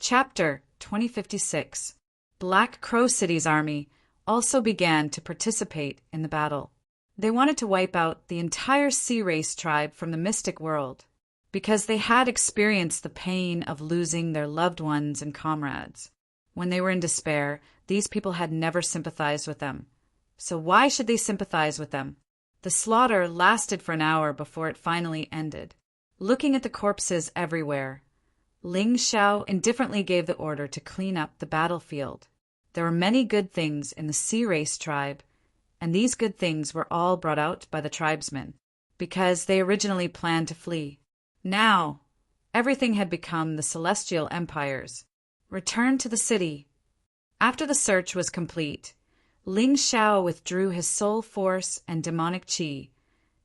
Chapter 2056. Black Crow City's army also began to participate in the battle. They wanted to wipe out the entire sea race tribe from the mystic world, because they had experienced the pain of losing their loved ones and comrades. When they were in despair, these people had never sympathized with them. So why should they sympathize with them? The slaughter lasted for an hour before it finally ended. Looking at the corpses everywhere, Ling Xiao indifferently gave the order to clean up the battlefield. There were many good things in the sea race tribe, and these good things were all brought out by the tribesmen, because they originally planned to flee. Now, everything had become the Celestial Empire's. Return to the city. After the search was complete, Ling Xiao withdrew his soul force and demonic qi,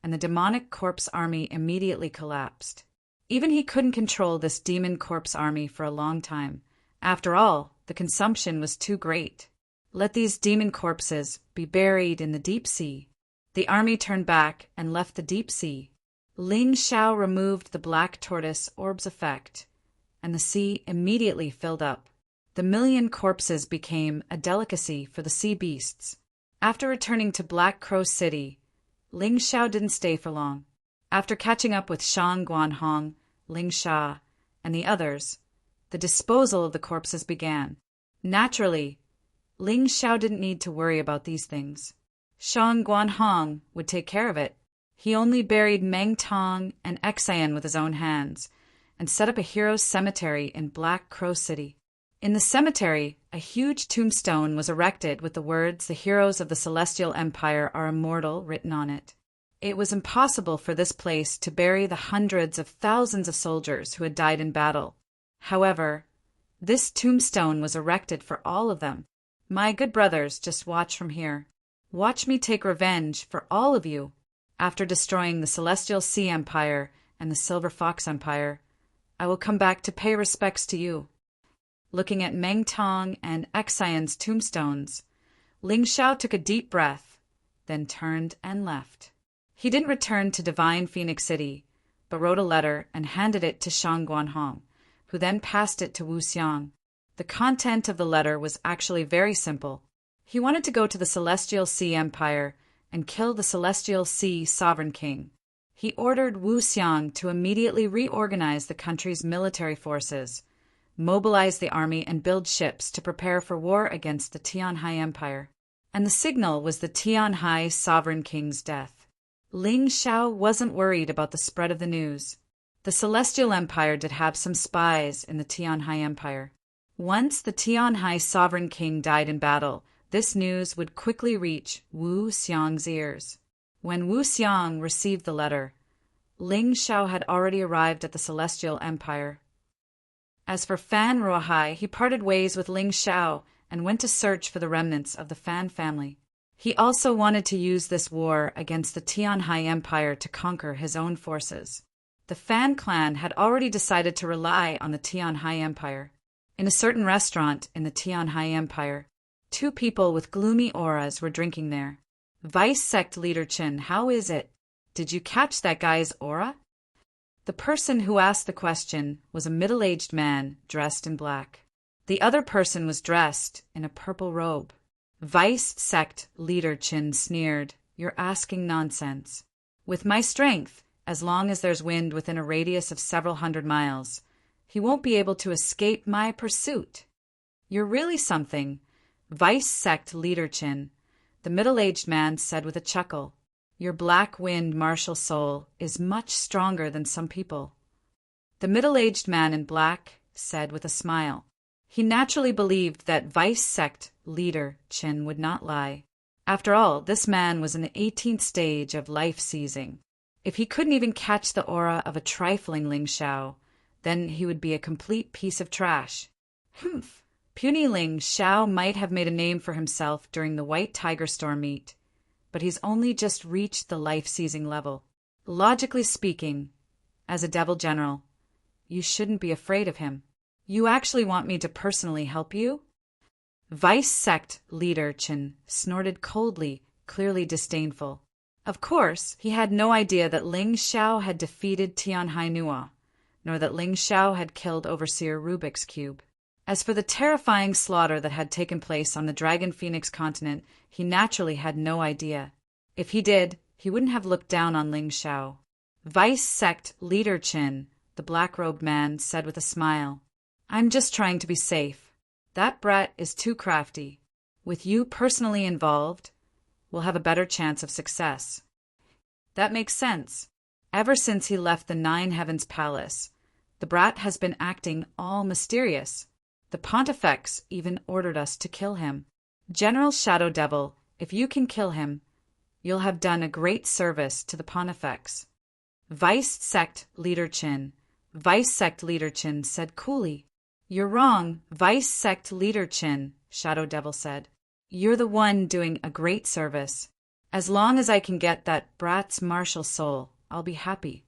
and the demonic corpse army immediately collapsed. Even he couldn't control this demon corpse army for a long time. After all, the consumption was too great. Let these demon corpses be buried in the deep sea. The army turned back and left the deep sea. Ling Xiao removed the black tortoise orb's effect, and the sea immediately filled up. The million corpses became a delicacy for the sea beasts. After returning to Black Crow City, Ling Xiao didn't stay for long. After catching up with Shang Guanhong, Ling Sha, and the others, the disposal of the corpses began. Naturally, Ling Xiao didn't need to worry about these things. Shang Guanhong would take care of it. He only buried Meng Tong and Xian with his own hands, and set up a hero's cemetery in Black Crow City. In the cemetery, a huge tombstone was erected with the words, "The heroes of the Celestial Empire are immortal," written on it. It was impossible for this place to bury the hundreds of thousands of soldiers who had died in battle. However, this tombstone was erected for all of them. My good brothers, just watch from here. Watch me take revenge for all of you. After destroying the Celestial Sea Empire and the Silver Fox Empire, I will come back to pay respects to you. Looking at Meng Tong and Xian's tombstones, Ling Xiao took a deep breath, then turned and left. He didn't return to Divine Phoenix City, but wrote a letter and handed it to Shang Guanhong, who then passed it to Wu Xiang. The content of the letter was actually very simple. He wanted to go to the Celestial Sea Empire and kill the Celestial Sea Sovereign King. He ordered Wu Xiang to immediately reorganize the country's military forces, mobilize the army, and build ships to prepare for war against the Tianhai Empire. And the signal was the Tianhai Sovereign King's death. Ling Xiao wasn't worried about the spread of the news. The Celestial Empire did have some spies in the Tianhai Empire. Once the Tianhai Sovereign King died in battle, this news would quickly reach Wu Xiang's ears. When Wu Xiang received the letter, Ling Xiao had already arrived at the Celestial Empire. As for Fan Ruohai, he parted ways with Ling Xiao and went to search for the remnants of the Fan family. He also wanted to use this war against the Tianhai Empire to conquer his own forces. The Fan clan had already decided to rely on the Tianhai Empire. In a certain restaurant in the Tianhai Empire, two people with gloomy auras were drinking there. Vice Sect Leader Qin, how is it? Did you catch that guy's aura? The person who asked the question was a middle-aged man dressed in black. The other person was dressed in a purple robe. Vice Sect Leader Qin sneered, "You're asking nonsense. With my strength, as long as there's wind within a radius of several hundred miles, he won't be able to escape my pursuit." "You're really something, Vice Sect Leader Qin," the middle-aged man said with a chuckle. "Your black wind martial soul is much stronger than some people." The middle-aged man in black said with a smile. He naturally believed that Vice Sect Leader Qin would not lie. After all, this man was in the 18th stage of life seizing. If he couldn't even catch the aura of a trifling Ling Xiao, then he would be a complete piece of trash. Humph! Puny Ling Xiao might have made a name for himself during the White Tiger Storm meet, but he's only just reached the life-seizing level. Logically speaking, as a devil general, you shouldn't be afraid of him. You actually want me to personally help you? Vice Sect Leader Qin snorted coldly, clearly disdainful. Of course, he had no idea that Ling Xiao had defeated Tianhai Nua, nor that Ling Xiao had killed Overseer Rubik's Cube. As for the terrifying slaughter that had taken place on the Dragon Phoenix continent, he naturally had no idea. If he did, he wouldn't have looked down on Ling Xiao. Vice Sect Leader Qin, the black-robed man, said with a smile, "I'm just trying to be safe. That brat is too crafty. With you personally involved, we'll have a better chance of success." That makes sense. Ever since he left the Nine Heavens Palace, the brat has been acting all mysterious. The Pontifex even ordered us to kill him. General Shadow Devil, if you can kill him, you'll have done a great service to the Pontifex. Vice Sect Leader Qin said coolly. "You're wrong, Vice Sect Leader Qin," Shadow Devil said. "You're the one doing a great service. As long as I can get that brat's martial soul, I'll be happy."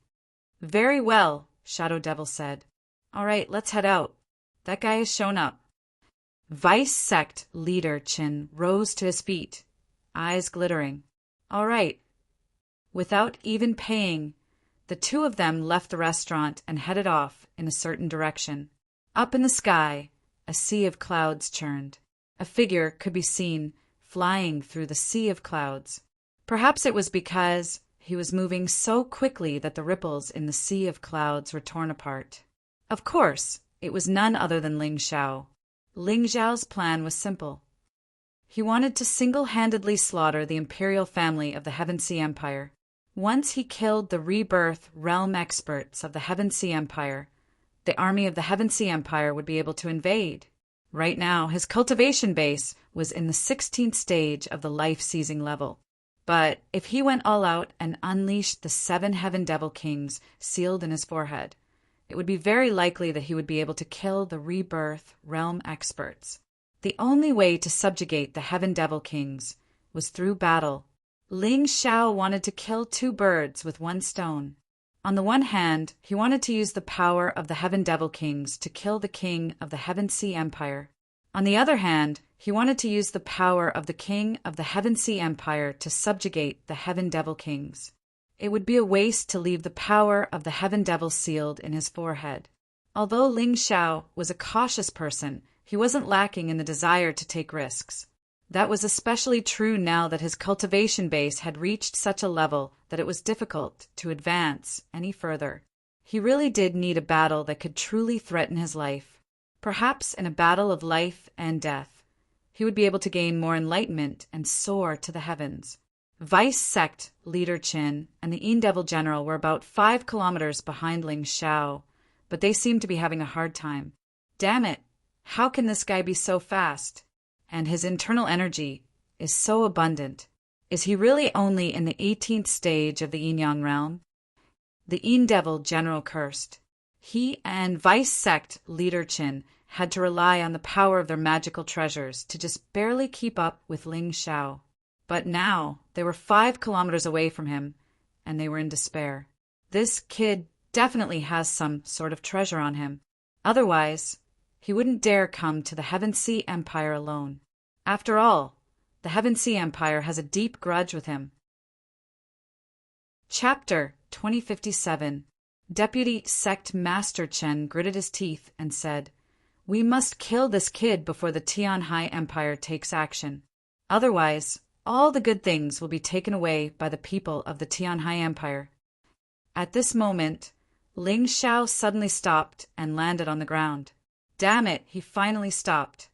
"Very well," Shadow Devil said. "All right, let's head out. That guy has shown up." Vice Sect Leader Qin rose to his feet, eyes glittering. "All right." Without even paying, the two of them left the restaurant and headed off in a certain direction. Up in the sky, a sea of clouds churned. A figure could be seen flying through the sea of clouds. Perhaps it was because he was moving so quickly that the ripples in the sea of clouds were torn apart. Of course, it was none other than Ling Xiao. Ling Xiao's plan was simple. He wanted to single-handedly slaughter the imperial family of the Heaven Sea Empire. Once he killed the rebirth realm experts of the Heaven Sea Empire, the army of the Heaven Sea Empire would be able to invade. Right now, his cultivation base was in the 16th stage of the life-seizing level. But if he went all out and unleashed the 7 Heaven Devil Kings sealed in his forehead, it would be very likely that he would be able to kill the rebirth realm experts. The only way to subjugate the Heaven Devil Kings was through battle. Ling Xiao wanted to kill 2 birds with 1 stone. On the one hand, he wanted to use the power of the Heaven Devil Kings to kill the king of the Heaven Sea Empire. On the other hand, he wanted to use the power of the king of the Heaven Sea Empire to subjugate the Heaven Devil Kings. It would be a waste to leave the power of the Heaven Devil sealed in his forehead. Although Ling Xiao was a cautious person, he wasn't lacking in the desire to take risks. That was especially true now that his cultivation base had reached such a level that it was difficult to advance any further. He really did need a battle that could truly threaten his life. Perhaps in a battle of life and death, he would be able to gain more enlightenment and soar to the heavens. Vice Sect Leader Qin and the Devil General were about 5 kilometers behind Ling Xiao, but they seemed to be having a hard time. Damn it, how can this guy be so fast? And his internal energy is so abundant. Is he really only in the 18th stage of the Yin-Yang realm? The Devil General cursed. He and Vice Sect Leader Qin had to rely on the power of their magical treasures to just barely keep up with Ling Xiao. But now they were 5 kilometers away from him, and they were in despair. This kid definitely has some sort of treasure on him. Otherwise, he wouldn't dare come to the Heaven Sea Empire alone. After all, the Heaven Sea Empire has a deep grudge with him. Chapter 2057. Deputy Sect Master Chen gritted his teeth and said, "We must kill this kid before the Tianhai Empire takes action. Otherwise, all the good things will be taken away by the people of the Tianhai Empire." At this moment, Ling Xiao suddenly stopped and landed on the ground. Damn it, he finally stopped.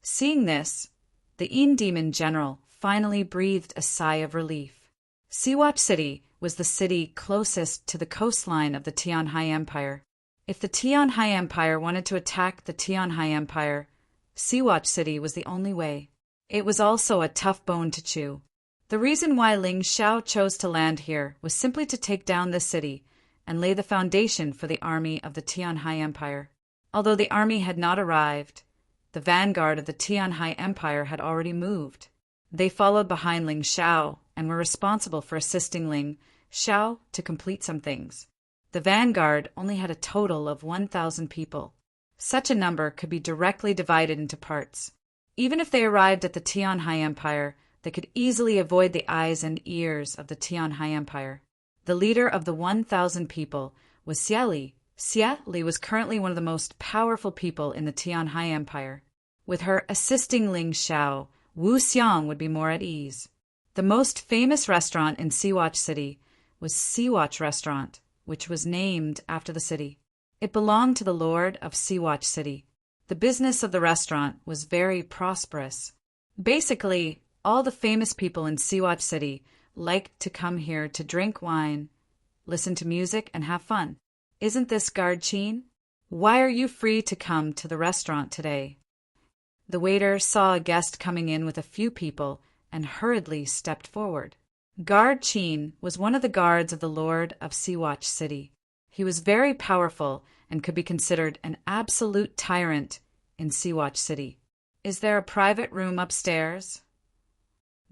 Seeing this, the Demon General finally breathed a sigh of relief. Siwatch City was the city closest to the coastline of the Tianhai Empire. If the Tianhai Empire wanted to attack the Tianhai Empire, Siwatch City was the only way. It was also a tough bone to chew. The reason why Ling Xiao chose to land here was simply to take down this city and lay the foundation for the army of the Tianhai Empire. Although the army had not arrived, the vanguard of the Tianhai Empire had already moved. They followed behind Ling Xiao and were responsible for assisting Ling Xiao to complete some things. The vanguard only had a total of 1,000 people. Such a number could be directly divided into parts. Even if they arrived at the Tianhai Empire, they could easily avoid the eyes and ears of the Tianhai Empire. The leader of the 1,000 people was Xieli, Xie Li was currently one of the most powerful people in the Tianhai Empire. With her assisting Ling Xiao, Wu Xiang would be more at ease. The most famous restaurant in Siwatch City was Siwatch Restaurant, which was named after the city. It belonged to the Lord of Siwatch City. The business of the restaurant was very prosperous. Basically, all the famous people in Siwatch City liked to come here to drink wine, listen to music, and have fun. Isn't this Guard Chin? Why are you free to come to the restaurant today? The waiter saw a guest coming in with a few people and hurriedly stepped forward. Guard Chin was one of the guards of the Lord of Siwatch City. He was very powerful and could be considered an absolute tyrant in Siwatch City. Is there a private room upstairs?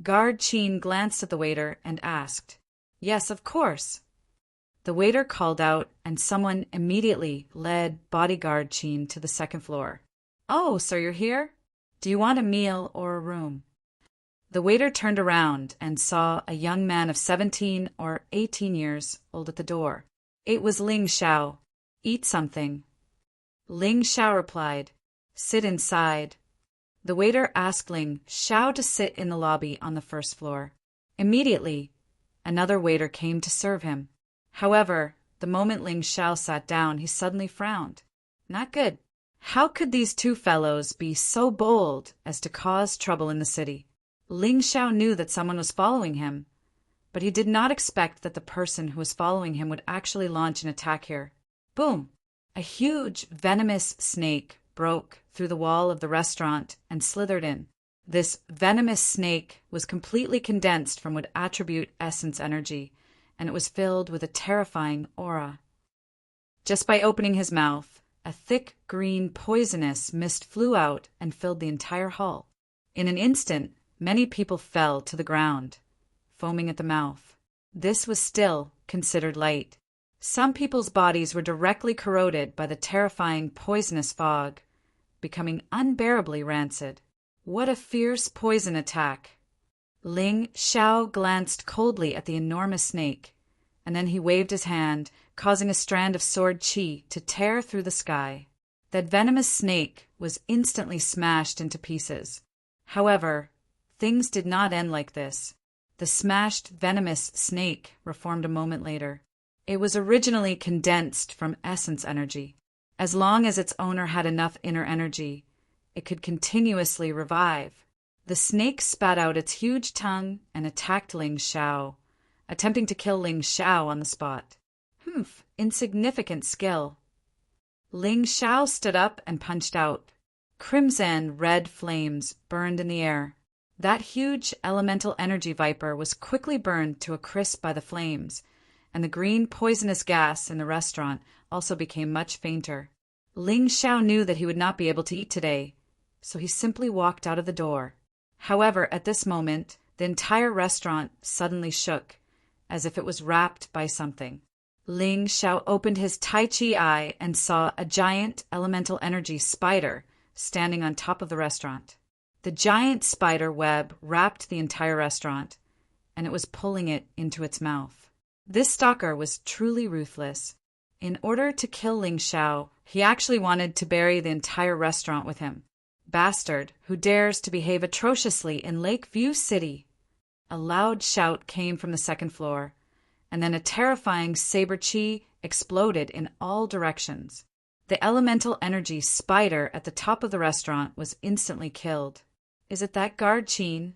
Guard Chin glanced at the waiter and asked. Yes, of course. The waiter called out, and someone immediately led bodyguard Chin to the second floor. Oh, so you're here? Do you want a meal or a room? The waiter turned around and saw a young man of 17 or 18 years old at the door. It was Ling Xiao. Eat something. Ling Xiao replied, Sit inside. The waiter asked Ling Xiao to sit in the lobby on the first floor. Immediately, another waiter came to serve him. However, the moment Ling Xiao sat down, he suddenly frowned. Not good. How could these two fellows be so bold as to cause trouble in the city? Ling Xiao knew that someone was following him, but he did not expect that the person who was following him would actually launch an attack here. Boom! A huge, venomous snake broke through the wall of the restaurant and slithered in. This venomous snake was completely condensed from what attribute essence energy, and it was filled with a terrifying aura. Just by opening his mouth, a thick green poisonous mist flew out and filled the entire hall. In an instant, many people fell to the ground, foaming at the mouth. This was still considered light. Some people's bodies were directly corroded by the terrifying poisonous fog, becoming unbearably rancid. What a fierce poison attack! Ling Xiao glanced coldly at the enormous snake, and then he waved his hand, causing a strand of sword qi to tear through the sky. That venomous snake was instantly smashed into pieces. However, things did not end like this. The smashed venomous snake reformed a moment later. It was originally condensed from essence energy. As long as its owner had enough inner energy, it could continuously revive. The snake spat out its huge tongue and attacked Ling Xiao, attempting to kill Ling Xiao on the spot. Insignificant skill. Ling Xiao stood up and punched out. Crimson red flames burned in the air. That huge elemental energy viper was quickly burned to a crisp by the flames, and the green poisonous gas in the restaurant also became much fainter. Ling Xiao knew that he would not be able to eat today, so he simply walked out of the door. However, at this moment, the entire restaurant suddenly shook, as if it was wrapped by something. Ling Xiao opened his Tai Chi eye and saw a giant elemental energy spider standing on top of the restaurant. The giant spider web wrapped the entire restaurant, and it was pulling it into its mouth. This stalker was truly ruthless. In order to kill Ling Xiao, he actually wanted to bury the entire restaurant with him. Bastard, who dares to behave atrociously in Lakeview City? A loud shout came from the second floor, and then a terrifying saber chi exploded in all directions. The elemental energy spider at the top of the restaurant was instantly killed. Is it that Guard Chin?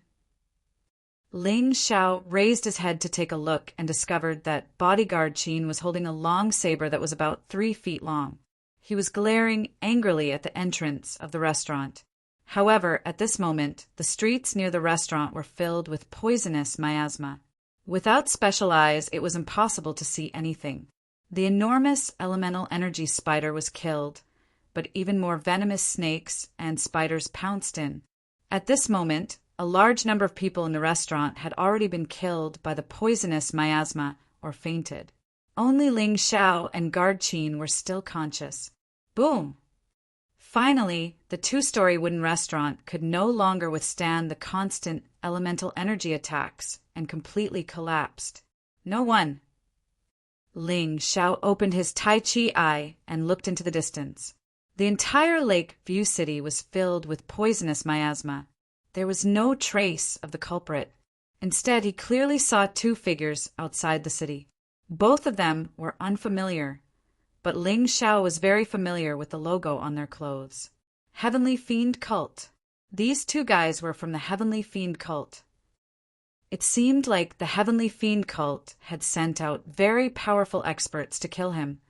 Ling Xiao raised his head to take a look and discovered that bodyguard Chin was holding a long saber that was about 3 feet long. He was glaring angrily at the entrance of the restaurant. However, at this moment, the streets near the restaurant were filled with poisonous miasma. Without special eyes, it was impossible to see anything. The enormous elemental energy spider was killed, but even more venomous snakes and spiders pounced in. At this moment, a large number of people in the restaurant had already been killed by the poisonous miasma or fainted. Only Ling Xiao and Guard Chin were still conscious. Boom! Finally, the 2-story wooden restaurant could no longer withstand the constant elemental energy attacks and completely collapsed. No one. Ling Xiao opened his Tai Chi eye and looked into the distance. The entire Lake View City was filled with poisonous miasma. There was no trace of the culprit. Instead, he clearly saw two figures outside the city. Both of them were unfamiliar, but Ling Xiao was very familiar with the logo on their clothes. Heavenly Fiend Cult. These two guys were from the Heavenly Fiend Cult. It seemed like the Heavenly Fiend Cult had sent out very powerful experts to kill him,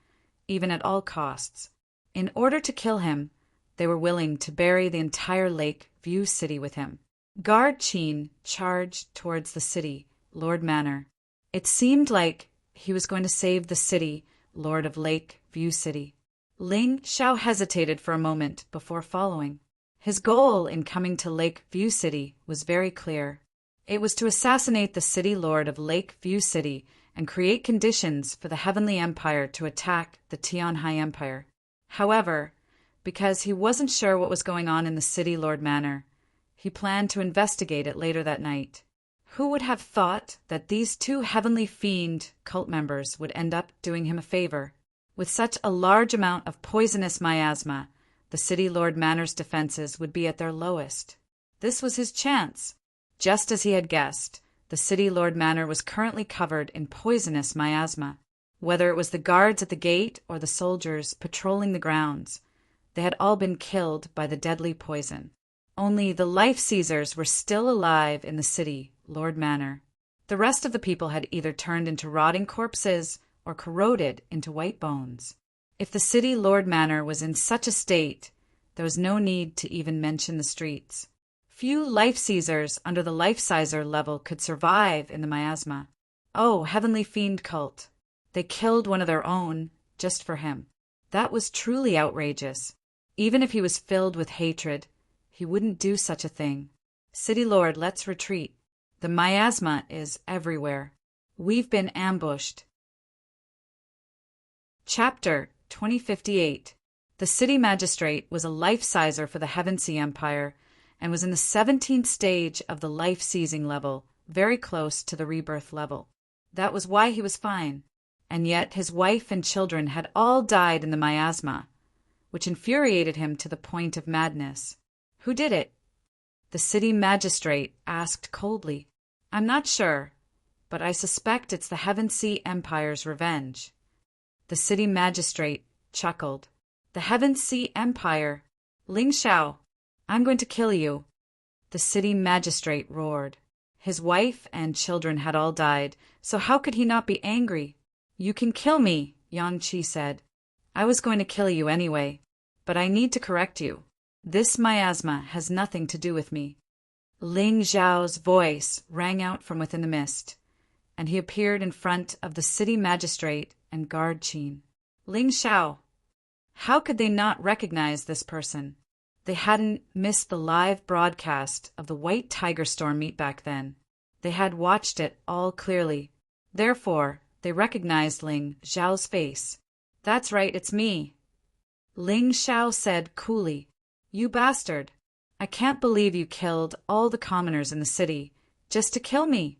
even at all costs. In order to kill him, they were willing to bury the entire Lake View City with him. Guard Qin charged towards the city, Lord Manor. It seemed like he was going to save the city, Lord of Lake View City. Ling Xiao hesitated for a moment before following. His goal in coming to Lake View City was very clear. It was to assassinate the city lord of Lake View City and create conditions for the Heavenly Empire to attack the Tianhai Empire. However, because he wasn't sure what was going on in the city lord manor, he planned to investigate it later that night. Who would have thought that these two Heavenly Fiend cult members would end up doing him a favor? With such a large amount of poisonous miasma, the city lord manor's defenses would be at their lowest. This was his chance. Just as he had guessed, the city lord manor was currently covered in poisonous miasma. Whether it was the guards at the gate or the soldiers patrolling the grounds, they had all been killed by the deadly poison. Only the life seizers were still alive in the city lord manor. The rest of the people had either turned into rotting corpses or corroded into white bones. If the city lord manor was in such a state, there was no need to even mention the streets. Few life seizers under the life sizer level could survive in the miasma. Oh, Heavenly Fiend Cult. They killed one of their own just for him. That was truly outrageous. Even if he was filled with hatred, he wouldn't do such a thing. City Lord, let's retreat. The miasma is everywhere. We've been ambushed. Chapter 2058. The city magistrate was a life sizer for the Heavenly Empire and was in the 17th stage of the life-seizing level, very close to the rebirth level. That was why he was fine. And yet his wife and children had all died in the miasma, which infuriated him to the point of madness. Who did it? The city magistrate asked coldly. I'm not sure, but I suspect it's the Heavenly Empire's revenge. The city magistrate chuckled. The Heavenly Empire? Ling Xiao, I'm going to kill you. The city magistrate roared. His wife and children had all died, so how could he not be angry? You can kill me, Yang Qi said. I was going to kill you anyway, but I need to correct you. This miasma has nothing to do with me. Ling Xiao's voice rang out from within the mist, and he appeared in front of the city magistrate and guard Qin. Ling Xiao. How could they not recognize this person? They hadn't missed the live broadcast of the White Tiger Storm meet back then. They had watched it all clearly. Therefore, they recognized Ling Xiao's face. That's right, it's me. Ling Xiao said coolly. You bastard. I can't believe you killed all the commoners in the city just to kill me.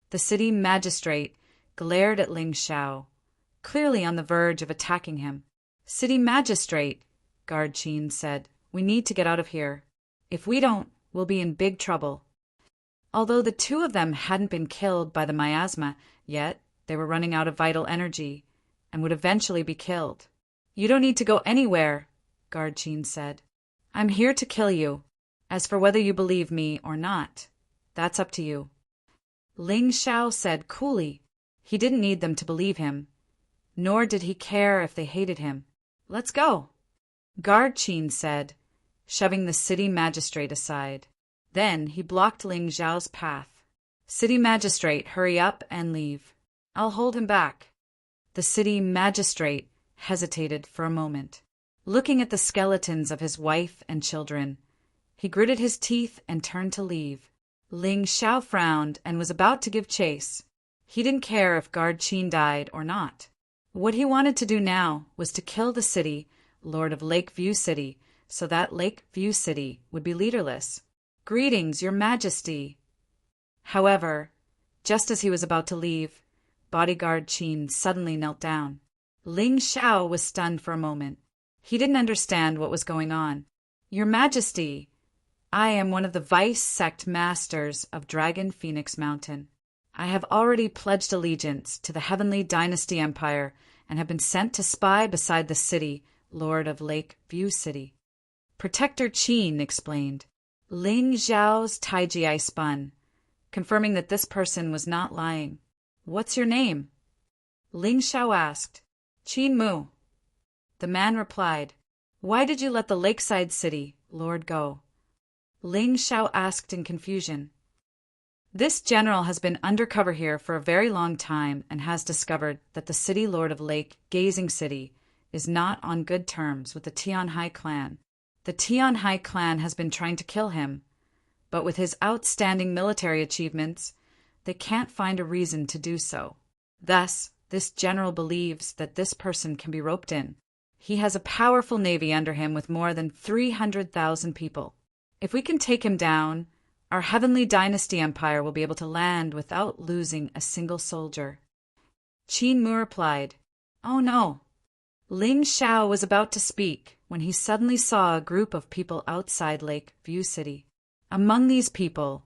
The city magistrate glared at Ling Xiao, clearly on the verge of attacking him. City magistrate, guard Qin said. We need to get out of here. If we don't, we'll be in big trouble. Although the two of them hadn't been killed by the miasma yet, they were running out of vital energy and would eventually be killed. You don't need to go anywhere, guard Qin said. I'm here to kill you. As for whether you believe me or not, that's up to you. Ling Xiao said coolly. He didn't need them to believe him, nor did he care if they hated him. Let's go, guard Qin said, shoving the city magistrate aside. Then he blocked Ling Xiao's path. City magistrate, hurry up and leave. I'll hold him back. The city magistrate hesitated for a moment. Looking at the skeletons of his wife and children, he gritted his teeth and turned to leave. Ling Xiao frowned and was about to give chase. He didn't care if guard Qin died or not. What he wanted to do now was to kill the city, Lord of Lake View City, so that Lake View City would be leaderless. Greetings, Your Majesty. However, just as he was about to leave, bodyguard Qin suddenly knelt down. Ling Xiao was stunned for a moment. He didn't understand what was going on. "Your Majesty, I am one of the Vice Sect Masters of Dragon Phoenix Mountain. I have already pledged allegiance to the Heavenly Dynasty Empire and have been sent to spy beside the city, Lord of Lake View City." Protector Qin explained. Ling Xiao's taiji eye spun, confirming that this person was not lying. "What's your name?" Ling Xiao asked. "Qin Mu." The man replied. "Why did you let the lakeside city, Lord, go?" Ling Xiao asked in confusion. "This general has been undercover here for a very long time and has discovered that the city lord of Lake Gazing City is not on good terms with the Tianhai clan. The Tianhai clan has been trying to kill him, but with his outstanding military achievements, they can't find a reason to do so. Thus, this general believes that this person can be roped in. He has a powerful navy under him with more than 300,000 people. If we can take him down, our Heavenly Dynasty Empire will be able to land without losing a single soldier." Qin Mu replied, "Oh no." Ling Xiao was about to speak when he suddenly saw a group of people outside Lake View City. Among these people,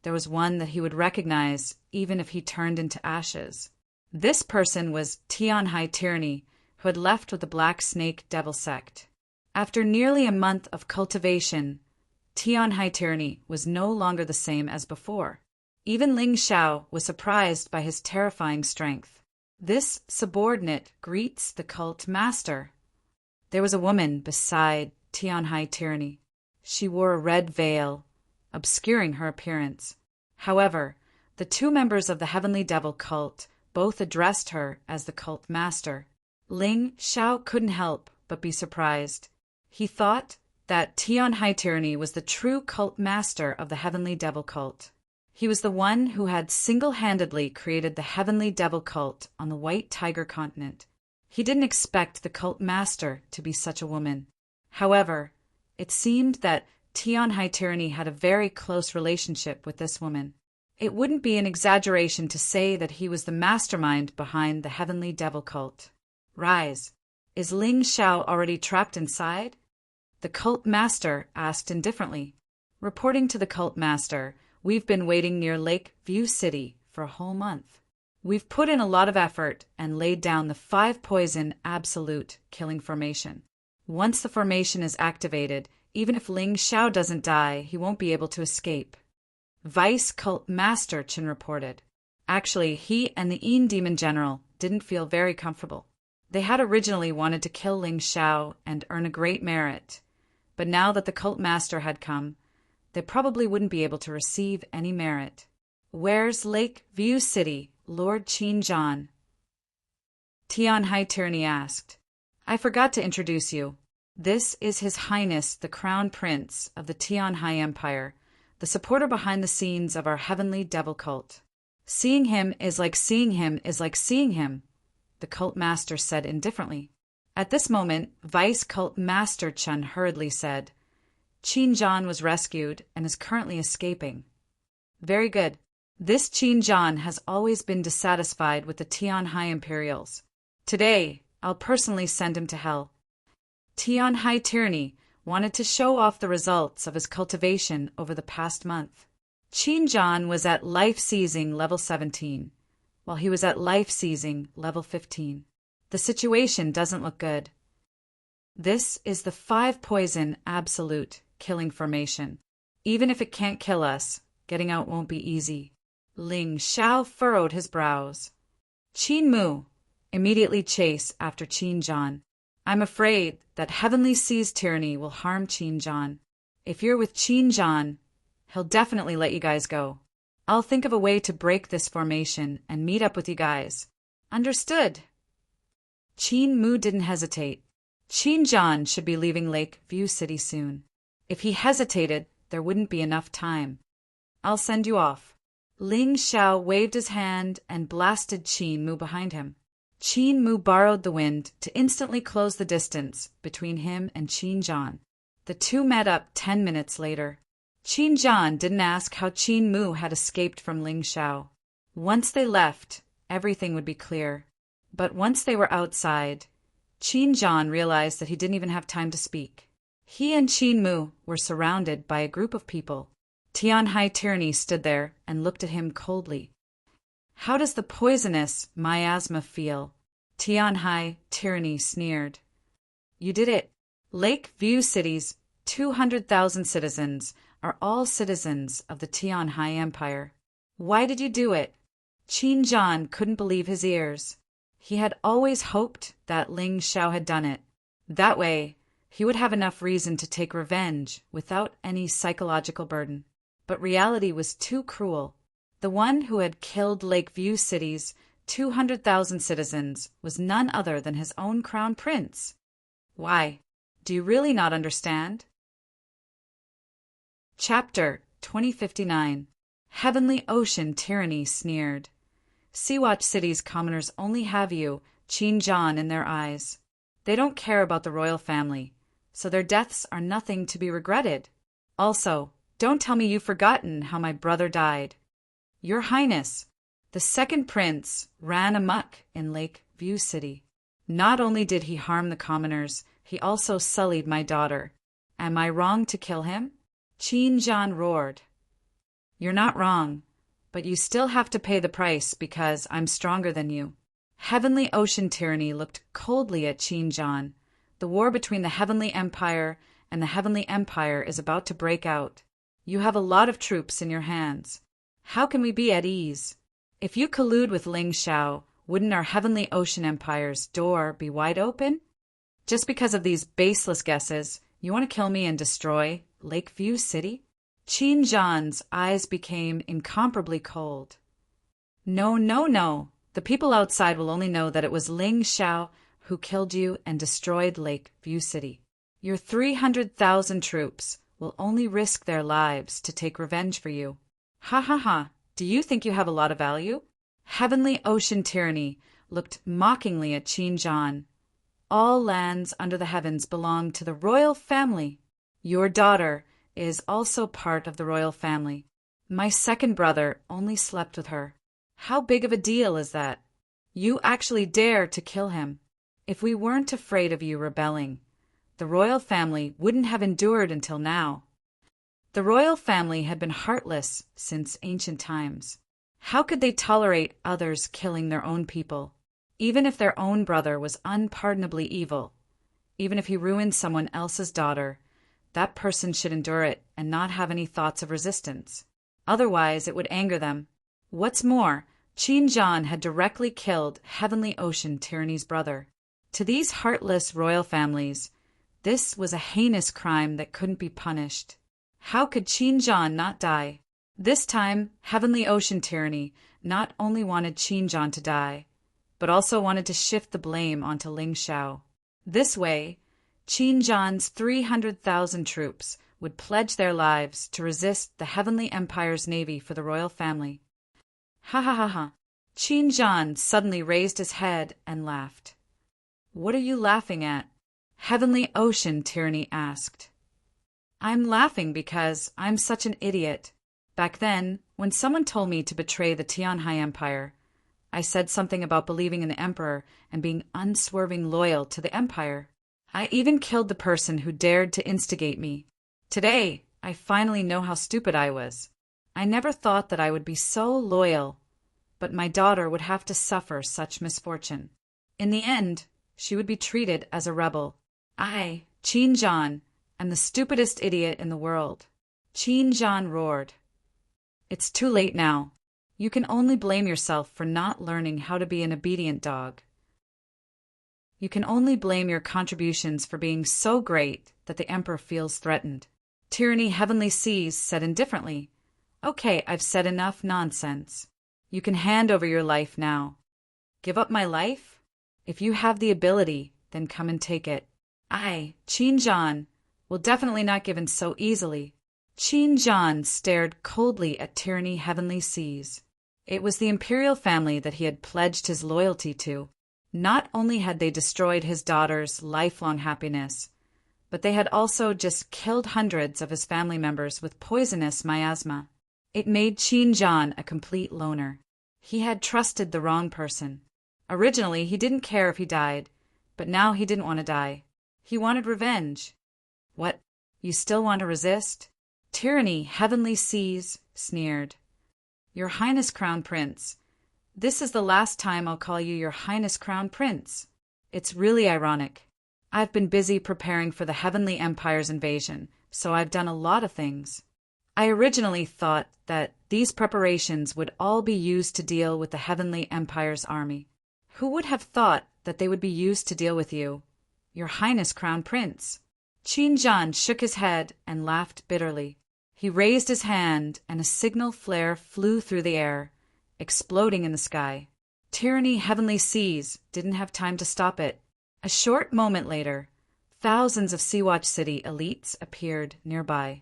there was one that he would recognize even if he turned into ashes. This person was Tianhai Tyranny, who had left with the Black Snake Devil Sect. After nearly a month of cultivation, Tianhai Tyranny was no longer the same as before. Even Ling Xiao was surprised by his terrifying strength. This subordinate greets the cult master. There was a woman beside Tianhai Tyranny. She wore a red veil, obscuring her appearance. However, the two members of the Heavenly Devil cult both addressed her as the cult master. Ling Xiao couldn't help but be surprised. He thought that Tianhai Tyranny was the true cult master of the Heavenly Devil cult. He was the one who had single-handedly created the Heavenly Devil cult on the White Tiger continent. He didn't expect the cult master to be such a woman. However, it seemed that Tianhai Tyranny had a very close relationship with this woman. It wouldn't be an exaggeration to say that he was the mastermind behind the Heavenly Devil cult. "Rise. Is Ling Xiao already trapped inside?" The cult master asked indifferently. "Reporting to the cult master, we've been waiting near Lake View City for a whole month. We've put in a lot of effort and laid down the 5-poison absolute killing formation. Once the formation is activated, even if Ling Xiao doesn't die, he won't be able to escape." Vice Cult Master Qin reported. Actually, he and the Yin Demon General didn't feel very comfortable. They had originally wanted to kill Ling Xiao and earn a great merit, but now that the cult master had come, they probably wouldn't be able to receive any merit. "Where's Lake View City, Lord Qin Zhan?" Tianhai Tyranny asked. "I forgot to introduce you. This is His Highness the Crown Prince of the Tianhai Empire, the supporter behind the scenes of our Heavenly Devil cult. Seeing him is like seeing him is like seeing him," the cult master said indifferently. At this moment, Vice Cult Master Chen hurriedly said, "Qin Zhan was rescued and is currently escaping." "Very good. This Qin Zhan has always been dissatisfied with the Tianhai Imperials. Today, I'll personally send him to hell." Tianhai Tyranny wanted to show off the results of his cultivation over the past month. Qin Zhan was at life-seizing level 17, while he was at life-seizing level 15. The situation doesn't look good. This is the 5-poison absolute killing formation. Even if it can't kill us, getting out won't be easy. Ling Xiao furrowed his brows. "Qin Mu, immediately chase after Qin Zhan. I'm afraid that Heavenly Sea's tyranny will harm Qin Zhan. If you're with Qin Zhan, he'll definitely let you guys go. I'll think of a way to break this formation and meet up with you guys." "Understood." Qin Mu didn't hesitate. Qin Zhan should be leaving Lake View City soon. If he hesitated, there wouldn't be enough time. "I'll send you off." Ling Xiao waved his hand and blasted Qin Mu behind him. Qin Mu borrowed the wind to instantly close the distance between him and Qin Zhan. The two met up 10 minutes later. Qin Zhan didn't ask how Qin Mu had escaped from Ling Xiao. Once they left, everything would be clear. But once they were outside, Qin Zhan realized that he didn't even have time to speak. He and Qin Mu were surrounded by a group of people. Tianhai Tyranny stood there and looked at him coldly. "How does the poisonous miasma feel?" Tianhai Tyranny sneered. "You did it. Lake View City's 200,000 citizens are all citizens of the Tianhai Empire. Why did you do it?" Qin Zhan couldn't believe his ears. He had always hoped that Ling Xiao had done it. That way, he would have enough reason to take revenge without any psychological burden. But reality was too cruel. The one who had killed Lakeview City's 200,000 citizens was none other than his own crown prince. Why? Do you really not understand? Chapter 2059. Heavenly Ocean Tyranny sneered. Seawatch City's commoners only have you, Qin Zhan, in their eyes. They don't care about the royal family, so their deaths are nothing to be regretted. Also, don't tell me you've forgotten how my brother died. Your Highness, the second prince ran amok in Lake View City. Not only did he harm the commoners, he also sullied my daughter. Am I wrong to kill him? Qin Zhan roared. You're not wrong, but you still have to pay the price because I'm stronger than you. Heavenly Ocean Tyranny looked coldly at Qin Zhan. The war between the Heavenly Empire and the Heavenly Empire is about to break out. You have a lot of troops in your hands. How can we be at ease? If you collude with Ling Xiao, wouldn't our Heavenly Ocean Empire's door be wide open? Just because of these baseless guesses, you want to kill me and destroy Lakeview City? Qin Zhan's eyes became incomparably cold. No, no, no. The people outside will only know that it was Ling Xiao who killed you and destroyed Lakeview City. Your 300,000 troops will only risk their lives to take revenge for you. Ha ha ha. Do you think you have a lot of value? Heavenly Ocean Tyranny looked mockingly at Qin Zhan. All lands under the heavens belong to the royal family. Your daughter is also part of the royal family. My second brother only slept with her. How big of a deal is that? You actually dare to kill him. If we weren't afraid of you rebelling, the royal family wouldn't have endured until now. The royal family had been heartless since ancient times. How could they tolerate others killing their own people? Even if their own brother was unpardonably evil, even if he ruined someone else's daughter, that person should endure it and not have any thoughts of resistance. Otherwise, it would anger them. What's more, Qin Zhan had directly killed Heavenly Ocean Tyranny's brother. To these heartless royal families, this was a heinous crime that couldn't be punished. How could Qin Zhan not die? This time, Heavenly Ocean Tyranny not only wanted Qin Zhan to die, but also wanted to shift the blame onto Ling Xiao. This way, Qin Zhan's 300,000 troops would pledge their lives to resist the Heavenly Empire's navy for the royal family. Ha ha ha ha. Qin Zhan suddenly raised his head and laughed. What are you laughing at? Heavenly Ocean Tyranny asked. I'm laughing because I'm such an idiot. Back then, when someone told me to betray the Tianhai Empire, I said something about believing in the Emperor and being unswerving loyal to the Empire. I even killed the person who dared to instigate me. Today, I finally know how stupid I was. I never thought that I would be so loyal, but my daughter would have to suffer such misfortune. In the end, she would be treated as a rebel. I, Qin Zhan, am the stupidest idiot in the world. Qin Zhan roared. It's too late now. You can only blame yourself for not learning how to be an obedient dog. You can only blame your contributions for being so great that the Emperor feels threatened. Tyranny Heavenly Seas said indifferently, Okay, I've said enough nonsense. You can hand over your life now. Give up my life? If you have the ability, then come and take it. I, Qin Zhan, will definitely not give in so easily. Qin Zhan stared coldly at Tyranny Heavenly Seas. It was the imperial family that he had pledged his loyalty to. Not only had they destroyed his daughter's lifelong happiness, but they had also just killed hundreds of his family members with poisonous miasma. It made Qin Zhan a complete loner. He had trusted the wrong person. Originally, he didn't care if he died, but now he didn't want to die. He wanted revenge. What? You still want to resist? Tyranny, heavenly seas, sneered. Your Highness Crown Prince, this is the last time I'll call you Your Highness Crown Prince. It's really ironic. I've been busy preparing for the Heavenly Empire's invasion, so I've done a lot of things. I originally thought that these preparations would all be used to deal with the Heavenly Empire's army. Who would have thought that they would be used to deal with you, Your Highness Crown Prince? Qin Zhan shook his head and laughed bitterly. He raised his hand, and a signal flare flew through the air, exploding in the sky. Tyranny Heavenly Seas didn't have time to stop it. A short moment later, thousands of Sea-Watch City elites appeared nearby.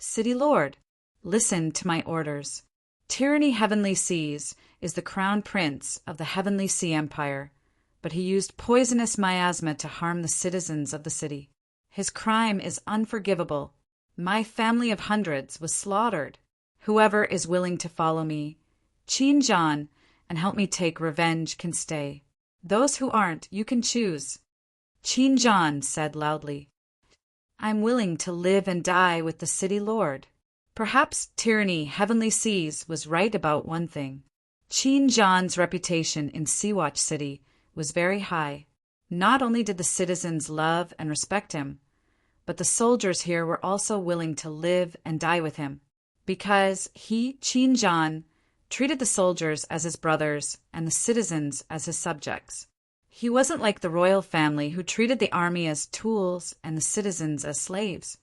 City Lord, listen to my orders. Tyranny Heavenly Seas is the crown prince of the Heavenly Sea Empire, but he used poisonous miasma to harm the citizens of the city. His crime is unforgivable. My family of hundreds was slaughtered. Whoever is willing to follow me, Qin Zhan, and help me take revenge can stay. Those who aren't, you can choose. Qin Zhan said loudly. I'm willing to live and die with the city lord. Perhaps Tyranny Heavenly Seas was right about one thing. Qin Zhan's reputation in Sea-Watch City was very high. Not only did the citizens love and respect him, but the soldiers here were also willing to live and die with him, because he, Qin Zhan, treated the soldiers as his brothers and the citizens as his subjects. He wasn't like the royal family who treated the army as tools and the citizens as slaves.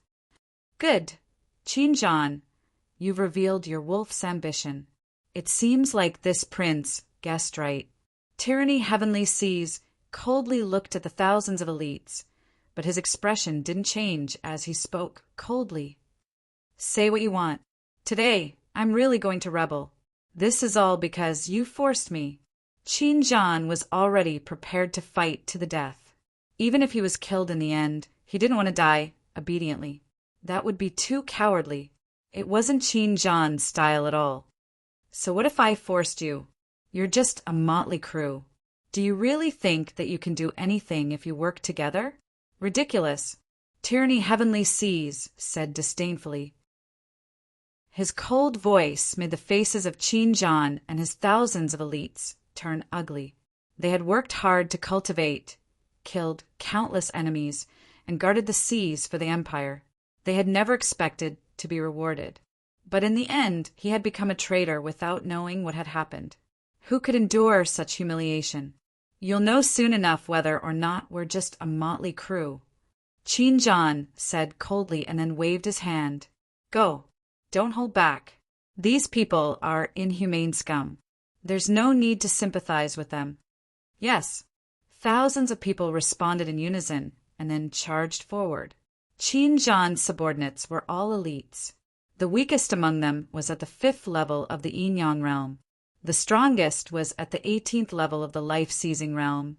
Good. Qin Zhan, you've revealed your wolf's ambition. It seems like this prince guessed right. Tyranny Heavenly Seas coldly looked at the thousands of elites, but his expression didn't change as he spoke coldly. Say what you want. Today, I'm really going to rebel. This is all because you forced me. Qin Zhan was already prepared to fight to the death. Even if he was killed in the end, he didn't want to die obediently. That would be too cowardly. It wasn't Qin Zhan's style at all. So what if I forced you? You're just a motley crew. Do you really think that you can do anything if you work together? Ridiculous. Tyranny Heavenly Seas said disdainfully. His cold voice made the faces of Qin Zhan and his thousands of elites turn ugly. They had worked hard to cultivate, killed countless enemies, and guarded the seas for the empire. They had never expected to be rewarded. But in the end, he had become a traitor without knowing what had happened. Who could endure such humiliation? You'll know soon enough whether or not we're just a motley crew. Qin Zhan said coldly and then waved his hand. Go. Don't hold back. These people are inhumane scum. There's no need to sympathize with them. Yes. Thousands of people responded in unison and then charged forward. Qin Zhan's subordinates were all elites. The weakest among them was at the 5th level of the Yin-Yang realm. The strongest was at the 18th level of the life-seizing realm,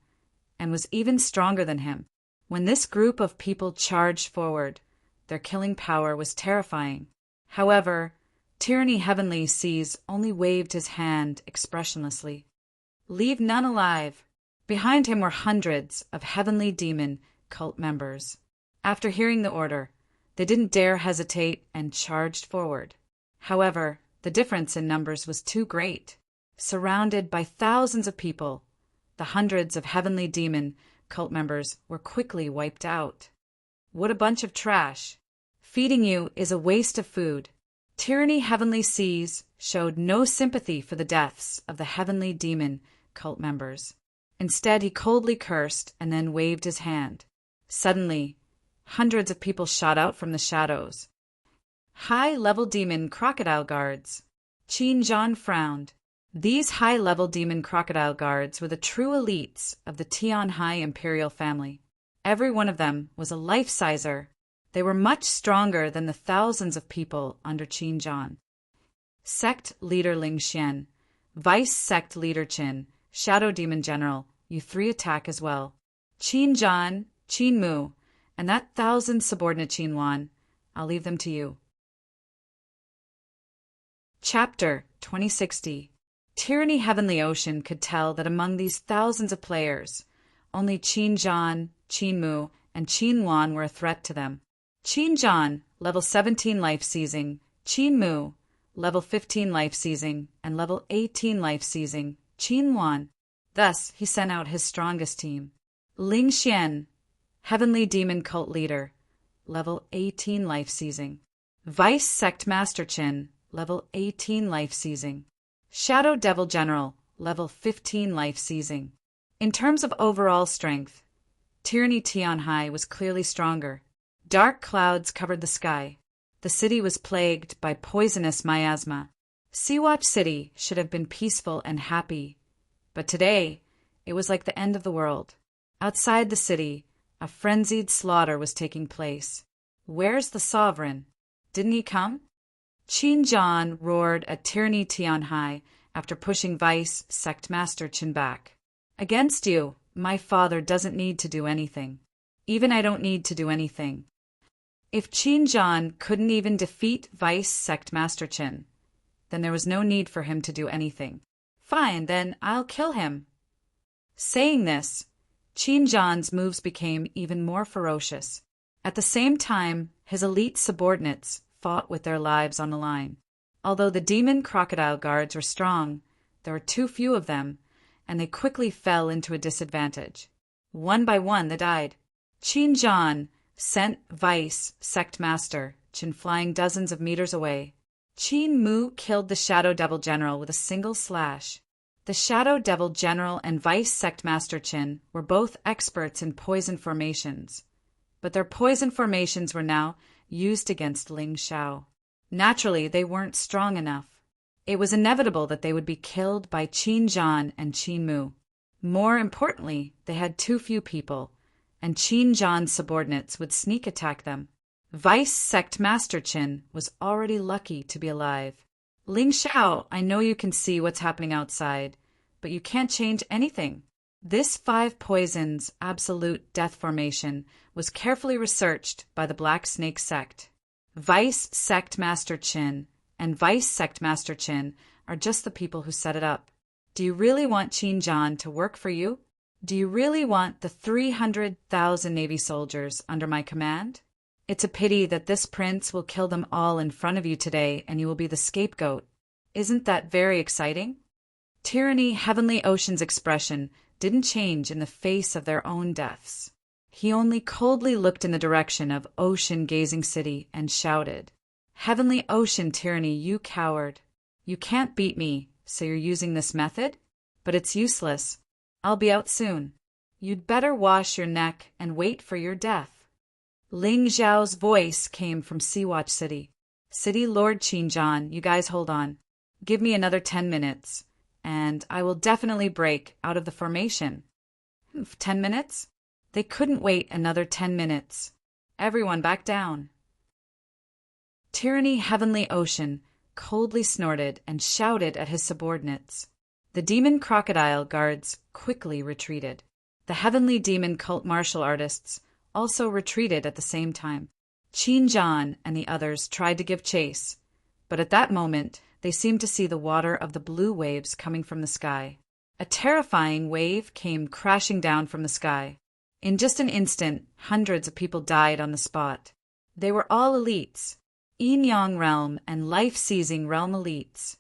and was even stronger than him. When this group of people charged forward, their killing power was terrifying. However, Tyranny Heavenly Seas only waved his hand expressionlessly. Leave none alive. Behind him were hundreds of Heavenly Demon cult members. After hearing the order, they didn't dare hesitate and charged forward. However, the difference in numbers was too great. Surrounded by thousands of people, the hundreds of Heavenly Demon cult members were quickly wiped out. What a bunch of trash. Feeding you is a waste of food. Tyranny Heavenly Seas showed no sympathy for the deaths of the Heavenly Demon cult members. Instead, he coldly cursed and then waved his hand. Suddenly, hundreds of people shot out from the shadows. High-level demon crocodile guards. Qin Zhan frowned. These high-level demon crocodile guards were the true elites of the Tianhai imperial family. Every one of them was a life-sizer. They were much stronger than the thousands of people under Qin Zhan. Sect Leader Ling Xian, Vice Sect Leader Qin, Shadow Demon General, you three attack as well. Qin Zhan, Qin Mu, and that 1,000 subordinate Qin Wan, I'll leave them to you. Chapter 2060. Tyranny Heavenly Ocean could tell that among these thousands of players, only Qin Zhan, Qin Mu, and Qin Wan were a threat to them. Qin Zhan, level 17 life seizing, Qin Mu, level 15 life seizing, and level 18 life seizing, Qin Wan. Thus, he sent out his strongest team. Ling Xian, Heavenly Demon Cult Leader, level 18 life seizing. Vice Sect Master Qin, level 18 life seizing. Shadow Devil General, level 15 life seizing. In terms of overall strength, Tyranny Tianhai was clearly stronger. Dark clouds covered the sky. The city was plagued by poisonous miasma. Seawatch City should have been peaceful and happy, but today it was like the end of the world. Outside the city, a frenzied slaughter was taking place. Where's the sovereign? Didn't he come? Qin Zhan roared at Tyranny Tianhai after pushing Vice Sect Master Qin back. Against you, my father doesn't need to do anything. Even I don't need to do anything. If Qin Zhan couldn't even defeat Vice Sect Master Qin, then there was no need for him to do anything. Fine, then I'll kill him. Saying this, Qin Zhan's moves became even more ferocious. At the same time, his elite subordinates fought with their lives on the line. Although the demon crocodile guards were strong, there were too few of them, and they quickly fell into a disadvantage. One by one they died. Qin Zhan sent Vice Sect Master Qin flying dozens of meters away. Qin Mu killed the Shadow Devil General with a single slash. The Shadow Devil General and Vice Sect Master Qin were both experts in poison formations, but their poison formations were now used against Ling Xiao. Naturally, they weren't strong enough. It was inevitable that they would be killed by Qin Zhan and Qin Mu. More importantly, they had too few people, and Qin Zhan's subordinates would sneak attack them. Vice Sect Master Qin was already lucky to be alive. Ling Xiao, I know you can see what's happening outside, but you can't change anything. This 5 poisons absolute death formation was carefully researched by the Black Snake Sect. Vice Sect Master Qin and Vice Sect Master Qin are just the people who set it up. Do you really want Qin Zhan to work for you? Do you really want the 300,000 Navy soldiers under my command? It's a pity that this prince will kill them all in front of you today and you will be the scapegoat. Isn't that very exciting? Tyranny Heavenly Ocean's expression didn't change in the face of their own deaths. He only coldly looked in the direction of Ocean Gazing City and shouted, "Heavenly Ocean Tyranny, you coward! You can't beat me, so you're using this method? But it's useless. I'll be out soon. You'd better wash your neck and wait for your death." Ling Xiao's voice came from Seawatch City. "City Lord Qin Zhan, you guys hold on. Give me another 10 minutes, and I will definitely break out of the formation." 10 minutes? They couldn't wait another 10 minutes. Everyone back down. Tyranny Heavenly Ocean coldly snorted and shouted at his subordinates. The demon crocodile guards quickly retreated. The Heavenly Demon Cult martial artists also retreated at the same time. Qin Zhan and the others tried to give chase, but at that moment they seemed to see the water of the blue waves coming from the sky. A terrifying wave came crashing down from the sky. In just an instant, hundreds of people died on the spot. They were all elites, Yin-Yang Realm and Life-Seizing Realm elites.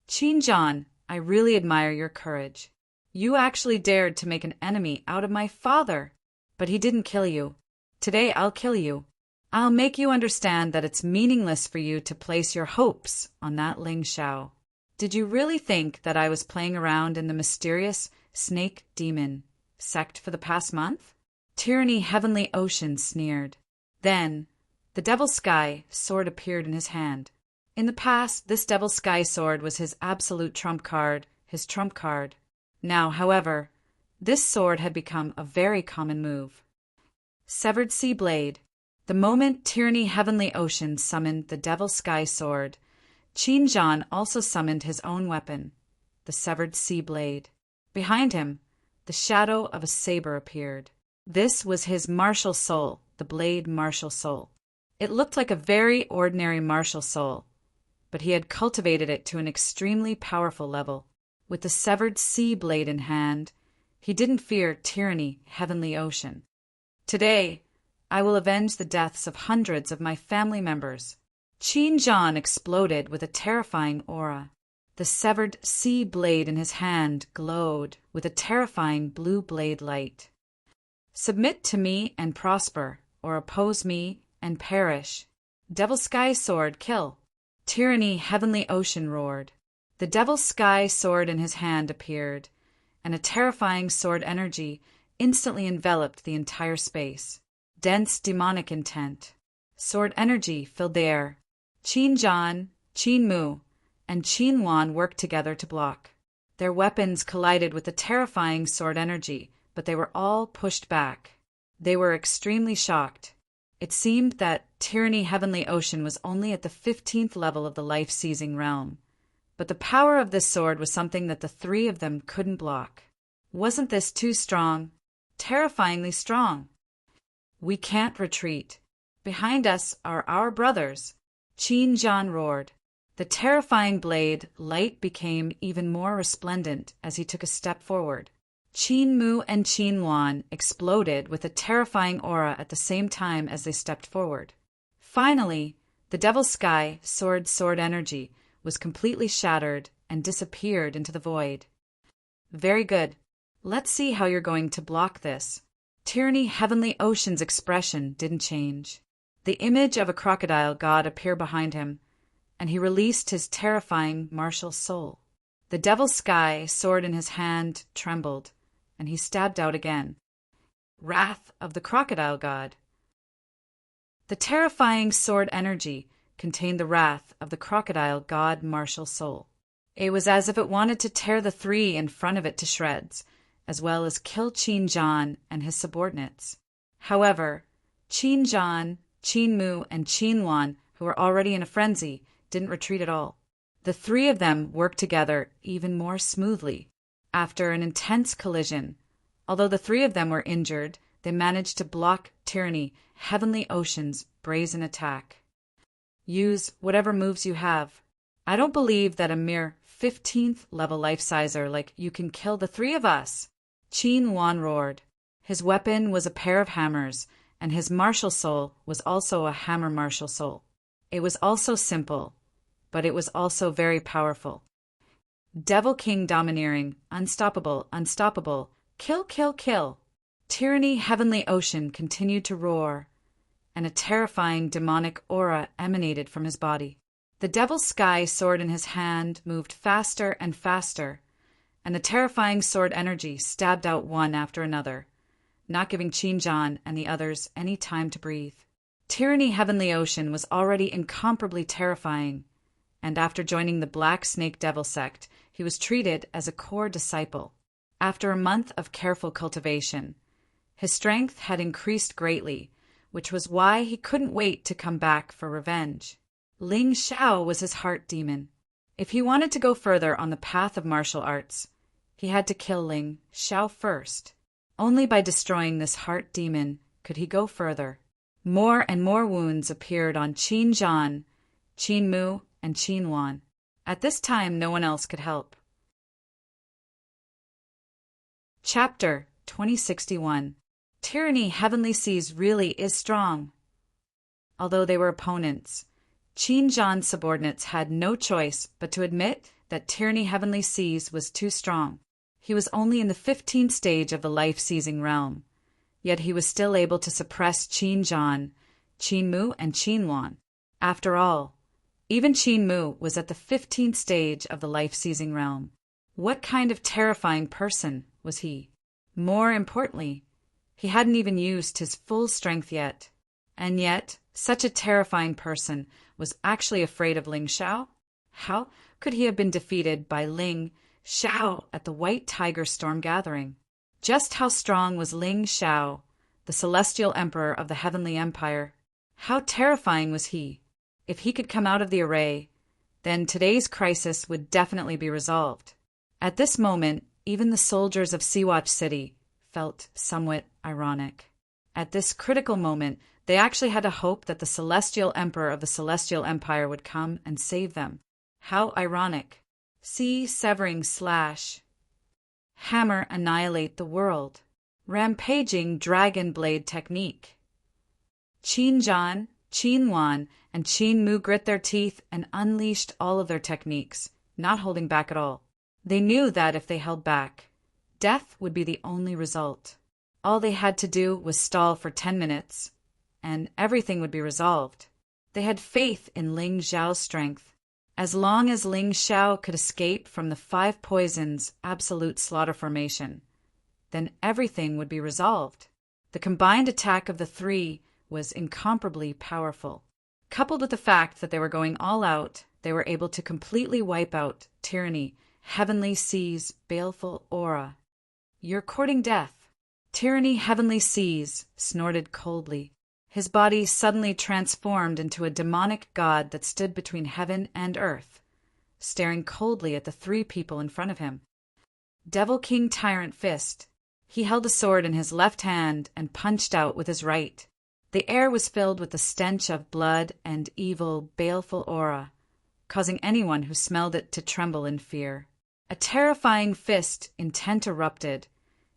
Qin Zhan, I really admire your courage. You actually dared to make an enemy out of my father, but he didn't kill you. Today I'll kill you. I'll make you understand that it's meaningless for you to place your hopes on that Ling Xiao. Did you really think that I was playing around in the mysterious snake demon sect for the past month? Tyranny Heavenly Ocean sneered. Then, the Devil Sky sword appeared in his hand. In the past, this Devil Sky sword was his absolute trump card, his trump card. Now, however, this sword had become a very common move. Severed Sea Blade. The moment Tyranny Heavenly Ocean summoned the Devil Sky sword, Qin Zhan also summoned his own weapon, the Severed Sea Blade. Behind him, the shadow of a saber appeared. This was his martial soul, the blade martial soul. It looked like a very ordinary martial soul, but he had cultivated it to an extremely powerful level. With the severed sea blade in hand, he didn't fear tyranny, heavenly ocean. Today, I will avenge the deaths of hundreds of my family members. Qin Zhan exploded with a terrifying aura. The severed sea blade in his hand glowed with a terrifying blue blade light. Submit to me and prosper, or oppose me and perish. Devil Sky Sword, kill. Tyranny, heavenly ocean roared. The Devil Sky Sword in his hand appeared, and a terrifying sword energy instantly enveloped the entire space. Dense demonic intent. Sword energy filled the air. Qin Zhan, Qin Mu, and Qin Wan worked together to block. Their weapons collided with the terrifying sword energy, but they were all pushed back. They were extremely shocked. It seemed that Tyranny Heavenly Ocean was only at the 15th level of the life-seizing realm. But the power of this sword was something that the three of them couldn't block. Wasn't this too strong? Terrifyingly strong. We can't retreat. Behind us are our brothers. Qin Zhan roared. The terrifying blade light became even more resplendent as he took a step forward. Qin Mu and Qin Wan exploded with a terrifying aura at the same time as they stepped forward. Finally, the Devil Sky sword energy was completely shattered and disappeared into the void. Very good. Let's see how you're going to block this. Tyranny Heavenly Ocean's expression didn't change. The image of a crocodile god appeared behind him, and he released his terrifying martial soul. The Devil Sky sword in his hand trembled, and he stabbed out again. Wrath of the Crocodile God. The terrifying sword energy contained the wrath of the crocodile god martial soul. It was as if it wanted to tear the three in front of it to shreds, as well as kill Qin Zhan and his subordinates. However, Qin Zhan, Qin Mu, and Qin Wan, who were already in a frenzy, didn't retreat at all. The three of them worked together even more smoothly. After an intense collision, although the three of them were injured, they managed to block Tyranny Heavenly Ocean's brazen attack. Use whatever moves you have. I don't believe that a mere 15th level life-sizer like you can kill the three of us. Qin Wan roared. His weapon was a pair of hammers, and his martial soul was also a hammer martial soul. It was also simple, but it was also very powerful. Devil King domineering, unstoppable, unstoppable, kill, kill, kill. Tyranny Heavenly Ocean continued to roar, and a terrifying demonic aura emanated from his body. The Devil Sky sword in his hand moved faster and faster, and the terrifying sword energy stabbed out one after another, not giving Qin Zhan and the others any time to breathe. Tyranny Heavenly Ocean was already incomparably terrifying, and after joining the Black Snake Devil sect, he was treated as a core disciple. After a month of careful cultivation, his strength had increased greatly, which was why he couldn't wait to come back for revenge. Ling Xiao was his heart demon. If he wanted to go further on the path of martial arts, he had to kill Ling Xiao first. Only by destroying this heart demon could he go further. More and more wounds appeared on Qin Zhan, Qin Mu, and Qin Wan. At this time, no one else could help. Chapter 2061. Tyranny Heavenly Seas really is strong. Although they were opponents, Qin Zhan's subordinates had no choice but to admit that Tyranny Heavenly Seas was too strong. He was only in the 15th stage of the life-seizing realm, yet he was still able to suppress Qin Zhan, Qin Mu, and Qin Wan. After all, even Qin Mu was at the 15th stage of the life-seizing realm. What kind of terrifying person was he? More importantly, he hadn't even used his full strength yet. And yet, such a terrifying person was actually afraid of Ling Xiao? How could he have been defeated by Ling Xiao at the White Tiger Storm Gathering? Just how strong was Ling Xiao, the celestial emperor of the Heavenly Empire? How terrifying was he? If he could come out of the array, then today's crisis would definitely be resolved. At this moment, even the soldiers of Sea-Watch City felt somewhat ironic. At this critical moment, they actually had to hope that the celestial emperor of the Celestial Empire would come and save them. How ironic. sea severing slash, hammer annihilate the world, rampaging dragon blade technique. Qin Zhan, Qin Wan, and Qin Mu grit their teeth and unleashed all of their techniques, not holding back at all. They knew that if they held back, death would be the only result. All they had to do was stall for 10 minutes, and everything would be resolved. They had faith in Ling Xiao's strength. As long as Ling Xiao could escape from the 5 poisons absolute slaughter formation, then everything would be resolved. The combined attack of the 3 was incomparably powerful. Coupled with the fact that they were going all out, they were able to completely wipe out Tyranny, Heavenly Sea's baleful aura. You're courting death. Tyranny, Heavenly Seas snorted coldly. His body suddenly transformed into a demonic god that stood between heaven and earth, staring coldly at the 3 people in front of him. Devil King Tyrant fist. He held a sword in his left hand and punched out with his right. The air was filled with the stench of blood and evil, baleful aura, causing anyone who smelled it to tremble in fear. A terrifying fist intent erupted,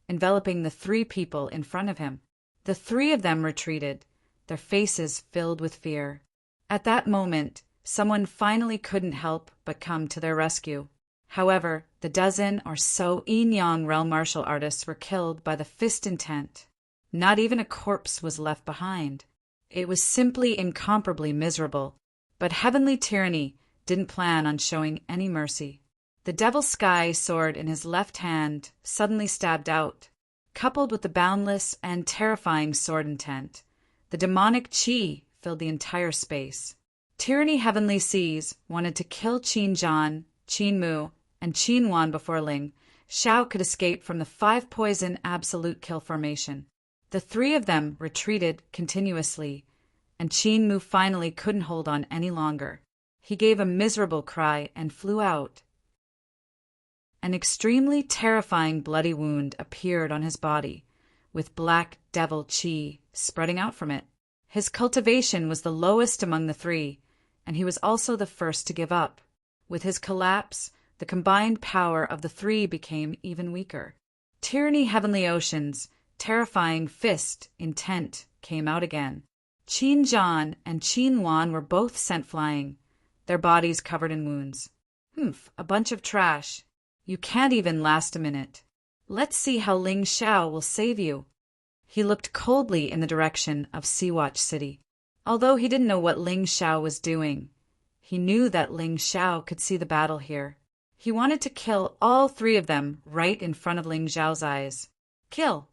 enveloping the 3 people in front of him. The 3 of them retreated, their faces filled with fear. At that moment, someone finally couldn't help but come to their rescue. However, the dozen or so Yin-Yang realm martial artists were killed by the fist intent. Not even a corpse was left behind. It was simply incomparably miserable. But Heavenly Tyranny didn't plan on showing any mercy. The Devil Sky sword in his left hand suddenly stabbed out. Coupled with the boundless and terrifying sword intent, the demonic Qi filled the entire space. Tyranny Heavenly Seas wanted to kill Qin Zhan, Qin Mu, and Qin Wan before Ling Xiao could escape from the 5 poison absolute kill formation. The 3 of them retreated continuously, and Qin Mu finally couldn't hold on any longer. He gave a miserable cry and flew out. An extremely terrifying bloody wound appeared on his body, with black devil Qi spreading out from it. His cultivation was the lowest among the 3, and he was also the first to give up. With his collapse, the combined power of the 3 became even weaker. Tyranny Heavenly Ocean's terrifying fist intent came out again. Qin Zhan and Qin Wan were both sent flying, their bodies covered in wounds. A bunch of trash. You can't even last a minute. Let's see how Ling Xiao will save you. He looked coldly in the direction of Sea-Watch City. Although he didn't know what Ling Xiao was doing, he knew that Ling Xiao could see the battle here. He wanted to kill all 3 of them right in front of Ling Xiao's eyes. Kill!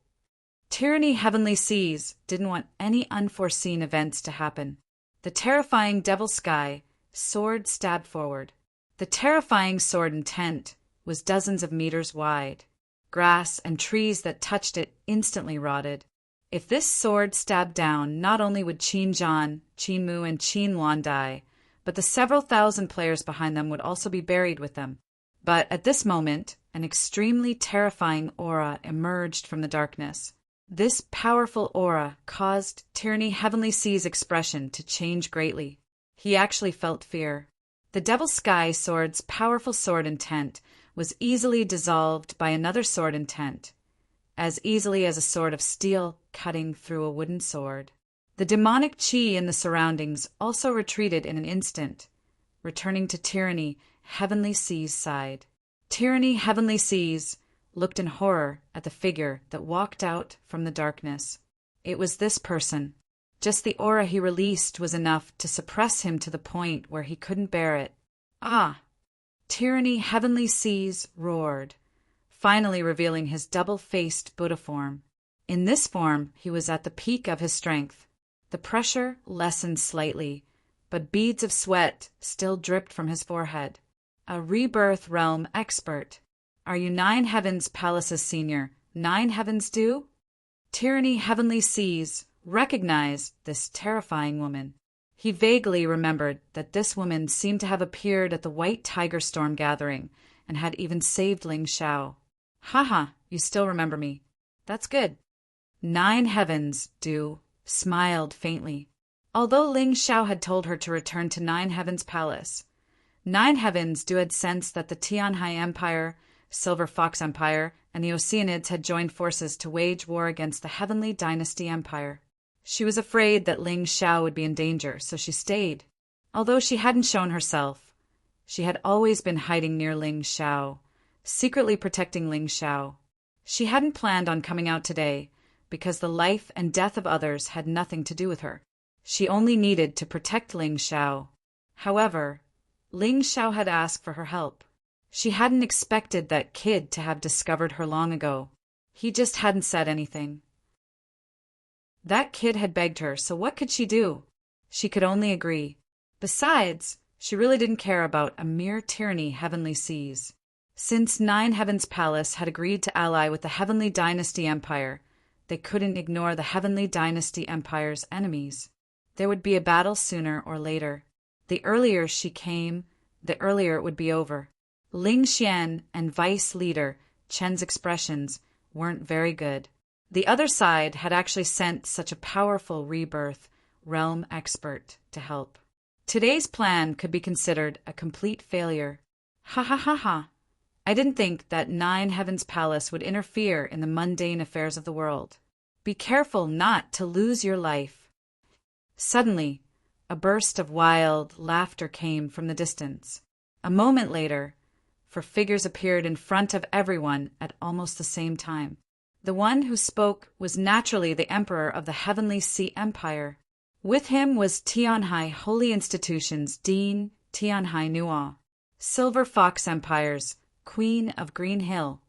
Tyranny Heavenly Seas didn't want any unforeseen events to happen. The terrifying Devil Sky sword stabbed forward. The terrifying sword intent was dozens of meters wide. Grass and trees that touched it instantly rotted. If this sword stabbed down, not only would Qin Zhan, Qin Mu, and Qin Wan die, but the several thousand players behind them would also be buried with them. But at this moment, an extremely terrifying aura emerged from the darkness. This powerful aura caused Tyranny Heavenly Sea's expression to change greatly. He actually felt fear. The Devil Sky sword's powerful sword intent was easily dissolved by another sword intent, as easily as a sword of steel cutting through a wooden sword. The demonic Qi in the surroundings also retreated in an instant, returning to Tyranny Heavenly Sea's side. Tyranny Heavenly Seas looked in horror at the figure that walked out from the darkness. It was this person. Just the aura he released was enough to suppress him to the point where he couldn't bear it. Ah! Tyranny Heavenly Seas roared, finally revealing his double-faced Buddha form. In this form, he was at the peak of his strength. The pressure lessened slightly, but beads of sweat still dripped from his forehead. A rebirth realm expert. Are you 9 Heavens Palace's senior, 9 Heavens due? Tyranny Heavenly Seas recognized this terrifying woman. He vaguely remembered that this woman seemed to have appeared at the White Tiger Storm gathering and had even saved Ling Xiao. Haha, you still remember me. That's good. 9 Heavens due smiled faintly. Although Ling Xiao had told her to return to 9 Heavens Palace, Nine Heavens Du had sensed that the Tianhai Empire, Silver Fox Empire, and the Oceanids had joined forces to wage war against the Heavenly Dynasty Empire. She was afraid that Ling Xiao would be in danger, so she stayed. Although she hadn't shown herself, she had always been hiding near Ling Xiao, secretly protecting Ling Xiao. She hadn't planned on coming out today, because the life and death of others had nothing to do with her. She only needed to protect Ling Xiao. However, Ling Xiao had asked for her help. She hadn't expected that kid to have discovered her long ago. He just hadn't said anything. That kid had begged her, so what could she do? She could only agree. Besides, she really didn't care about a mere tyranny Heavenly Seas. Since Nine Heavens Palace had agreed to ally with the Heavenly Dynasty Empire, they couldn't ignore the Heavenly Dynasty Empire's enemies. There would be a battle sooner or later. The earlier she came, the earlier it would be over. Ling Xian and Vice Leader Chen's expressions weren't very good. The other side had actually sent such a powerful rebirth realm expert to help. Today's plan could be considered a complete failure. Ha ha ha ha. I didn't think that Nine Heavens Palace would interfere in the mundane affairs of the world. Be careful not to lose your life. Suddenly, a burst of wild laughter came from the distance. A moment later, four figures appeared in front of everyone at almost the same time. The one who spoke was naturally the Emperor of the Heavenly Sea Empire. With him was Tianhai Holy Institution's Dean Tianhai Nuo, Silver Fox Empire's Queen of Green Hill,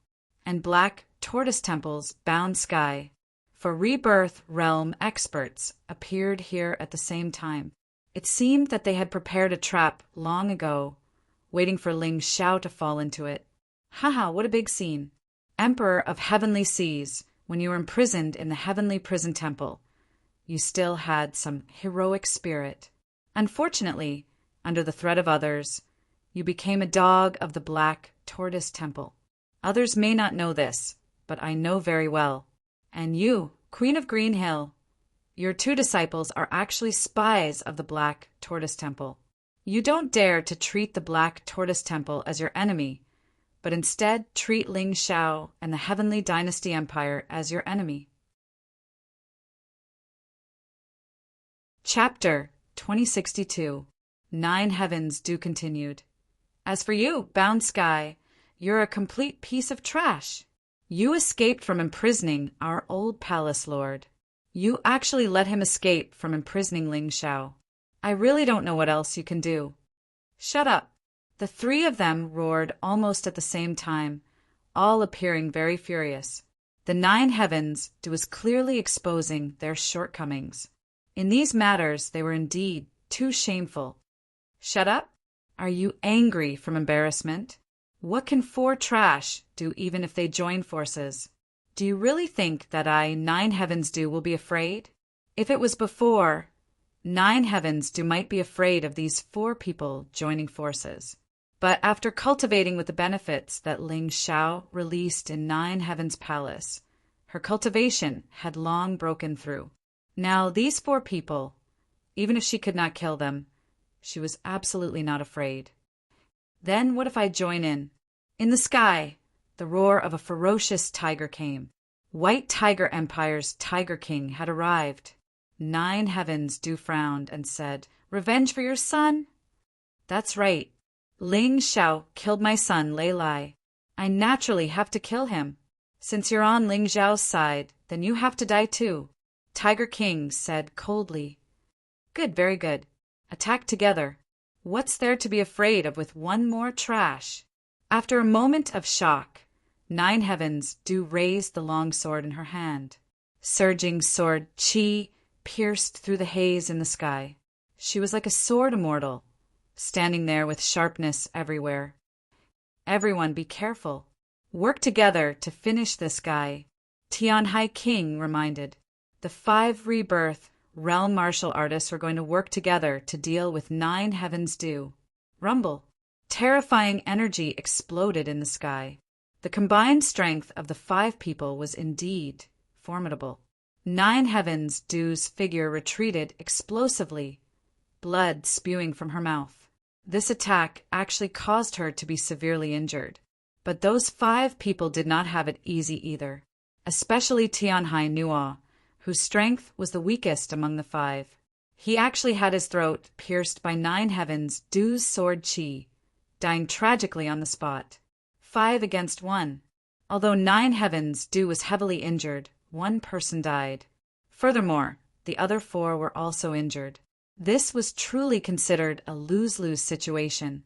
and Black Tortoise Temple's Bound Sky. For rebirth realm experts appeared here at the same time. It seemed that they had prepared a trap long ago, waiting for Ling Xiao to fall into it. Haha, what a big scene. Emperor of Heavenly Seas, when you were imprisoned in the Heavenly Prison Temple, you still had some heroic spirit. Unfortunately, under the threat of others, you became a dog of the Black Tortoise Temple. Others may not know this, but I know very well. And you, Queen of Green Hill, your two disciples are actually spies of the Black Tortoise Temple. You don't dare to treat the Black Tortoise Temple as your enemy, but instead treat Ling Xiao and the Heavenly Dynasty Empire as your enemy. Chapter 2062. Nine Heavens Du continued. As for you, Bound Sky, you're a complete piece of trash. You escaped from imprisoning our old palace lord. You actually let him escape from imprisoning Ling Xiao. I really don't know what else you can do. Shut up. The three of them roared almost at the same time, all appearing very furious. The Nine Heavens Du was clearly exposing their shortcomings. In these matters they were indeed too shameful. Shut up? Are you angry from embarrassment? What can four trash do even if they join forces? Do you really think that I, Nine Heavens Du, will be afraid? If it was before, Nine Heavens Du might be afraid of these four people joining forces. But after cultivating with the benefits that Ling Xiao released in Nine Heavens Palace, her cultivation had long broken through. Now these four people, even if she could not kill them, she was absolutely not afraid. Then what if I join in? In the sky, the roar of a ferocious tiger came. White Tiger Empire's Tiger King had arrived. Nine Heavens Du frowned and said, "Revenge for your son?" "That's right. Ling Xiao killed my son, Lei Lai. I naturally have to kill him. Since you're on Ling Xiao's side, then you have to die too," Tiger King said coldly. "Good, very good. Attack together. What's there to be afraid of with one more trash?" After a moment of shock, Nine Heavens Du raised the long sword in her hand. Surging sword qi pierced through the haze in the sky. She was like a sword immortal, standing there with sharpness everywhere. "Everyone be careful. Work together to finish this guy," Tianhai King reminded. The 5 rebirth realm martial artists were going to work together to deal with Nine Heavens Du. Rumble. Terrifying energy exploded in the sky. The combined strength of the 5 people was indeed formidable. Nine Heavens Du's figure retreated explosively, blood spewing from her mouth. This attack actually caused her to be severely injured. But those 5 people did not have it easy either, especially Tianhai Nuo, whose strength was the weakest among the 5. He actually had his throat pierced by 9 Heavens Du's sword Qi, dying tragically on the spot. 5 against 1. Although 9 Heavens Du was heavily injured, 1 person died. Furthermore, the other 4 were also injured. This was truly considered a lose-lose situation.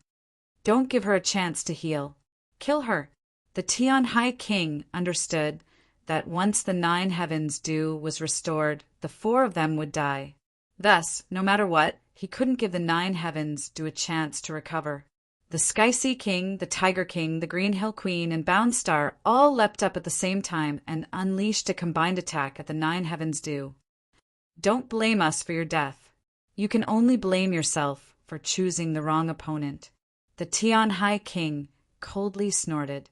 Don't give her a chance to heal. Kill her. The Tianhai king understood that once the 9 Heavens Du was restored, the 4 of them would die. Thus, no matter what, he couldn't give the 9 Heavens Du a chance to recover. The Sky Sea King, the Tiger King, the Green Hill Queen, and Boundstar all leapt up at the same time and unleashed a combined attack at the 9 Heavens Du. Don't blame us for your death. You can only blame yourself for choosing the wrong opponent. The Tianhai king coldly snorted.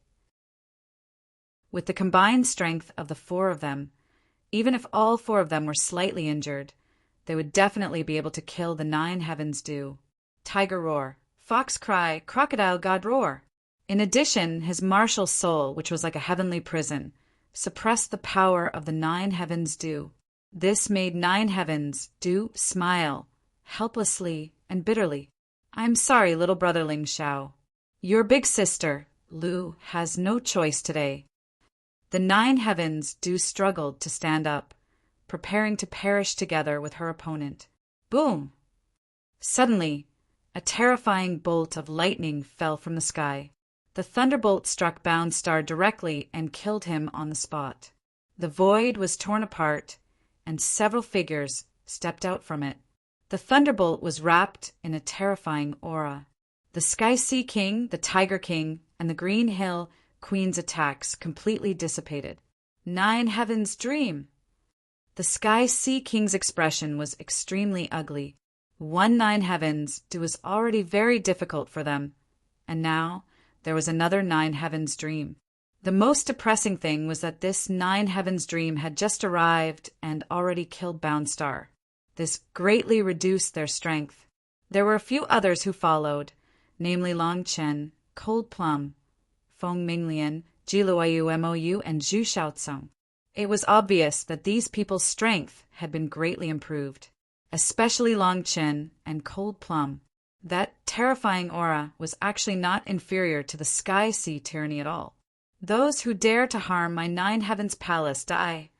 With the combined strength of the 4 of them, even if all 4 of them were slightly injured, they would definitely be able to kill the 9 Heavens Du. Tiger roar, fox cry, crocodile god roar. In addition, his martial soul, which was like a heavenly prison, suppressed the power of the 9 Heavens Du. This made 9 Heavens Du smile, helplessly and bitterly. I'm sorry, little brother Ling Xiao. Your big sister, Lu, has no choice today. The 9 Heavens Du struggled to stand up, preparing to perish together with her opponent. Boom! Suddenly, a terrifying bolt of lightning fell from the sky. The thunderbolt struck Boundstar directly and killed him on the spot. The void was torn apart, and several figures stepped out from it. The thunderbolt was wrapped in a terrifying aura. The Sky Sea King, the Tiger King, and the Green Hill Queen's attacks completely dissipated. 9 Heavens Dream! The Sky Sea King's expression was extremely ugly. 9 Heavens Du was already very difficult for them, and now there was another 9 Heavens Dream. The most depressing thing was that this 9 Heavens Dream had just arrived and already killed Boundstar. This greatly reduced their strength. There were a few others who followed, namely Long Chen, Cold Plum, Feng Minglian, Jiluayu Mou, and Zhu Shaotsung. It was obvious that these people's strength had been greatly improved, especially Long Chen and Cold Plum. That terrifying aura was actually not inferior to the Sky Sea tyranny at all. Those who dare to harm my 9 Heavens palace die.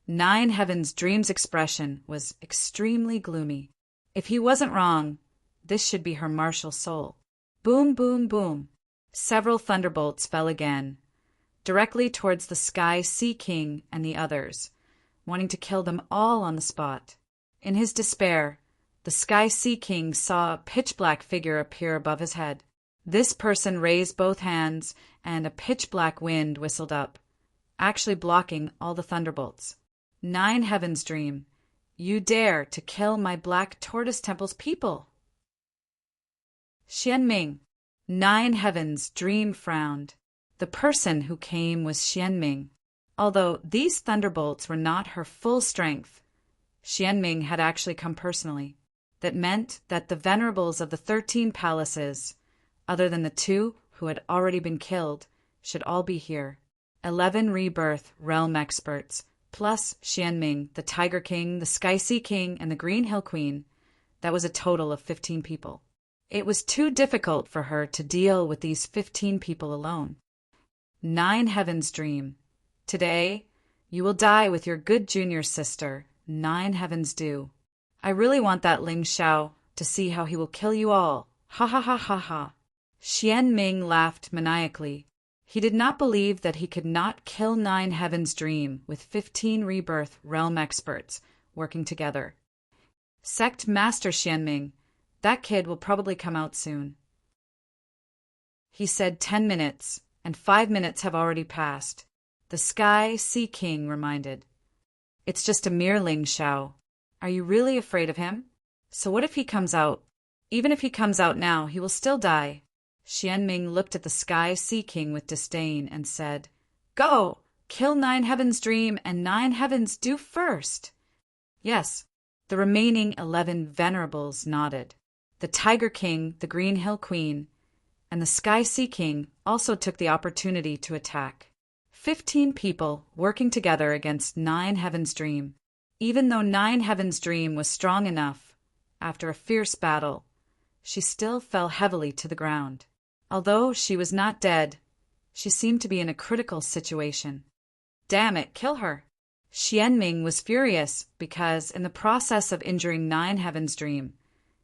9 Heavens Dream's expression was extremely gloomy. If he wasn't wrong, this should be her martial soul. Boom, boom, boom. Several thunderbolts fell again, directly towards the Sky Sea King and the others, wanting to kill them all on the spot. In his despair, the Sky Sea King saw a pitch-black figure appear above his head. This person raised both hands, and a pitch-black wind whistled up, actually blocking all the thunderbolts. 9 Heavens Dream, you dare to kill my Black Tortoise Temple's people! Xianming. 9 Heavens Dream frowned. The person who came was Xianming. Although these thunderbolts were not her full strength, Xianming had actually come personally. That meant that the venerables of the 13 palaces, other than the 2 who had already been killed, should all be here. 11 rebirth realm experts, plus Xianming, the Tiger King, the Sky Sea King, and the Green Hill Queen. That was a total of 15 people. It was too difficult for her to deal with these 15 people alone. 9 Heavens Dream. Today, you will die with your good junior sister, 9 Heavens Du. I really want that Ling Xiao to see how he will kill you all. Ha ha ha ha ha. Xianming laughed maniacally. He did not believe that he could not kill 9 Heavens Dream with 15 rebirth realm experts working together. Sect Master Xianming, that kid will probably come out soon. He said 10 minutes, and 5 minutes have already passed. The Sky Sea King reminded. It's just a mere Ling Xiao. Are you really afraid of him? So what if he comes out? Even if he comes out now, he will still die. Xianming looked at the Sky Sea King with disdain and said, Go! Kill 9 Heavens Dream and 9 Heavens Du first! Yes, the remaining 11 venerables nodded. The Tiger King, the Green Hill Queen, and the Sky Sea King also took the opportunity to attack. 15 people working together against Nine Heaven's Dream. Even though Nine Heaven's Dream was strong enough, after a fierce battle, she still fell heavily to the ground. Although she was not dead, she seemed to be in a critical situation. Damn it, kill her! Xianming was furious because, in the process of injuring Nine Heaven's Dream,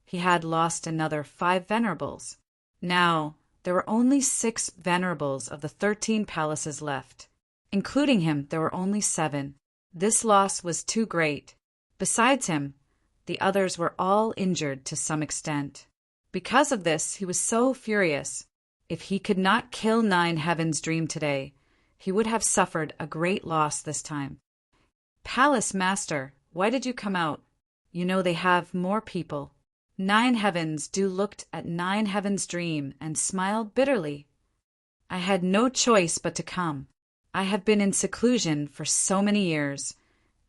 he had lost another 5 venerables. Now, there were only 6 venerables of the 13 palaces left. Including him, there were only 7. This loss was too great. Besides him, the others were all injured to some extent. Because of this, he was so furious. If he could not kill Nine Heaven's Dream today, he would have suffered a great loss this time. Palace Master, why did you come out? You know they have more people. Nine Heavens Do looked at Nine Heaven's Dream and smiled bitterly. I had no choice but to come. I have been in seclusion for so many years,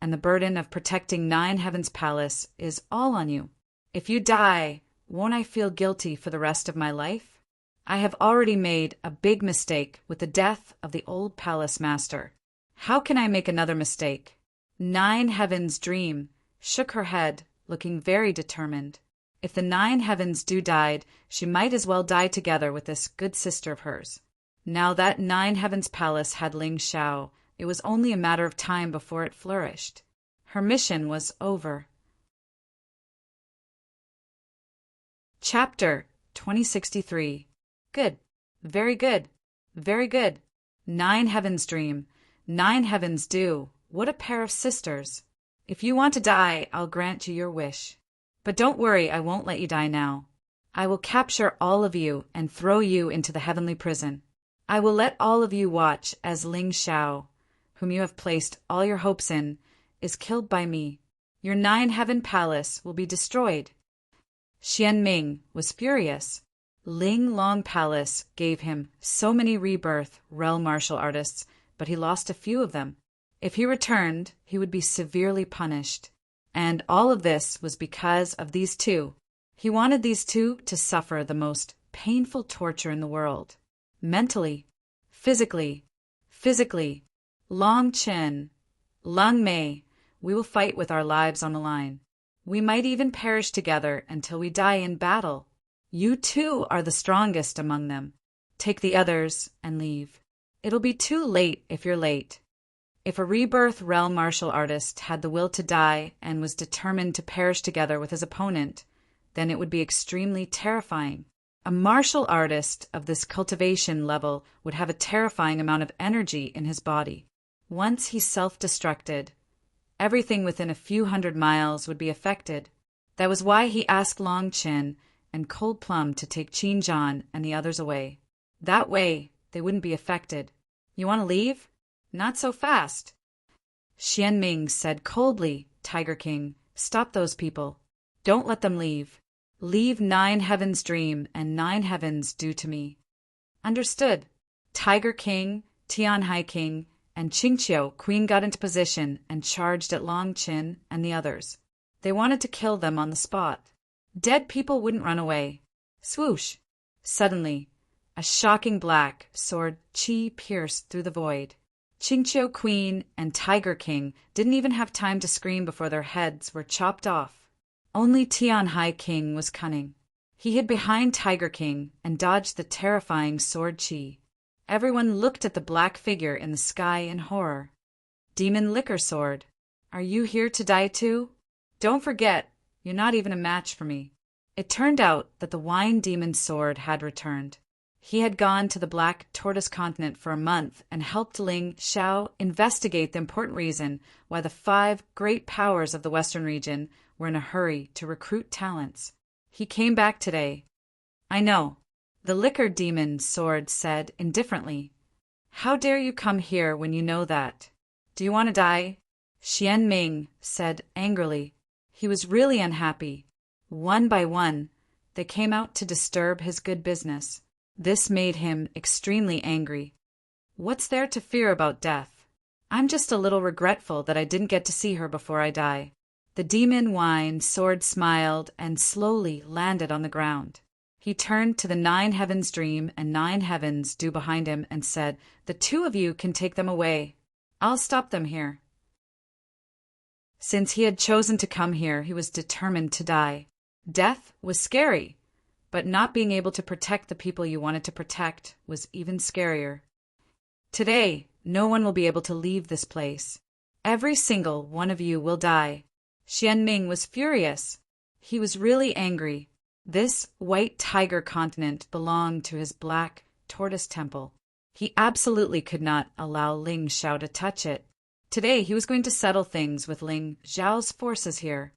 and the burden of protecting Nine Heaven's Palace is all on you. If you die, won't I feel guilty for the rest of my life? I have already made a big mistake with the death of the old Palace Master. How can I make another mistake? Nine Heavens Dream shook her head, looking very determined. If the Nine Heavens Do died, she might as well die together with this good sister of hers. Now that Nine Heavens Palace had Ling Xiao, it was only a matter of time before it flourished. Her mission was over. Chapter 2063. Good. Very good. Very good. Nine Heavens Dream. Nine Heavens Do. What a pair of sisters. If you want to die, I'll grant you your wish. But don't worry, I won't let you die now. I will capture all of you and throw you into the heavenly prison. I will let all of you watch as Ling Xiao, whom you have placed all your hopes in, is killed by me. Your Nine Heaven Palace will be destroyed. Xianming was furious. Ling Long Palace gave him so many rebirth realm martial artists, but he lost a few of them. If he returned, he would be severely punished. And all of this was because of these two. He wanted these two to suffer the most painful torture in the world. Mentally, physically. Long Chen, Lang Mei, we will fight with our lives on the line. We might even perish together until we die in battle. You too are the strongest among them. Take the others and leave. It'll be too late if you're late. If a rebirth realm martial artist had the will to die and was determined to perish together with his opponent, then it would be extremely terrifying. A martial artist of this cultivation level would have a terrifying amount of energy in his body. Once he self-destructed, everything within a few hundred miles would be affected. That was why he asked Long Chin and Cold Plum to take Qin and the others away. That way, they wouldn't be affected. You want to leave? Not so fast. Xianming said coldly, Tiger King, stop those people. Don't let them leave. Leave Nine Heavens Dream and Nine Heavens Do to me. Understood. Tiger King, Tianhai King, and Qingqiu Queen got into position and charged at Long Qin and the others. They wanted to kill them on the spot. Dead people wouldn't run away. Swoosh! Suddenly, a shocking black sword chi pierced through the void. Qingqiu Queen and Tiger King didn't even have time to scream before their heads were chopped off. Only Tianhai King was cunning. He hid behind Tiger King and dodged the terrifying sword chi. Everyone looked at the black figure in the sky in horror. Demon Liquor Sword, are you here to die too? Don't forget, you're not even a match for me. It turned out that the Wine Demon Sword had returned. He had gone to the Black Tortoise Continent for a month and helped Ling Xiao investigate the important reason why the 5 great powers of the Western region were in a hurry to recruit talents. He came back today. I know, the Liquor Demon Sword said indifferently. How dare you come here when you know that? Do you want to die? Xianming said angrily. He was really unhappy. One by one, they came out to disturb his good business. This made him extremely angry. What's there to fear about death? I'm just a little regretful that I didn't get to see her before I die. The demon whined, sword smiled, and slowly landed on the ground. He turned to the 9 heavens dream and 9 heavens due behind him and said, "The two of you can take them away. I'll stop them here." Since he had chosen to come here, he was determined to die. Death was scary, but not being able to protect the people you wanted to protect was even scarier. Today, no one will be able to leave this place. Every single one of you will die. Xianming was furious. He was really angry. This white tiger continent belonged to his black tortoise temple. He absolutely could not allow Ling Xiao to touch it. Today he was going to settle things with Ling Xiao's forces here.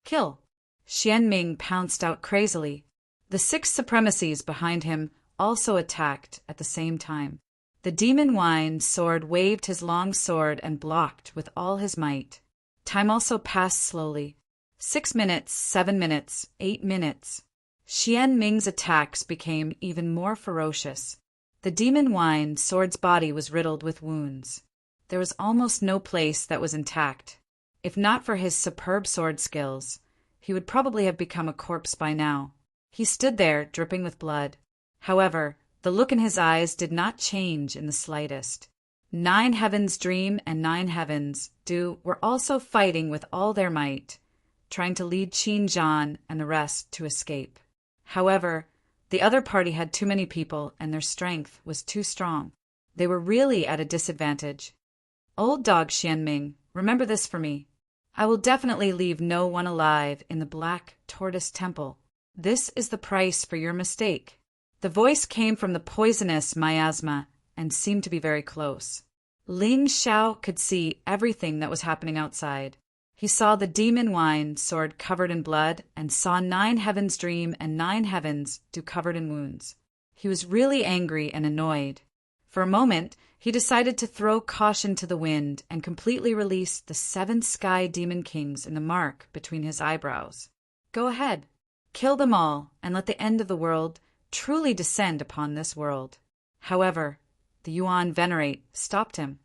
Kill! Xianming pounced out crazily. The 6 supremacies behind him also attacked at the same time. The demon whined, sword waved his long sword and blocked with all his might. Time also passed slowly. 6 minutes, 7 minutes, 8 minutes. Xianming's attacks became even more ferocious. The demon whined, sword's body was riddled with wounds. There was almost no place that was intact. If not for his superb sword skills, he would probably have become a corpse by now. He stood there, dripping with blood. However, the look in his eyes did not change in the slightest. 9 heavens dream and 9 heavens do were also fighting with all their might, trying to lead Qin Zhan and the rest to escape. However, the other party had too many people and their strength was too strong. They were really at a disadvantage. Old dog Xianming, remember this for me. I will definitely leave no one alive in the Black Tortoise Temple. This is the price for your mistake. The voice came from the poisonous miasma and seemed to be very close. Ling Xiao could see everything that was happening outside. He saw the demon wine, sword covered in blood, and saw 9 heavens dream and 9 heavens do covered in wounds. He was really angry and annoyed. For a moment, he decided to throw caution to the wind and completely release the 7 sky demon kings in the mark between his eyebrows. Go ahead. Kill them all and let the end of the world truly descend upon this world. However, the Yuan Venerate stopped him.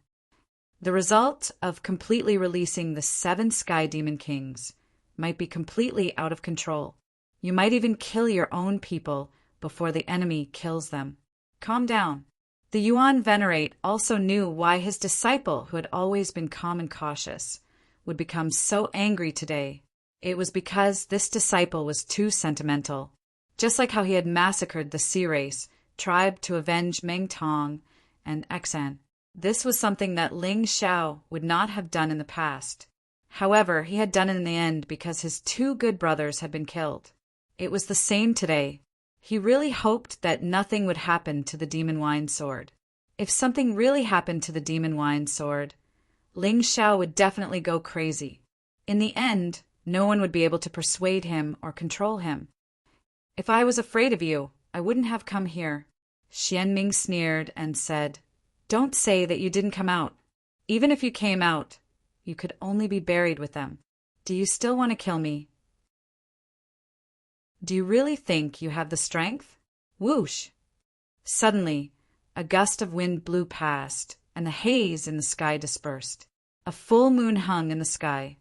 The result of completely releasing the 7 sky demon kings might be completely out of control. You might even kill your own people before the enemy kills them. Calm down. The Yuan Venerate also knew why his disciple, who had always been calm and cautious, would become so angry today. It was because this disciple was too sentimental. Just like how he had massacred the sea race, tribe to avenge Meng Tong and Xan. This was something that Ling Xiao would not have done in the past. However, he had done it in the end because his 2 good brothers had been killed. It was the same today. He really hoped that nothing would happen to the demon wine sword. If something really happened to the demon wine sword, Ling Xiao would definitely go crazy. In the end, no one would be able to persuade him or control him. If I was afraid of you, I wouldn't have come here. Xianming sneered and said, "Don't say that you didn't come out. Even if you came out, you could only be buried with them. Do you still want to kill me? Do you really think you have the strength?" Whoosh! Suddenly, a gust of wind blew past, and the haze in the sky dispersed. A full moon hung in the sky.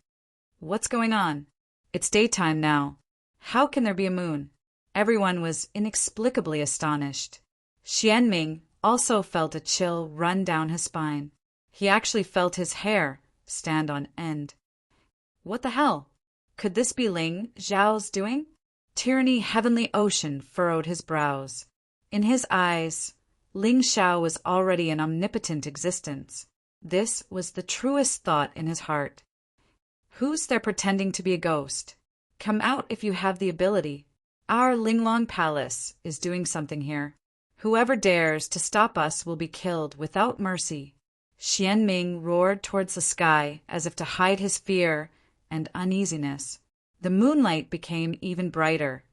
What's going on? It's daytime now. How can there be a moon? Everyone was inexplicably astonished. Xianming also felt a chill run down his spine. He actually felt his hair stand on end. What the hell? Could this be Ling Xiao's doing? Tyranny heavenly ocean furrowed his brows. In his eyes, Ling Xiao was already an omnipotent existence. This was the truest thought in his heart. Who's there pretending to be a ghost? Come out if you have the ability. Our Linglong Palace is doing something here. Whoever dares to stop us will be killed without mercy. Xianming roared towards the sky as if to hide his fear and uneasiness. The moonlight became even brighter,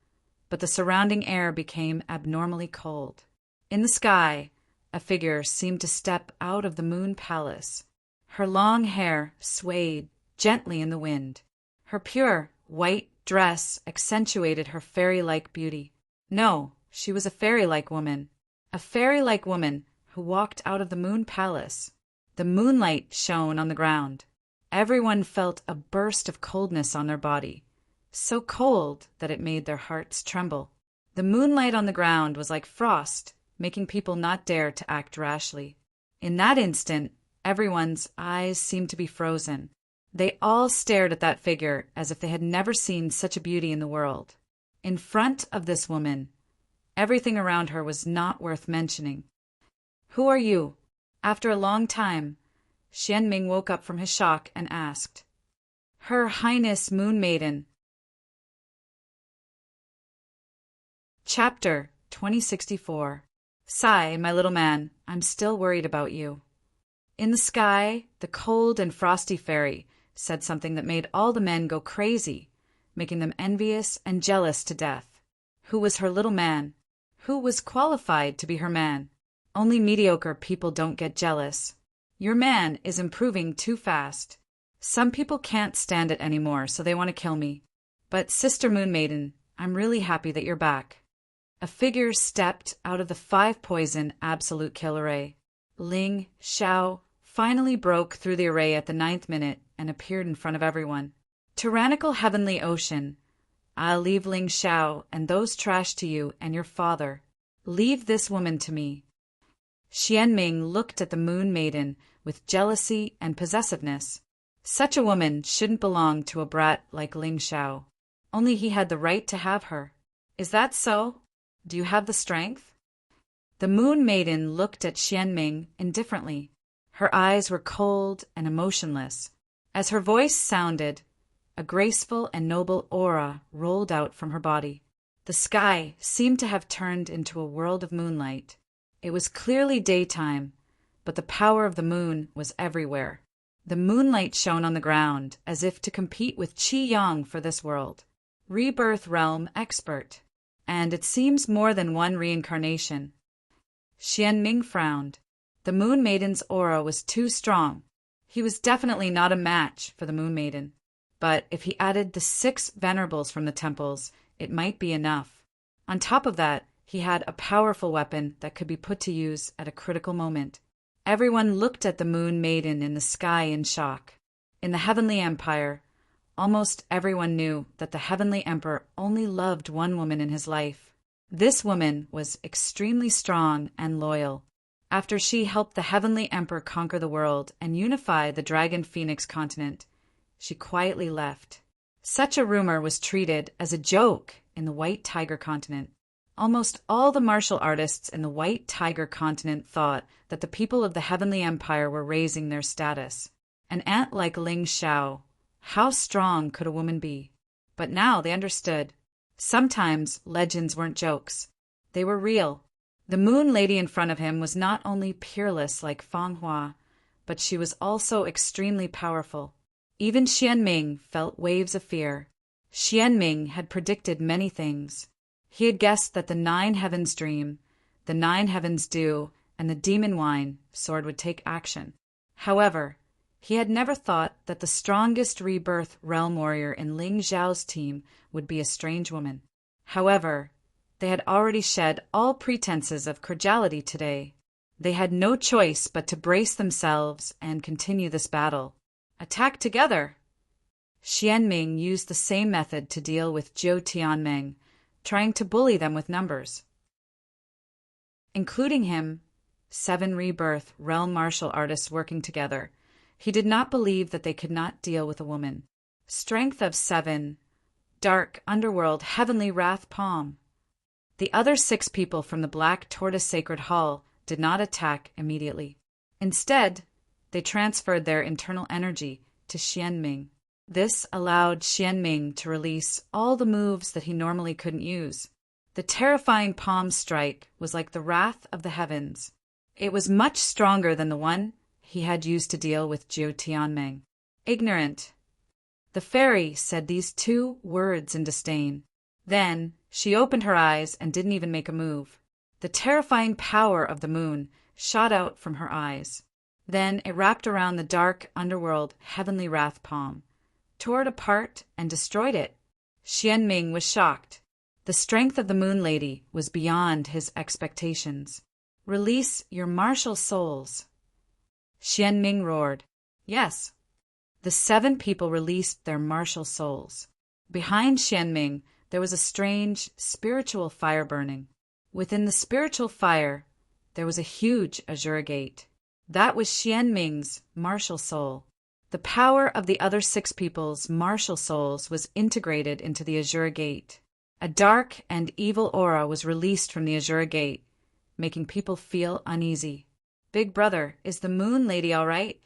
but the surrounding air became abnormally cold. In the sky, a figure seemed to step out of the moon palace. Her long hair swayed gently in the wind. Her pure, white dress accentuated her fairy-like beauty. No, she was a fairy-like woman. A fairy-like woman who walked out of the moon palace. The moonlight shone on the ground. Everyone felt a burst of coldness on their body, so cold that it made their hearts tremble. The moonlight on the ground was like frost, making people not dare to act rashly. In that instant, everyone's eyes seemed to be frozen. They all stared at that figure as if they had never seen such a beauty in the world. In front of this woman, everything around her was not worth mentioning. "Who are you?" After a long time, Xianming woke up from his shock and asked. "Her Highness Moon Maiden." Chapter 2064. Sigh, my little man, I'm still worried about you. In the sky, the cold and frosty fairy said something that made all the men go crazy, making them envious and jealous to death. Who was her little man? Who was qualified to be her man? Only mediocre people don't get jealous. Your man is improving too fast. Some people can't stand it anymore, so they want to kill me. But Sister Moon Maiden, I'm really happy that you're back. A figure stepped out of the 5-poison absolute kill array. Ling Xiao finally broke through the array at the 9th minute and appeared in front of everyone. Tyrannical heavenly ocean, I'll leave Ling Xiao and those trash to you and your father. Leave this woman to me. Xianming looked at the Moon Maiden with jealousy and possessiveness. Such a woman shouldn't belong to a brat like Ling Xiao. Only he had the right to have her. Is that so? Do you have the strength? The Moon Maiden looked at Xianming indifferently. Her eyes were cold and emotionless. As her voice sounded, a graceful and noble aura rolled out from her body. The sky seemed to have turned into a world of moonlight. It was clearly daytime, but the power of the moon was everywhere. The moonlight shone on the ground as if to compete with Qi Yang for this world. Rebirth realm expert. And it seems more than one reincarnation. Xianming frowned. The Moon Maiden's aura was too strong. He was definitely not a match for the Moon Maiden. But if he added the 6 venerables from the temples, it might be enough. On top of that, he had a powerful weapon that could be put to use at a critical moment. Everyone looked at the Moon Maiden in the sky in shock. In the Heavenly Empire, almost everyone knew that the Heavenly Emperor only loved one woman in his life. This woman was extremely strong and loyal. After she helped the Heavenly Emperor conquer the world and unify the Dragon Phoenix continent, she quietly left. Such a rumor was treated as a joke in the White Tiger continent. Almost all the martial artists in the White Tiger continent thought that the people of the Heavenly Empire were raising their status. An ant like Ling Xiao, how strong could a woman be? But now they understood. Sometimes legends weren't jokes. They were real. The Moon Lady in front of him was not only peerless like Fang Hua, but she was also extremely powerful. Even Xianming felt waves of fear. Xianming had predicted many things. He had guessed that the 9 heavens dream, the 9 heavens dew, and the demon wine sword would take action. However, he had never thought that the strongest rebirth realm warrior in Ling Xiao's team would be a strange woman. However, they had already shed all pretenses of cordiality today. They had no choice but to brace themselves and continue this battle. Attack together! Xianming used the same method to deal with Zhou Tianmeng, trying to bully them with numbers. Including him, 7 rebirth realm martial artists working together, he did not believe that they could not deal with a woman. Strength of 7, dark underworld heavenly wrath palm. The other 6 people from the Black Tortoise Sacred Hall did not attack immediately. Instead, they transferred their internal energy to Xianming. This allowed Xianming to release all the moves that he normally couldn't use. The terrifying palm strike was like the wrath of the heavens. It was much stronger than the one he had used to deal with Zhou Tianmeng. Ignorant. The fairy said these 2 words in disdain. Then she opened her eyes and didn't even make a move. The terrifying power of the moon shot out from her eyes. Then it wrapped around the dark underworld heavenly wrath palm, tore it apart, and destroyed it. Xianming was shocked. The strength of the Moon Lady was beyond his expectations. Release your martial souls. Xianming roared. Yes. the 7 people released their martial souls. Behind Xianming, there was a strange, spiritual fire burning. Within the spiritual fire, there was a huge azure gate. That was Xianming's martial soul. The power of the other 6 people's martial souls was integrated into the azure gate. A dark and evil aura was released from the azure gate, making people feel uneasy. "Big brother, is the moon lady all right?"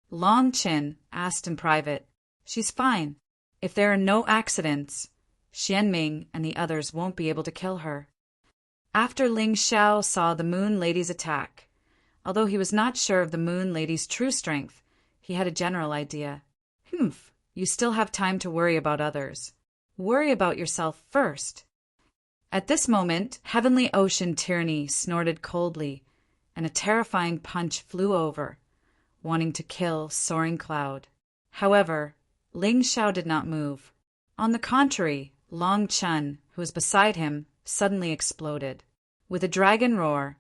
Long Qin asked in private. "She's fine. If there are no accidents, Xianming and the others won't be able to kill her." After Ling Xiao saw the moon lady's attack, although he was not sure of the moon lady's true strength, he had a general idea. "Humph, you still have time to worry about others. Worry about yourself first." At this moment, Heavenly Ocean Tyranny snorted coldly, and a terrifying punch flew over, wanting to kill Soaring Cloud. However, Ling Xiao did not move. On the contrary, Long Chun, who was beside him, suddenly exploded. With a dragon roar,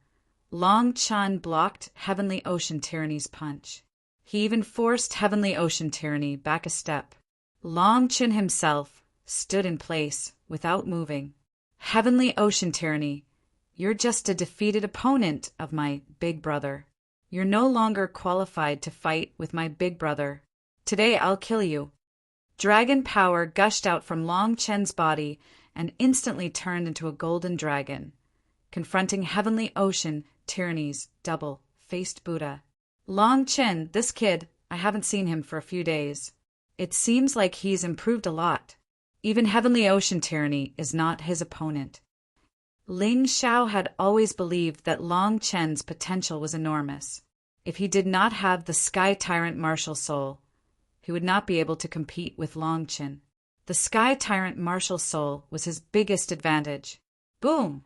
Long Chun blocked Heavenly Ocean Tyranny's punch. He even forced Heavenly Ocean Tyranny back a step. Long Chin himself stood in place without moving. "Heavenly Ocean Tyranny, you're just a defeated opponent of my big brother. You're no longer qualified to fight with my big brother. Today I'll kill you." Dragon power gushed out from Long Chen's body and instantly turned into a golden dragon, confronting Heavenly Ocean Tyranny's double-faced Buddha. "Long Chen, this kid, I haven't seen him for a few days. It seems like he's improved a lot. Even Heavenly Ocean Tyranny is not his opponent." Ling Xiao had always believed that Long Chen's potential was enormous. If he did not have the Sky Tyrant martial soul, he would not be able to compete with Long Chen. The Sky Tyrant martial soul was his biggest advantage. Boom!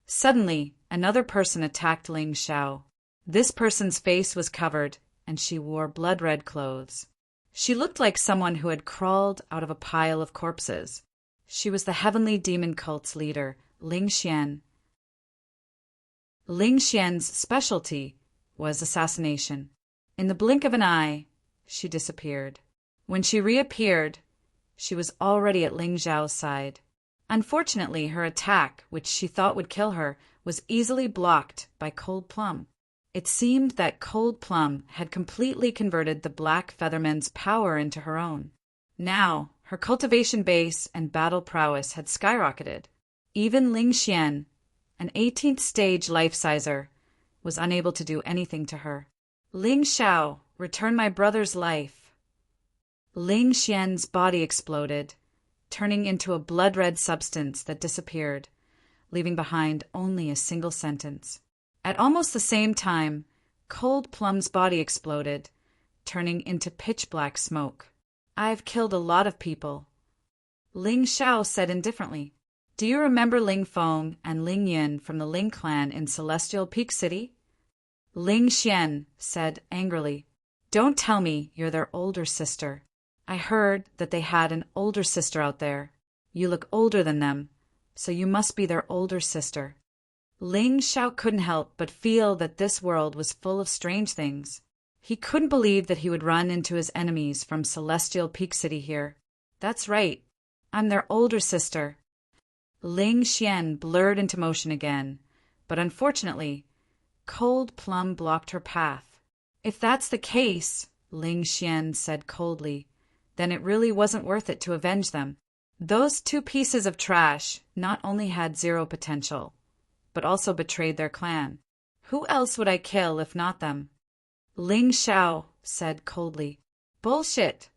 Suddenly, another person attacked Ling Xiao. This person's face was covered, and she wore blood-red clothes. She looked like someone who had crawled out of a pile of corpses. She was the Heavenly Demon Cult's leader, Ling Xian. Ling Xian's specialty was assassination. In the blink of an eye, she disappeared. When she reappeared, she was already at Ling Xiao's side. Unfortunately, her attack, which she thought would kill her, was easily blocked by Cold Plum. It seemed that Cold Plum had completely converted the Black Featherman's power into her own. Now, her cultivation base and battle prowess had skyrocketed. Even Ling Xian, an 18th stage life-sizer, was unable to do anything to her. "Ling Xiao, return my brother's life." Ling Xian's body exploded, turning into a blood-red substance that disappeared, leaving behind only a single sentence. At almost the same time, Cold Plum's body exploded, turning into pitch-black smoke. "I've killed a lot of people," Ling Xiao said indifferently. "Do you remember Ling Feng and Ling Yin from the Ling clan in Celestial Peak City?" Ling Xian said angrily. "Don't tell me you're their older sister. I heard that they had an older sister out there. You look older than them, so you must be their older sister." Ling Xiao couldn't help but feel that this world was full of strange things. He couldn't believe that he would run into his enemies from Celestial Peak City here. "That's right. I'm their older sister." Ling Xian blurred into motion again, but unfortunately, Cold Plum blocked her path. "If that's the case," Ling Xian said coldly, "then it really wasn't worth it to avenge them. Those 2 pieces of trash not only had 0 potential, but also betrayed their clan. Who else would I kill if not them?" Ling Xiao said coldly. "Bullshit!"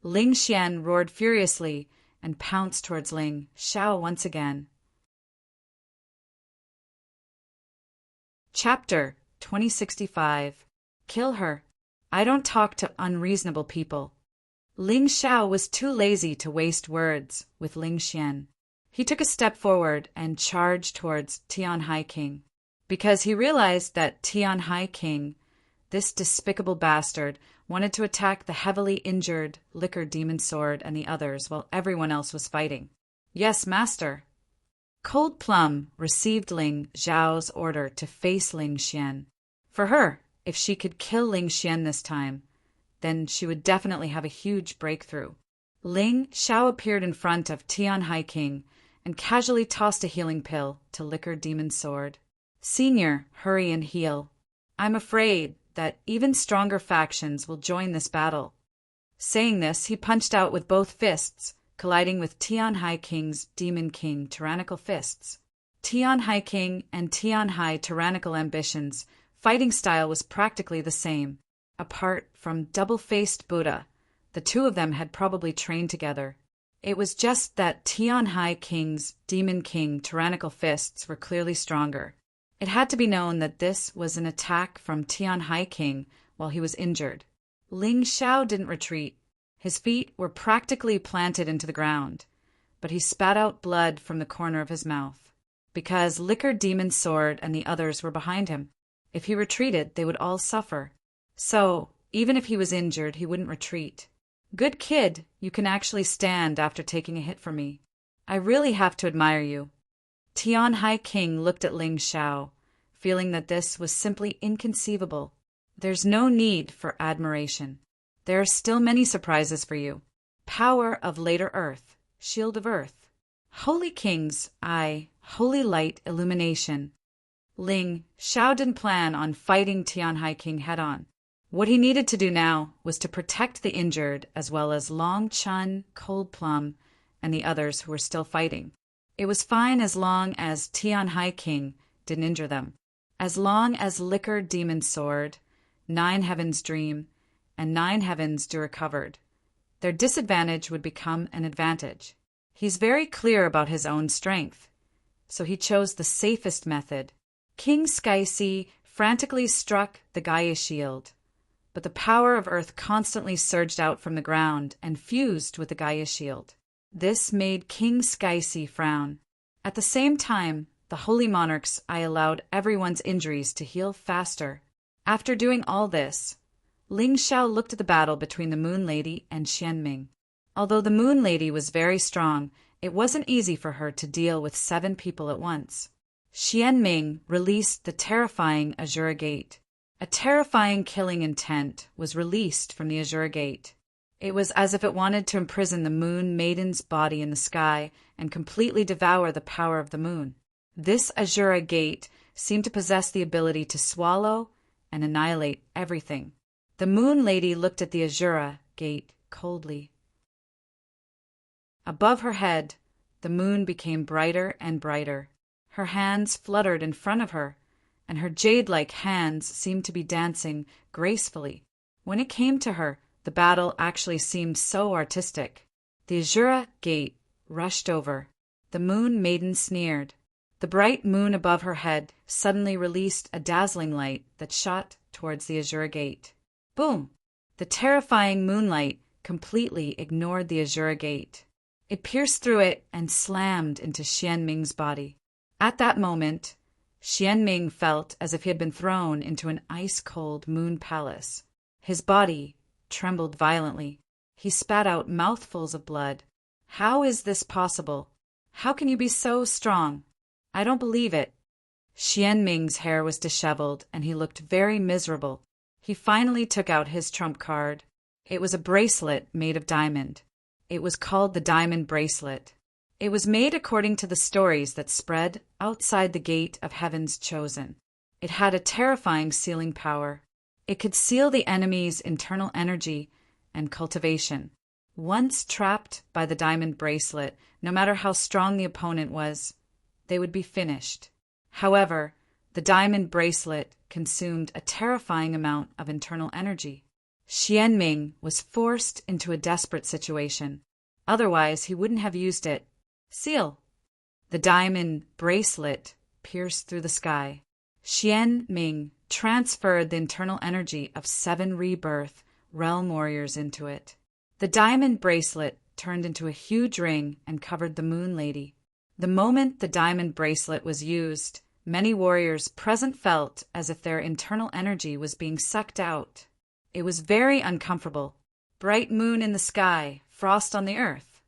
Ling Xian roared furiously and pounced towards Ling Xiao once again. Chapter 2065. Kill her. I don't talk to unreasonable people. Ling Xiao was too lazy to waste words with Ling Xian. He took a step forward and charged towards Tianhai King, because he realized that Tianhai King, this despicable bastard, wanted to attack the heavily injured Liquor Demon Sword and the others while everyone else was fighting. "Yes, master." Cold Plum received Ling Xiao's order to face Ling Xian. For her, if she could kill Ling Xian this time, then she would definitely have a huge breakthrough. Ling Xiao appeared in front of Tian Hai King and casually tossed a healing pill to Liquor Demon's sword. Senior, hurry and heal. I'm afraid that even stronger factions will join this battle. Saying this, he punched out with both fists, colliding with Tian Hai King's Demon King tyrannical fists. Tian Hai King and Tian Hai tyrannical ambitions' fighting style was practically the same. Apart from double-faced Buddha, the two of them had probably trained together. It was just that Tian Hai King's Demon King tyrannical fists were clearly stronger. It had to be known that this was an attack from Tian Hai King while he was injured. Ling Xiao didn't retreat. His feet were practically planted into the ground, but he spat out blood from the corner of his mouth, because Liquor Demon's sword and the others were behind him. If he retreated, they would all suffer. So, even if he was injured, he wouldn't retreat. Good kid, you can actually stand after taking a hit from me. I really have to admire you. Tian Hai King looked at Ling Xiao, feeling that this was simply inconceivable. There's no need for admiration. There are still many surprises for you. Power of later Earth, Shield of Earth. Holy King's Eye, Holy Light Illumination. Ling Xiao didn't plan on fighting Tian Hai King head-on. What he needed to do now was to protect the injured as well as Long Chun, Cold Plum, and the others who were still fighting. It was fine as long as Tian Hai King didn't injure them. As long as Liquor Demon's sword, Nine Heavens Dream, and Nine Heavens do recovered, their disadvantage would become an advantage. He's very clear about his own strength, so he chose the safest method. King Skyse frantically struck the Gaia shield, but the power of Earth constantly surged out from the ground and fused with the Gaia shield. This made King Skyse frown. At the same time, the Holy Monarch's Eye allowed everyone's injuries to heal faster. After doing all this, Ling Xiao looked at the battle between the Moon Lady and Xianming. Although the Moon Lady was very strong, it wasn't easy for her to deal with 7 people at once. Xianming released the terrifying Azura Gate. A terrifying killing intent was released from the Azura Gate. It was as if it wanted to imprison the Moon Maiden's body in the sky and completely devour the power of the moon. This Azura Gate seemed to possess the ability to swallow and annihilate everything. The Moon Lady looked at the Azura Gate coldly. Above her head, the moon became brighter and brighter. Her hands fluttered in front of her, and her jade-like hands seemed to be dancing gracefully. When it came to her, the battle actually seemed so artistic. The Azura Gate rushed over. The Moon Maiden sneered. The bright moon above her head suddenly released a dazzling light that shot towards the Azura Gate. Boom! The terrifying moonlight completely ignored the Azura Gate. It pierced through it and slammed into Xianming's body. At that moment, Xianming felt as if he had been thrown into an ice-cold moon palace. His body trembled violently. He spat out mouthfuls of blood. How is this possible? How can you be so strong? I don't believe it. Xianming's hair was disheveled, and he looked very miserable. He finally took out his trump card. It was a bracelet made of diamond. It was called the Diamond Bracelet. It was made according to the stories that spread outside the Gate of Heaven's Chosen. It had a terrifying sealing power. It could seal the enemy's internal energy and cultivation. Once trapped by the Diamond Bracelet, no matter how strong the opponent was, they would be finished. However, the Diamond Bracelet consumed a terrifying amount of internal energy. Xianming was forced into a desperate situation. Otherwise, he wouldn't have used it. Seal. The Diamond Bracelet pierced through the sky. Xianming transferred the internal energy of 7 rebirth realm warriors into it. The Diamond Bracelet turned into a huge ring and covered the Moon Lady. The moment the Diamond Bracelet was used, many warriors present felt as if their internal energy was being sucked out. It was very uncomfortable. Bright moon in the sky, frost on the earth.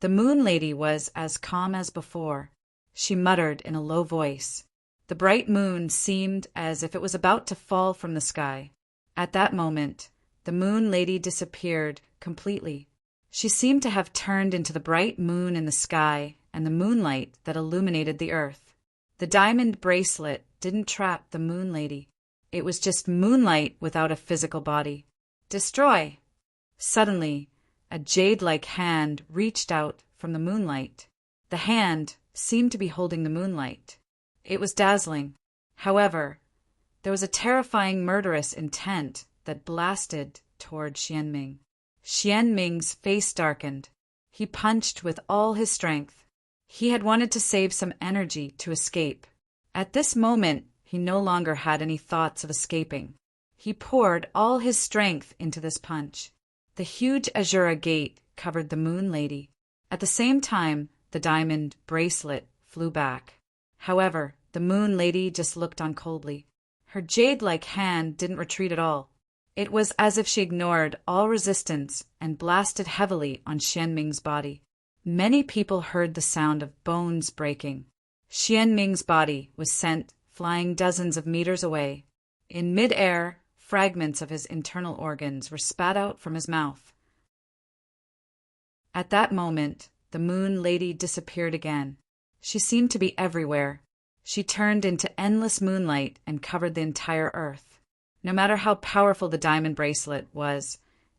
The Moon Lady was as calm as before. She muttered in a low voice. The bright moon seemed as if it was about to fall from the sky. At that moment, the Moon Lady disappeared completely. She seemed to have turned into the bright moon in the sky and the moonlight that illuminated the earth. The diamond bracelet didn't trap the Moon Lady. It was just moonlight without a physical body. Destroy! Suddenly, a jade-like hand reached out from the moonlight. The hand seemed to be holding the moonlight. It was dazzling. However, there was a terrifying murderous intent that blasted toward Xianming. Xianming's face darkened. He punched with all his strength. He had wanted to save some energy to escape. At this moment, he no longer had any thoughts of escaping. He poured all his strength into this punch. The huge Azura gate covered the Moon Lady. At the same time, the diamond bracelet flew back. However, the Moon Lady just looked on coldly. Her jade-like hand didn't retreat at all. It was as if she ignored all resistance and blasted heavily on Xianming's body. Many people heard the sound of bones breaking. Xianming's body was sent flying dozens of meters away. In mid-air, fragments of his internal organs were spat out from his mouth. At that moment, the Moon Lady disappeared again. She seemed to be everywhere. She turned into endless moonlight and covered the entire earth. No matter how powerful the diamond bracelet was,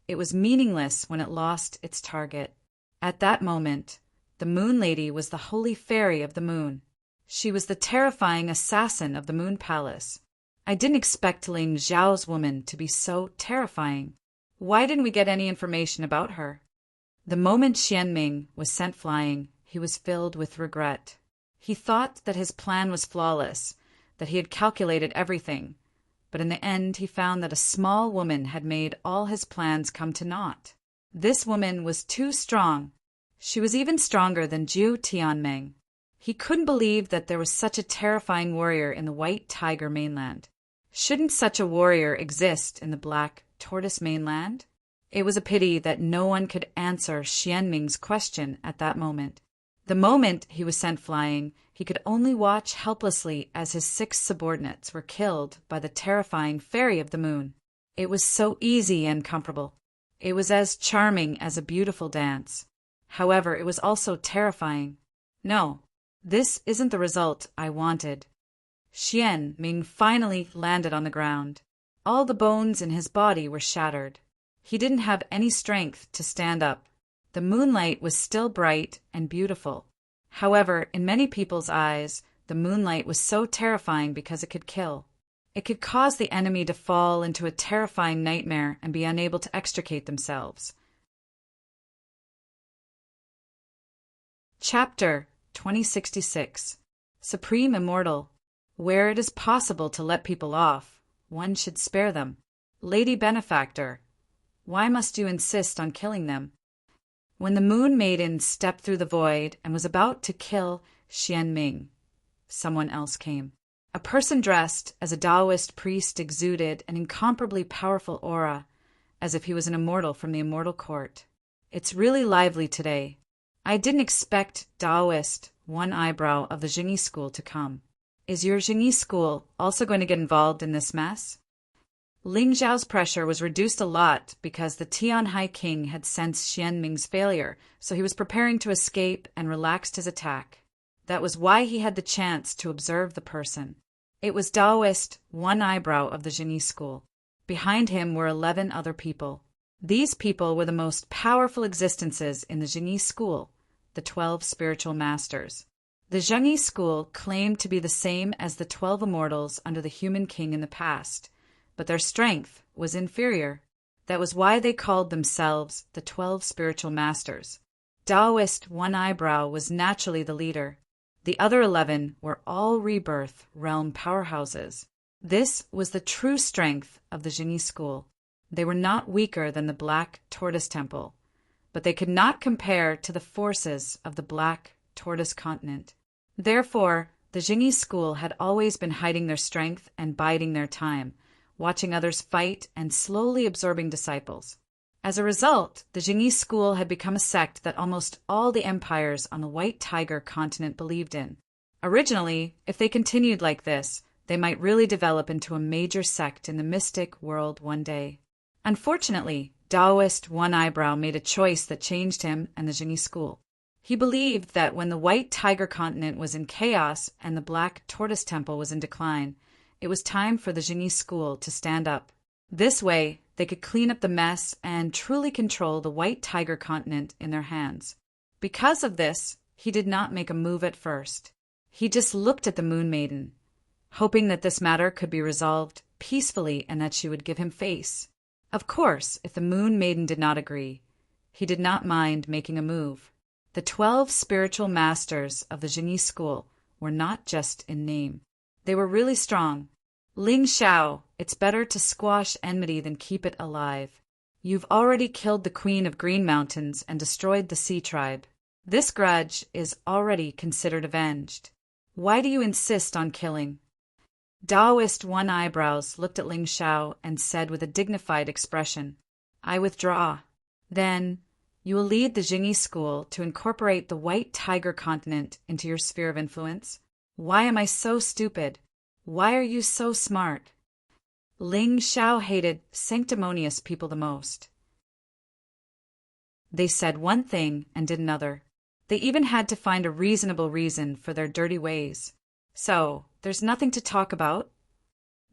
it was meaningless when it lost its target. At that moment, the Moon Lady was the holy fairy of the moon. She was the terrifying assassin of the Moon Palace. I didn't expect Ling Zhao's woman to be so terrifying. Why didn't we get any information about her? The moment Xianming was sent flying, he was filled with regret. He thought that his plan was flawless, that he had calculated everything, but in the end he found that a small woman had made all his plans come to naught. This woman was too strong. She was even stronger than Zhu Tianming. He couldn't believe that there was such a terrifying warrior in the White Tiger mainland. Shouldn't such a warrior exist in the Black Tortoise mainland? It was a pity that no one could answer Xianming's question at that moment. The moment he was sent flying, he could only watch helplessly as his 6 subordinates were killed by the terrifying fairy of the moon. It was so easy and comfortable. It was as charming as a beautiful dance. However, it was also terrifying. No, this isn't the result I wanted. Xianming finally landed on the ground. All the bones in his body were shattered. He didn't have any strength to stand up. The moonlight was still bright and beautiful. However, in many people's eyes, the moonlight was so terrifying because it could kill. It could cause the enemy to fall into a terrifying nightmare and be unable to extricate themselves. Chapter 2066. Supreme Immortal. Where it is possible to let people off, one should spare them. Lady Benefactor. Why must you insist on killing them? When the Moon Maiden stepped through the void and was about to kill Xianming, someone else came. A person dressed as a Taoist priest exuded an incomparably powerful aura, as if he was an immortal from the immortal court. It's really lively today. I didn't expect Taoist one eyebrow of the Jingyi school to come. Is your Jingyi school also going to get involved in this mess? Ling Zhao's pressure was reduced a lot because the Tianhai king had sensed Xianming's failure, so he was preparing to escape and relaxed his attack. That was why he had the chance to observe the person. It was Taoist one eyebrow of the Jingyi school. Behind him were 11 other people. These people were the most powerful existences in the Jingyi school, the 12 spiritual masters. The Zhengyi school claimed to be the same as the 12 immortals under the human king in the past, but their strength was inferior. That was why they called themselves the 12 spiritual masters. Taoist one eyebrow was naturally the leader. The other 11 were all rebirth realm powerhouses. This was the true strength of the Jingyi school. They were not weaker than the Black Tortoise Temple, but they could not compare to the forces of the Black Tortoise Continent. Therefore, the Jingyi school had always been hiding their strength and biding their time, watching others fight and slowly absorbing disciples. As a result, the Jingyi school had become a sect that almost all the empires on the White Tiger continent believed in. Originally, if they continued like this, they might really develop into a major sect in the mystic world one day. Unfortunately, Taoist One Eyebrow made a choice that changed him and the Jingyi school. He believed that when the White Tiger continent was in chaos and the Black Tortoise Temple was in decline, it was time for the Jingyi school to stand up. This way, they could clean up the mess and truly control the White Tiger continent in their hands. Because of this, he did not make a move at first. He just looked at the Moon Maiden, hoping that this matter could be resolved peacefully and that she would give him face. Of course, if the Moon Maiden did not agree, he did not mind making a move. The 12 spiritual masters of the Jingyi school were not just in name. They were really strong. Ling Xiao, it's better to squash enmity than keep it alive. You've already killed the Queen of Green Mountains and destroyed the Sea Tribe. This grudge is already considered avenged. Why do you insist on killing? Taoist One Eyebrows looked at Ling Xiao and said with a dignified expression, I withdraw. Then, you will lead the Jingyi school to incorporate the White Tiger continent into your sphere of influence? Why am I so stupid? Why are you so smart? Ling Xiao hated sanctimonious people the most. They said one thing and did another. They even had to find a reasonable reason for their dirty ways. So, there's nothing to talk about?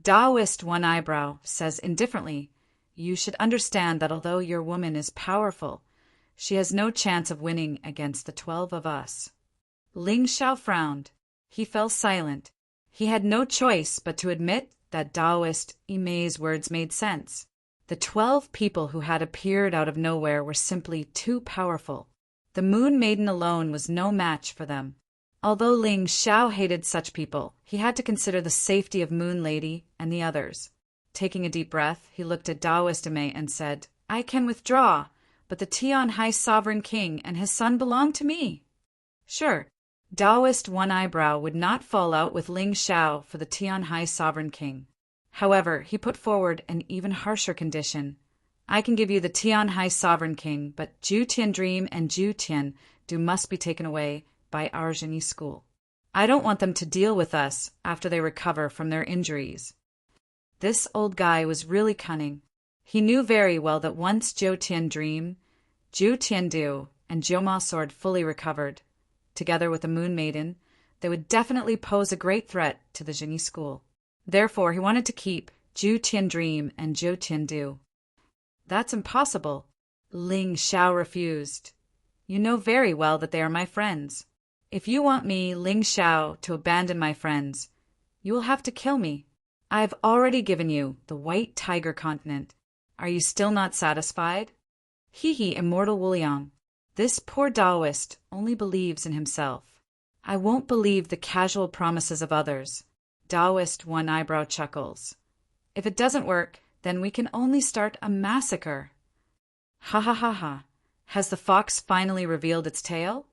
Taoist One Eyebrow says indifferently, you should understand that although your woman is powerful, she has no chance of winning against the 12 of us. Ling Xiao frowned. He fell silent. He had no choice but to admit that Taoist Imei's words made sense. The 12 people who had appeared out of nowhere were simply too powerful. The Moon Maiden alone was no match for them. Although Ling Xiao hated such people, he had to consider the safety of Moon Lady and the others. Taking a deep breath, he looked at Taoist Imei and said, I can withdraw, but the Tian High Sovereign King and his son belong to me. Sure, Taoist One Eyebrow would not fall out with Ling Xiao for the Tian High Sovereign King. However, he put forward an even harsher condition. I can give you the Tian High Sovereign King, but Ju Tian Dream and Ju Tian Du must be taken away by our Jingyi school. I don't want them to deal with us after they recover from their injuries. This old guy was really cunning. He knew very well that once Ju Tian Dream, Ju Tian Du, and Jiu Sword fully recovered, together with the Moon Maiden, they would definitely pose a great threat to the Jingyi school. Therefore, he wanted to keep Ju Tian Dream and Ju Tian Du. That's impossible. Ling Xiao refused. You know very well that they are my friends. If you want me, Ling Xiao, to abandon my friends, you will have to kill me. I have already given you the White Tiger continent. Are you still not satisfied? Hee, immortal Wuliang. This poor Taoist only believes in himself. I won't believe the casual promises of others. Taoist One Eyebrow chuckles. If it doesn't work, then we can only start a massacre. Ha ha ha ha. Has the fox finally revealed its tail?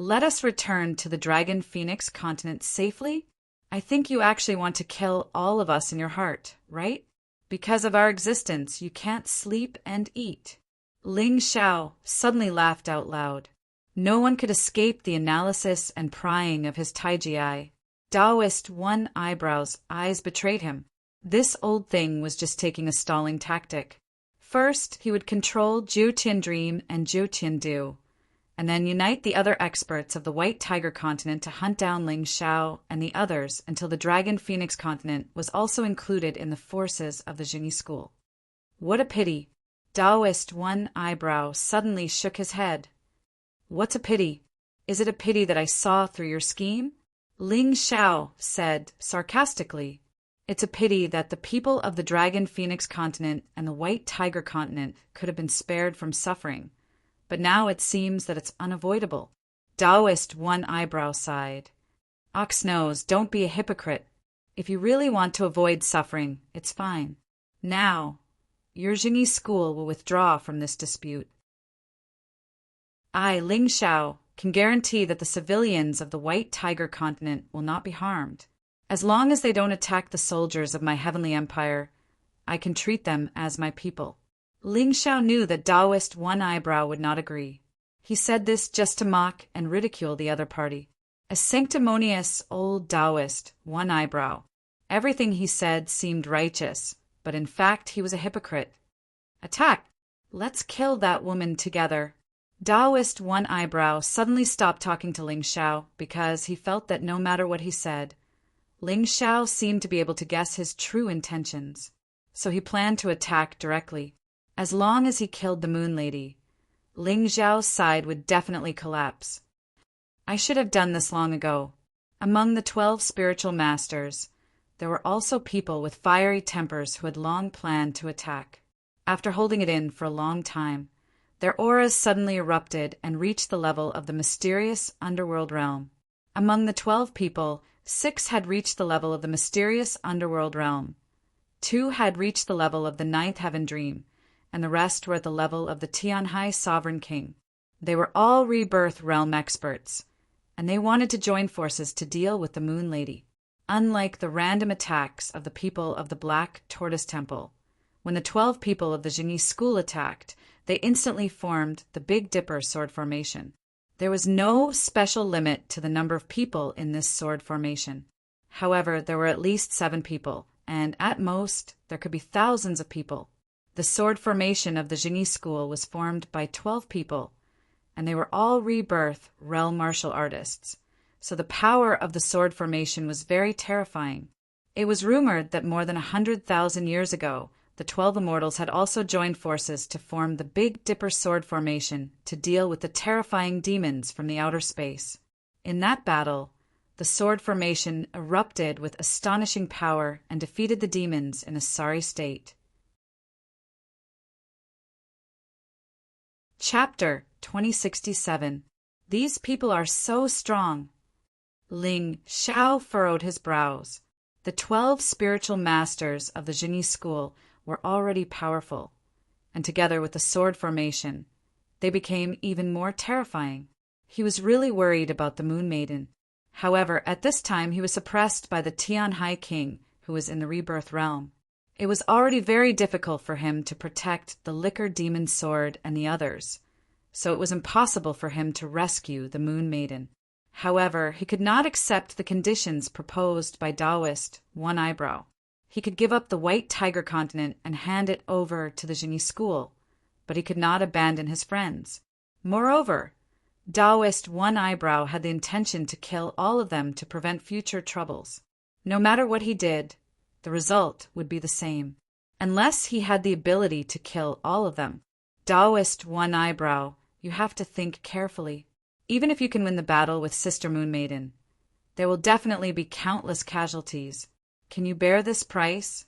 Let us return to the Dragon Phoenix continent safely? I think you actually want to kill all of us in your heart, right? Because of our existence, you can't sleep and eat. Ling Xiao suddenly laughed out loud. No one could escape the analysis and prying of his Taiji eye. Taoist One Eyebrow's eyes betrayed him. This old thing was just taking a stalling tactic. First, he would control Ju Tian Dream and Ju Tian Du, and then unite the other experts of the White Tiger continent to hunt down Ling Xiao and the others until the Dragon Phoenix continent was also included in the forces of the Jingyi school. What a pity! Taoist One Eyebrow suddenly shook his head. What's a pity? Is it a pity that I saw through your scheme? Ling Xiao said sarcastically. It's a pity that the people of the Dragon Phoenix continent and the White Tiger continent could have been spared from suffering. But now it seems that it's unavoidable. Taoist One Eyebrow sighed. Oxnose, don't be a hypocrite. If you really want to avoid suffering, it's fine. Now, your Jingyi school will withdraw from this dispute. I, Ling Xiao, can guarantee that the civilians of the White Tiger continent will not be harmed. As long as they don't attack the soldiers of my heavenly empire, I can treat them as my people. Ling Xiao knew that Taoist One Eyebrow would not agree. He said this just to mock and ridicule the other party. A sanctimonious old Taoist, One Eyebrow. Everything he said seemed righteous, but in fact he was a hypocrite. Attack! Let's kill that woman together. Taoist One Eyebrow suddenly stopped talking to Ling Xiao because he felt that no matter what he said, Ling Xiao seemed to be able to guess his true intentions. So he planned to attack directly. As long as he killed the Moon Lady, Ling Xiao's side would definitely collapse. I should have done this long ago. Among the 12 spiritual masters, there were also people with fiery tempers who had long planned to attack. After holding it in for a long time, their auras suddenly erupted and reached the level of the mysterious underworld realm. Among the 12 people, 6 had reached the level of the mysterious underworld realm. 2 had reached the level of the 9th heaven dream, and the rest were at the level of the Tianhai sovereign king. They were all rebirth realm experts, and they wanted to join forces to deal with the Moon Lady. Unlike the random attacks of the people of the Black Tortoise Temple, when the 12 people of the Jingyi school attacked, they instantly formed the Big Dipper sword formation. There was no special limit to the number of people in this sword formation. However, there were at least 7 people, and at most, there could be thousands of people. The sword formation of the Jingyi school was formed by 12 people, and they were all rebirth realm martial artists. So the power of the sword formation was very terrifying. It was rumored that more than 100,000 years ago, the 12 immortals had also joined forces to form the Big Dipper sword formation to deal with the terrifying demons from the outer space. In that battle, the sword formation erupted with astonishing power and defeated the demons in a sorry state. Chapter 2067. These people are so strong. Ling Xiao furrowed his brows. The 12 spiritual masters of the Jingyi school were already powerful, and together with the sword formation, they became even more terrifying. He was really worried about the Moon Maiden. However, at this time he was suppressed by the Tianhai king, who was in the rebirth realm. It was already very difficult for him to protect the Liquor Demon Sword and the others, so it was impossible for him to rescue the Moon Maiden. However, he could not accept the conditions proposed by Taoist One Eyebrow. He could give up the White Tiger continent and hand it over to the Jingyi school, but he could not abandon his friends. Moreover, Taoist One Eyebrow had the intention to kill all of them to prevent future troubles. No matter what he did, the result would be the same, unless he had the ability to kill all of them. Taoist One Eyebrow, you have to think carefully. Even if you can win the battle with Sister Moon Maiden, there will definitely be countless casualties. Can you bear this price?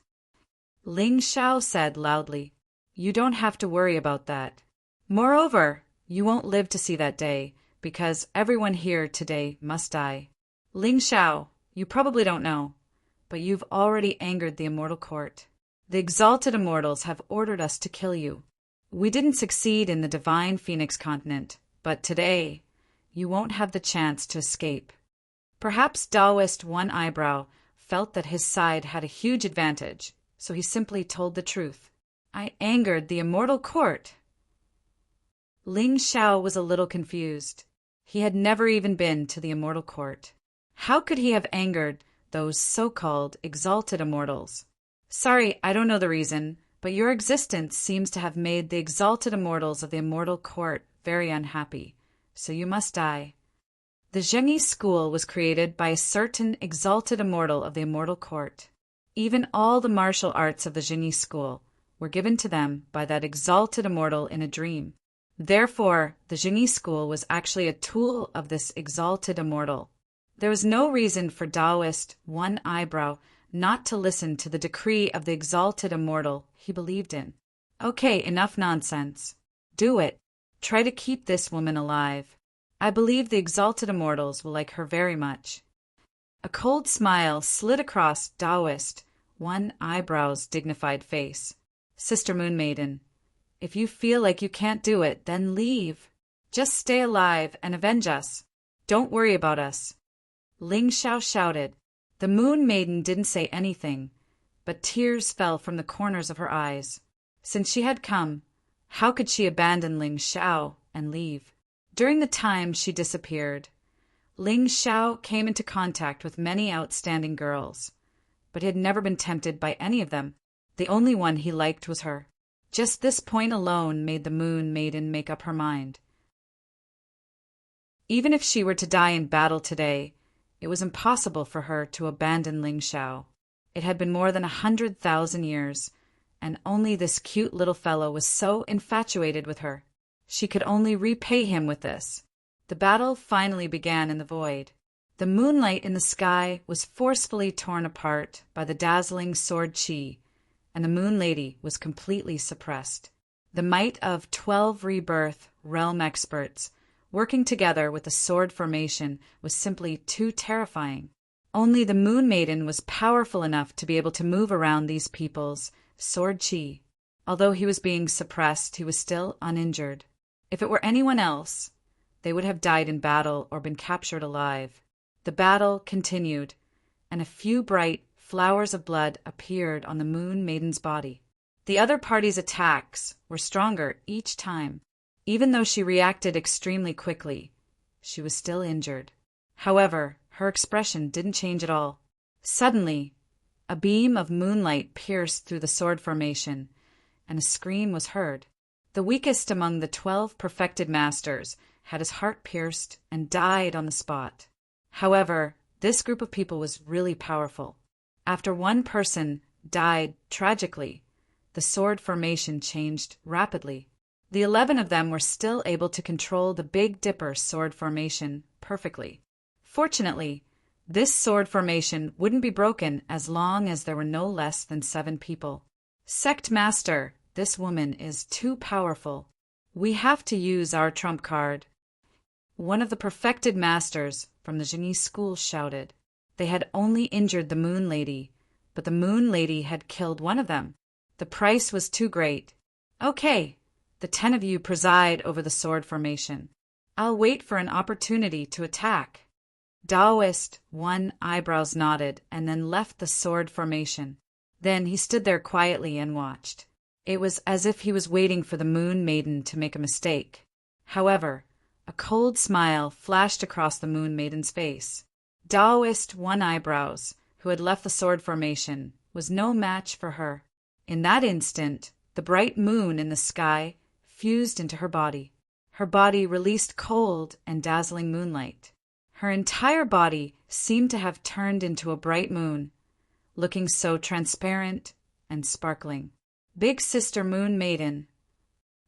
Ling Xiao said loudly. You don't have to worry about that. Moreover, you won't live to see that day, because everyone here today must die. Ling Xiao, you probably don't know, but you've already angered the Immortal Court. The Exalted Immortals have ordered us to kill you. We didn't succeed in the Divine Phoenix continent, but today, you won't have the chance to escape. Perhaps Taoist One Eyebrow felt that his side had a huge advantage, so he simply told the truth. I angered the Immortal Court. Ling Xiao was a little confused. He had never even been to the Immortal Court. How could he have angered those so-called exalted immortals? Sorry, I don't know the reason, but your existence seems to have made the exalted immortals of the Immortal Court very unhappy, so you must die. The Jingyi school was created by a certain exalted immortal of the Immortal Court. Even all the martial arts of the Jingyi school were given to them by that exalted immortal in a dream. Therefore, the Jingyi school was actually a tool of this exalted immortal. There was no reason for Taoist One Eyebrow not to listen to the decree of the exalted immortal he believed in. Okay, enough nonsense. Do it. Try to keep this woman alive. I believe the exalted immortals will like her very much. A cold smile slid across Taoist One Eyebrow's dignified face. Sister Moon Maiden, if you feel like you can't do it, then leave. Just stay alive and avenge us. Don't worry about us. Ling Xiao shouted. The Moon Maiden didn't say anything, but tears fell from the corners of her eyes. Since she had come, how could she abandon Ling Xiao and leave? During the time she disappeared, Ling Xiao came into contact with many outstanding girls, but he had never been tempted by any of them. The only one he liked was her. Just this point alone made the Moon Maiden make up her mind. Even if she were to die in battle today, it was impossible for her to abandon Ling Xiao. It had been more than 100,000 years, and only this cute little fellow was so infatuated with her. She could only repay him with this. The battle finally began in the void. The moonlight in the sky was forcefully torn apart by the dazzling sword chi, and the Moon Lady was completely suppressed. The might of 12 rebirth realm experts working together with the sword formation was simply too terrifying. Only the Moon Maiden was powerful enough to be able to move around these people's sword chi. Although he was being suppressed, he was still uninjured. If it were anyone else, they would have died in battle or been captured alive. The battle continued, and a few bright flowers of blood appeared on the Moon Maiden's body. The other party's attacks were stronger each time. Even though she reacted extremely quickly, she was still injured. However, her expression didn't change at all. Suddenly, a beam of moonlight pierced through the sword formation, and a scream was heard. The weakest among the 12 perfected masters had his heart pierced and died on the spot. However, this group of people was really powerful. After one person died tragically, the sword formation changed rapidly. The 11 of them were still able to control the Big Dipper sword formation perfectly. Fortunately, this sword formation wouldn't be broken as long as there were no less than 7 people. Sect Master, this woman is too powerful. We have to use our trump card. One of the perfected masters from the Genie school shouted. They had only injured the Moon Lady, but the Moon Lady had killed one of them. The price was too great. Okay, the 10 of you preside over the sword formation. I'll wait for an opportunity to attack. Taoist, one eyebrows nodded and then left the sword formation. Then he stood there quietly and watched. It was as if he was waiting for the Moon Maiden to make a mistake. However, a cold smile flashed across the Moon Maiden's face. Taoist, one eyebrows, who had left the sword formation, was no match for her. In that instant, the bright moon in the sky fused into her body. Her body released cold and dazzling moonlight. Her entire body seemed to have turned into a bright moon, looking so transparent and sparkling. Big Sister Moon Maiden.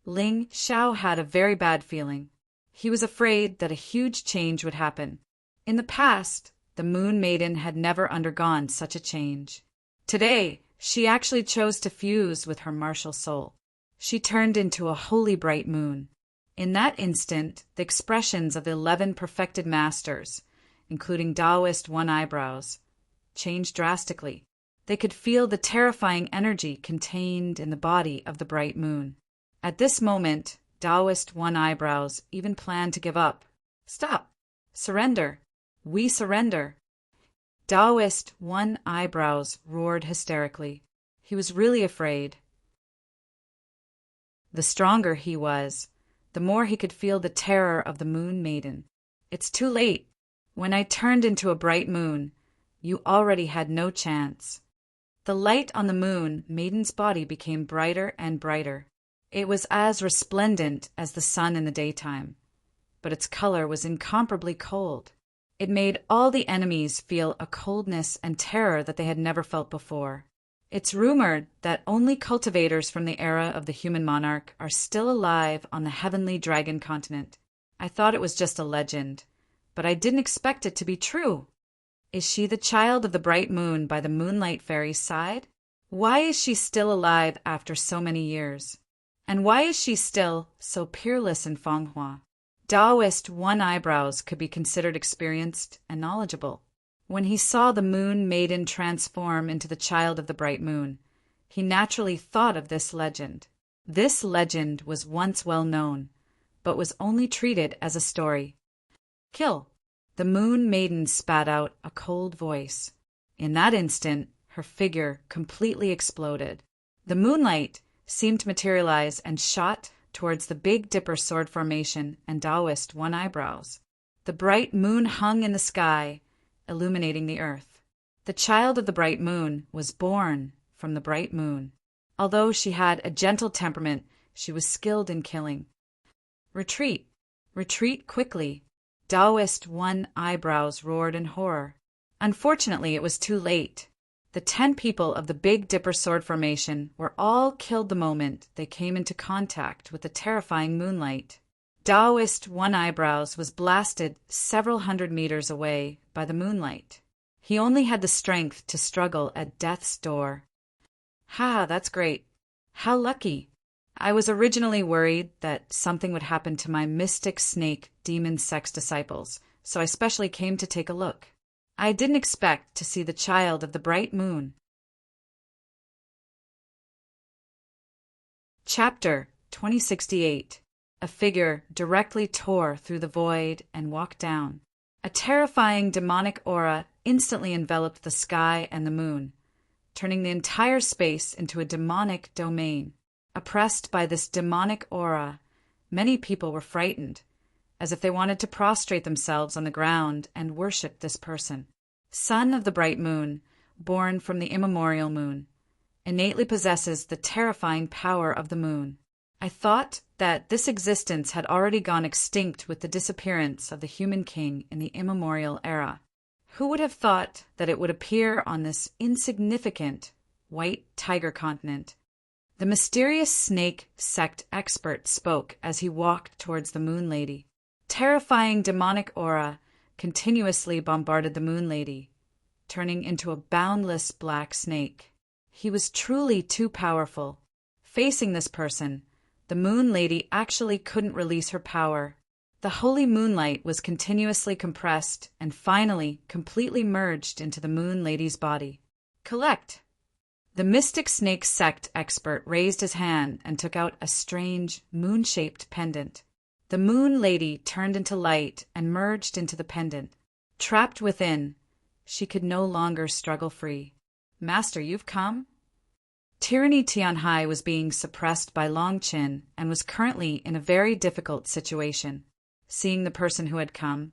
Ling Xiao had a very bad feeling. He was afraid that a huge change would happen. In the past, the Moon Maiden had never undergone such a change. Today, she actually chose to fuse with her martial soul. She turned into a holy bright moon. In that instant, the expressions of the 11 perfected masters, including Taoist one eyebrows, changed drastically. They could feel the terrifying energy contained in the body of the bright moon. At this moment, Taoist one eyebrows even planned to give up. Stop! Surrender! We surrender! Taoist one eyebrows roared hysterically. He was really afraid. The stronger he was, the more he could feel the terror of the Moon Maiden. It's too late. When I turned into a bright moon, you already had no chance. The light on the Moon Maiden's body became brighter and brighter. It was as resplendent as the sun in the daytime, but its color was incomparably cold. It made all the enemies feel a coldness and terror that they had never felt before. It's rumored that only cultivators from the era of the human monarch are still alive on the heavenly dragon continent. I thought it was just a legend, but I didn't expect it to be true. Is she the child of the bright moon by the moonlight fairy's side? Why is she still alive after so many years? And why is she still so peerless in Fanghua? Taoist one eyebrows could be considered experienced and knowledgeable. When he saw the Moon Maiden transform into the child of the bright moon, he naturally thought of this legend. This legend was once well known, but was only treated as a story. Kill! The Moon Maiden spat out a cold voice. In that instant, her figure completely exploded. The moonlight seemed to materialize and shot towards the Big Dipper sword formation and Taoist one eyebrows. The bright moon hung in the sky, illuminating the earth. The child of the bright moon was born from the bright moon. Although she had a gentle temperament, she was skilled in killing. Retreat! Retreat quickly! Taoist One Eyebrows roared in horror. Unfortunately, it was too late. The 10 people of the Big Dipper sword formation were all killed the moment they came into contact with the terrifying moonlight. Taoist One Eyebrows was blasted several hundred meters away by the moonlight. He only had the strength to struggle at death's door. Ha, that's great. How lucky. I was originally worried that something would happen to my mystic snake demon sex disciples, so I specially came to take a look. I didn't expect to see the child of the bright moon. Chapter 2068. A figure directly tore through the void and walked down. A terrifying demonic aura instantly enveloped the sky and the moon, turning the entire space into a demonic domain. Oppressed by this demonic aura, many people were frightened, as if they wanted to prostrate themselves on the ground and worship this person. Son of the bright moon, born from the immemorial moon, innately possesses the terrifying power of the moon. I thought that this existence had already gone extinct with the disappearance of the human king in the immemorial era. Who would have thought that it would appear on this insignificant white tiger continent? The mysterious snake sect expert spoke as he walked towards the Moon Lady. Terrifying demonic aura continuously bombarded the Moon Lady, turning into a boundless black snake. He was truly too powerful. Facing this person, the Moon Lady actually couldn't release her power. The holy moonlight was continuously compressed and finally completely merged into the Moon Lady's body. Collect! The mystic snake sect expert raised his hand and took out a strange, moon-shaped pendant. The Moon Lady turned into light and merged into the pendant. Trapped within, she could no longer struggle free. Master, you've come? Tyranny Tianhai was being suppressed by Long Qin and was currently in a very difficult situation. Seeing the person who had come,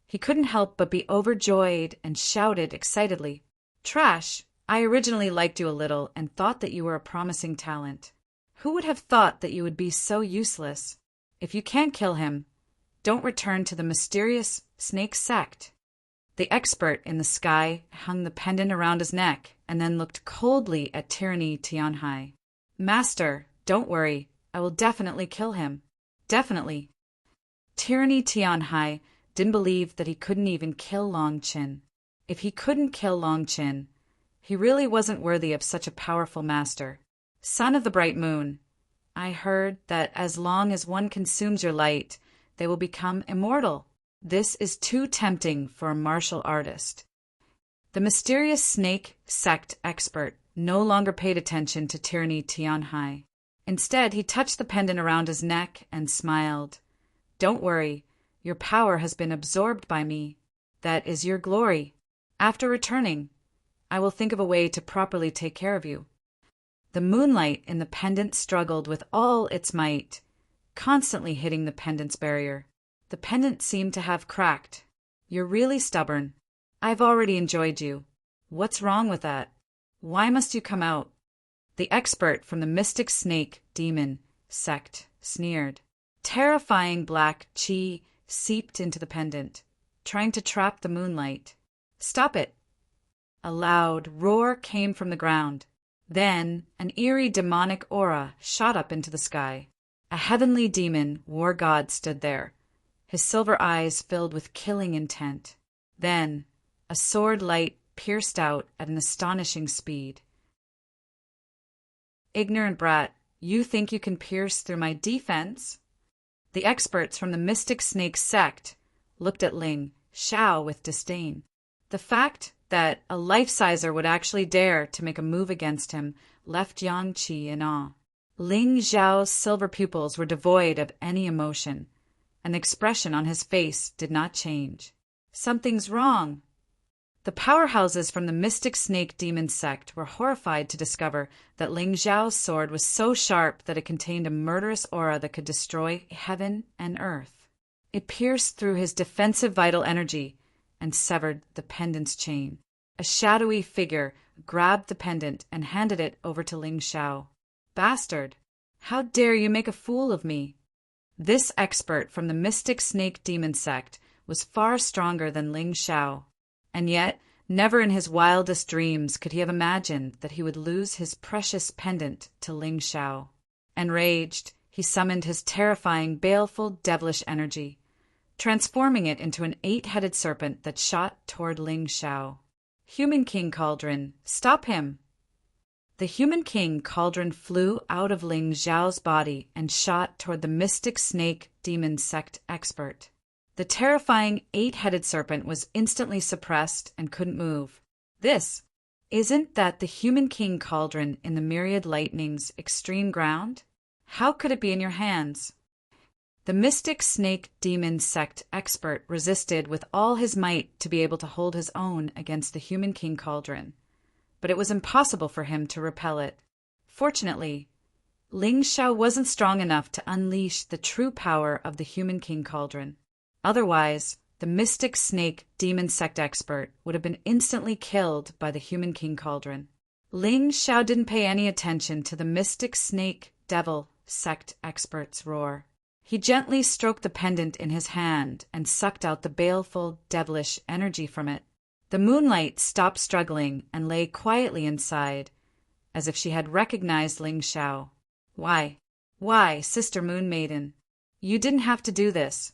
he couldn't help but be overjoyed and shouted excitedly, "Trash! I originally liked you a little and thought that you were a promising talent. Who would have thought that you would be so useless? If you can't kill him, don't return to the mysterious snake sect." The expert in the sky hung the pendant around his neck and then looked coldly at Tyranny Tianhai. "Master, don't worry. I will definitely kill him. Definitely." Tyranny Tianhai didn't believe that he couldn't even kill Long Qin. If he couldn't kill Long Qin, he really wasn't worthy of such a powerful master. Son of the bright moon, I heard that as long as one consumes your light, they will become immortal. This is too tempting for a martial artist. The mysterious snake sect expert no longer paid attention to Tyranny Tianhai. Instead, he touched the pendant around his neck and smiled. "Don't worry, your power has been absorbed by me. That is your glory. After returning, I will think of a way to properly take care of you." The moonlight in the pendant struggled with all its might, constantly hitting the pendant's barrier. The pendant seemed to have cracked. "You're really stubborn. I've already enjoyed you. What's wrong with that? Why must you come out?" The expert from the mystic snake demon sect sneered. Terrifying black chi seeped into the pendant, trying to trap the moonlight. "Stop it!" A loud roar came from the ground. Then an eerie demonic aura shot up into the sky. A heavenly demon war god stood there, his silver eyes filled with killing intent. Then a sword light pierced out at an astonishing speed. "Ignorant brat, you think you can pierce through my defense?" The experts from the mystic snake sect looked at Ling Xiao with disdain. The fact that a life-sizer would actually dare to make a move against him left Yang Qi in awe. Ling Xiao's silver pupils were devoid of any emotion, and the expression on his face did not change. "Something's wrong." The powerhouses from the mystic snake demon sect were horrified to discover that Ling Xiao's sword was so sharp that it contained a murderous aura that could destroy heaven and earth. It pierced through his defensive vital energy and severed the pendant's chain. A shadowy figure grabbed the pendant and handed it over to Ling Xiao. Bastard! How dare you make a fool of me? This expert from the mystic snake demon sect was far stronger than Ling Xiao, and yet never in his wildest dreams could he have imagined that he would lose his precious pendant to Ling Xiao. Enraged, he summoned his terrifying, baleful, devilish energy, transforming it into an 8-headed serpent that shot toward Ling Xiao. Human King Cauldron, stop him! The Human King Cauldron flew out of Ling Xiao's body and shot toward the mystic snake demon sect expert. The terrifying 8-headed serpent was instantly suppressed and couldn't move. Isn't that the Human King Cauldron in the Myriad Lightning's extreme ground? How could it be in your hands? The mystic snake demon sect expert resisted with all his might to be able to hold his own against the Human King Cauldron, but it was impossible for him to repel it. Fortunately, Ling Xiao wasn't strong enough to unleash the true power of the Human King Cauldron. Otherwise, the mystic snake demon sect expert would have been instantly killed by the Human King Cauldron. Ling Xiao didn't pay any attention to the mystic snake devil sect expert's roar. He gently stroked the pendant in his hand and sucked out the baleful, devilish energy from it. The moonlight stopped struggling and lay quietly inside, as if she had recognized Ling Xiao. Why, Sister Moon Maiden? You didn't have to do this.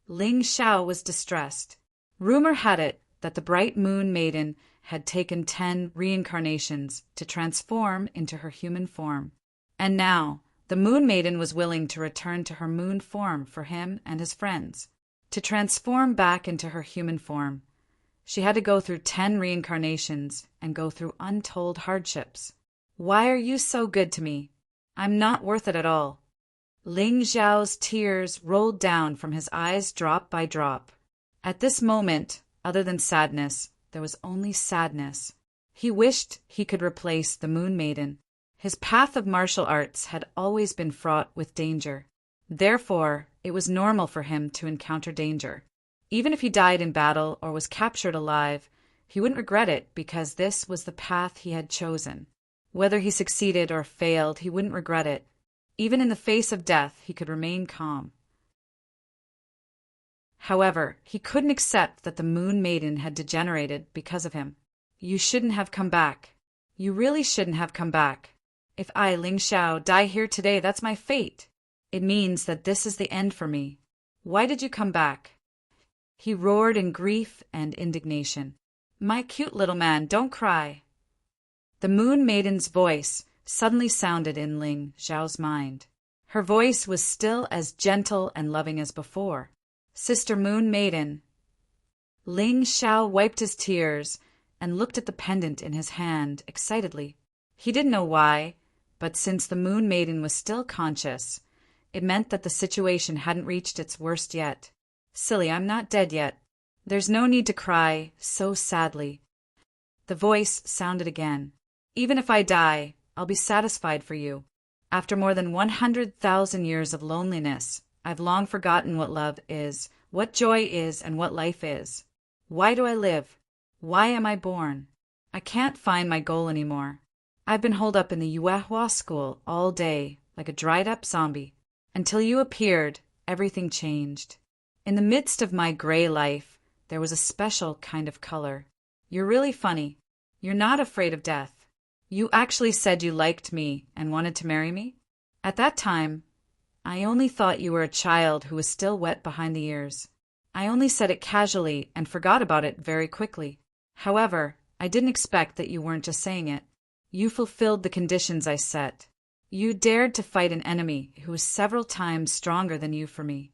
Ling Xiao was distressed. Rumor had it that the bright Moon Maiden had taken 10 reincarnations to transform into her human form. And now, the Moon Maiden was willing to return to her moon form for him and his friends. To transform back into her human form, she had to go through 10 reincarnations and go through untold hardships. Why are you so good to me? I'm not worth it at all. Ling Xiao's tears rolled down from his eyes drop by drop. At this moment, other than sadness, there was only sadness. He wished he could replace the Moon Maiden. His path of martial arts had always been fraught with danger. Therefore, it was normal for him to encounter danger. Even if he died in battle or was captured alive, he wouldn't regret it because this was the path he had chosen. Whether he succeeded or failed, he wouldn't regret it. Even in the face of death, he could remain calm. However, he couldn't accept that the Moon Maiden had degenerated because of him. You shouldn't have come back. You really shouldn't have come back. If I, Ling Xiao, die here today, that's my fate. It means that this is the end for me. Why did you come back? He roared in grief and indignation. My cute little man, don't cry. The Moon Maiden's voice suddenly sounded in Ling Xiao's mind. Her voice was still as gentle and loving as before. Sister Moon Maiden. Ling Xiao wiped his tears and looked at the pendant in his hand excitedly. He didn't know why, but since the Moon Maiden was still conscious, it meant that the situation hadn't reached its worst yet. Silly, I'm not dead yet. There's no need to cry so sadly. The voice sounded again. Even if I die, I'll be satisfied for you. After more than 100,000 years of loneliness, I've long forgotten what love is, what joy is, and what life is. Why do I live? Why am I born? I can't find my goal anymore. I've been holed up in the Yuehua school all day, like a dried-up zombie. Until you appeared, everything changed. In the midst of my gray life, there was a special kind of color. You're really funny. You're not afraid of death. You actually said you liked me and wanted to marry me? At that time, I only thought you were a child who was still wet behind the ears. I only said it casually and forgot about it very quickly. However, I didn't expect that you weren't just saying it. You fulfilled the conditions I set. You dared to fight an enemy who was several times stronger than you for me.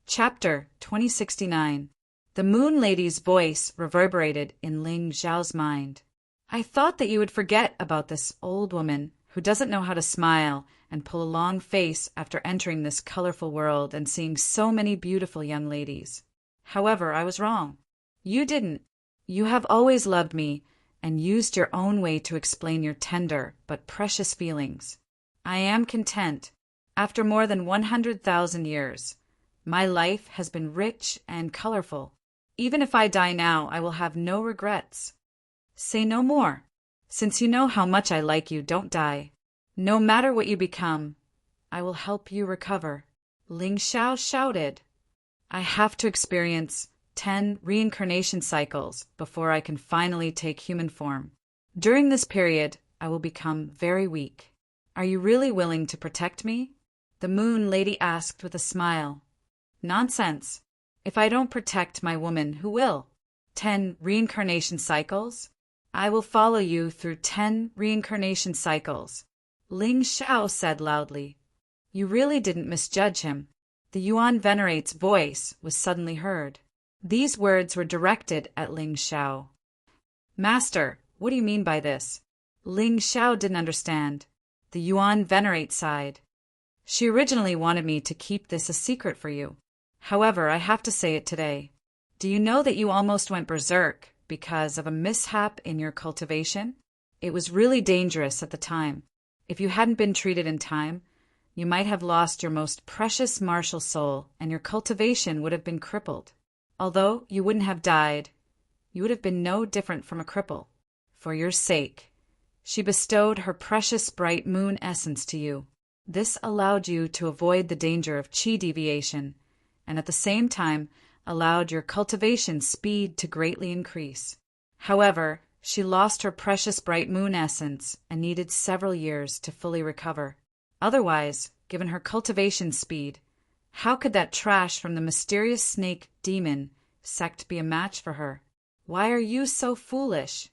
Chapter 2069. The Moon Lady's voice reverberated in Ling Xiao's mind. I thought that you would forget about this old woman who doesn't know how to smile and pull a long face after entering this colorful world and seeing so many beautiful young ladies. However, I was wrong. You didn't. You have always loved me and used your own way to explain your tender but precious feelings. I am content. After more than 100,000 years, my life has been rich and colorful. Even if I die now, I will have no regrets. Say no more. Since you know how much I like you, don't die. No matter what you become, I will help you recover. Ling Xiao shouted. I have to experience 10 reincarnation cycles before I can finally take human form. During this period, I will become very weak. Are you really willing to protect me? The Moon Lady asked with a smile. Nonsense. If I don't protect my woman, who will? 10 reincarnation cycles? I will follow you through 10 reincarnation cycles. Ling Xiao said loudly. You really didn't misjudge him. The Yuan Venerate's voice was suddenly heard. These words were directed at Ling Xiao. Master, what do you mean by this? Ling Xiao didn't understand. The Yuan Venerate sighed. She originally wanted me to keep this a secret for you. However, I have to say it today. Do you know that you almost went berserk because of a mishap in your cultivation? It was really dangerous at the time. If you hadn't been treated in time, you might have lost your most precious martial soul and your cultivation would have been crippled. Although you wouldn't have died, you would have been no different from a cripple. For your sake, she bestowed her precious bright moon essence to you. This allowed you to avoid the danger of qi deviation, and at the same time allowed your cultivation speed to greatly increase. However, she lost her precious bright moon essence and needed several years to fully recover. Otherwise, given her cultivation speed, how could that trash from the mysterious snake demon sect be a match for her? Why are you so foolish?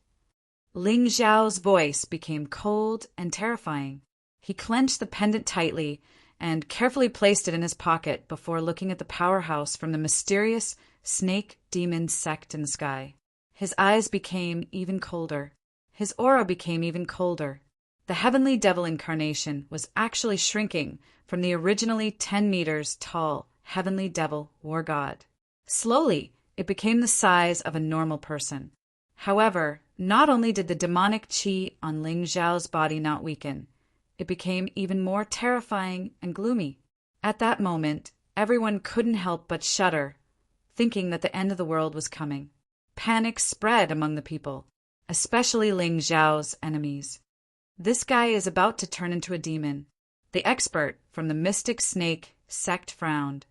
Ling Xiao's voice became cold and terrifying. He clenched the pendant tightly and carefully placed it in his pocket before looking at the powerhouse from the mysterious snake demon sect in the sky. His eyes became even colder. His aura became even colder. The heavenly devil incarnation was actually shrinking from the originally 10 meters tall heavenly devil war god. Slowly, it became the size of a normal person. However, not only did the demonic qi on Ling Xiao's body not weaken, it became even more terrifying and gloomy. At that moment, everyone couldn't help but shudder, thinking that the end of the world was coming. Panic spread among the people, especially Ling Xiao's enemies. This guy is about to turn into a demon. The expert from the Mystic Snake sect frowned.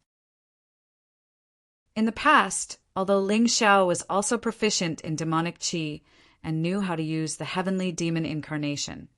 In the past, although Ling Xiao was also proficient in demonic qi and knew how to use the heavenly demon incarnation,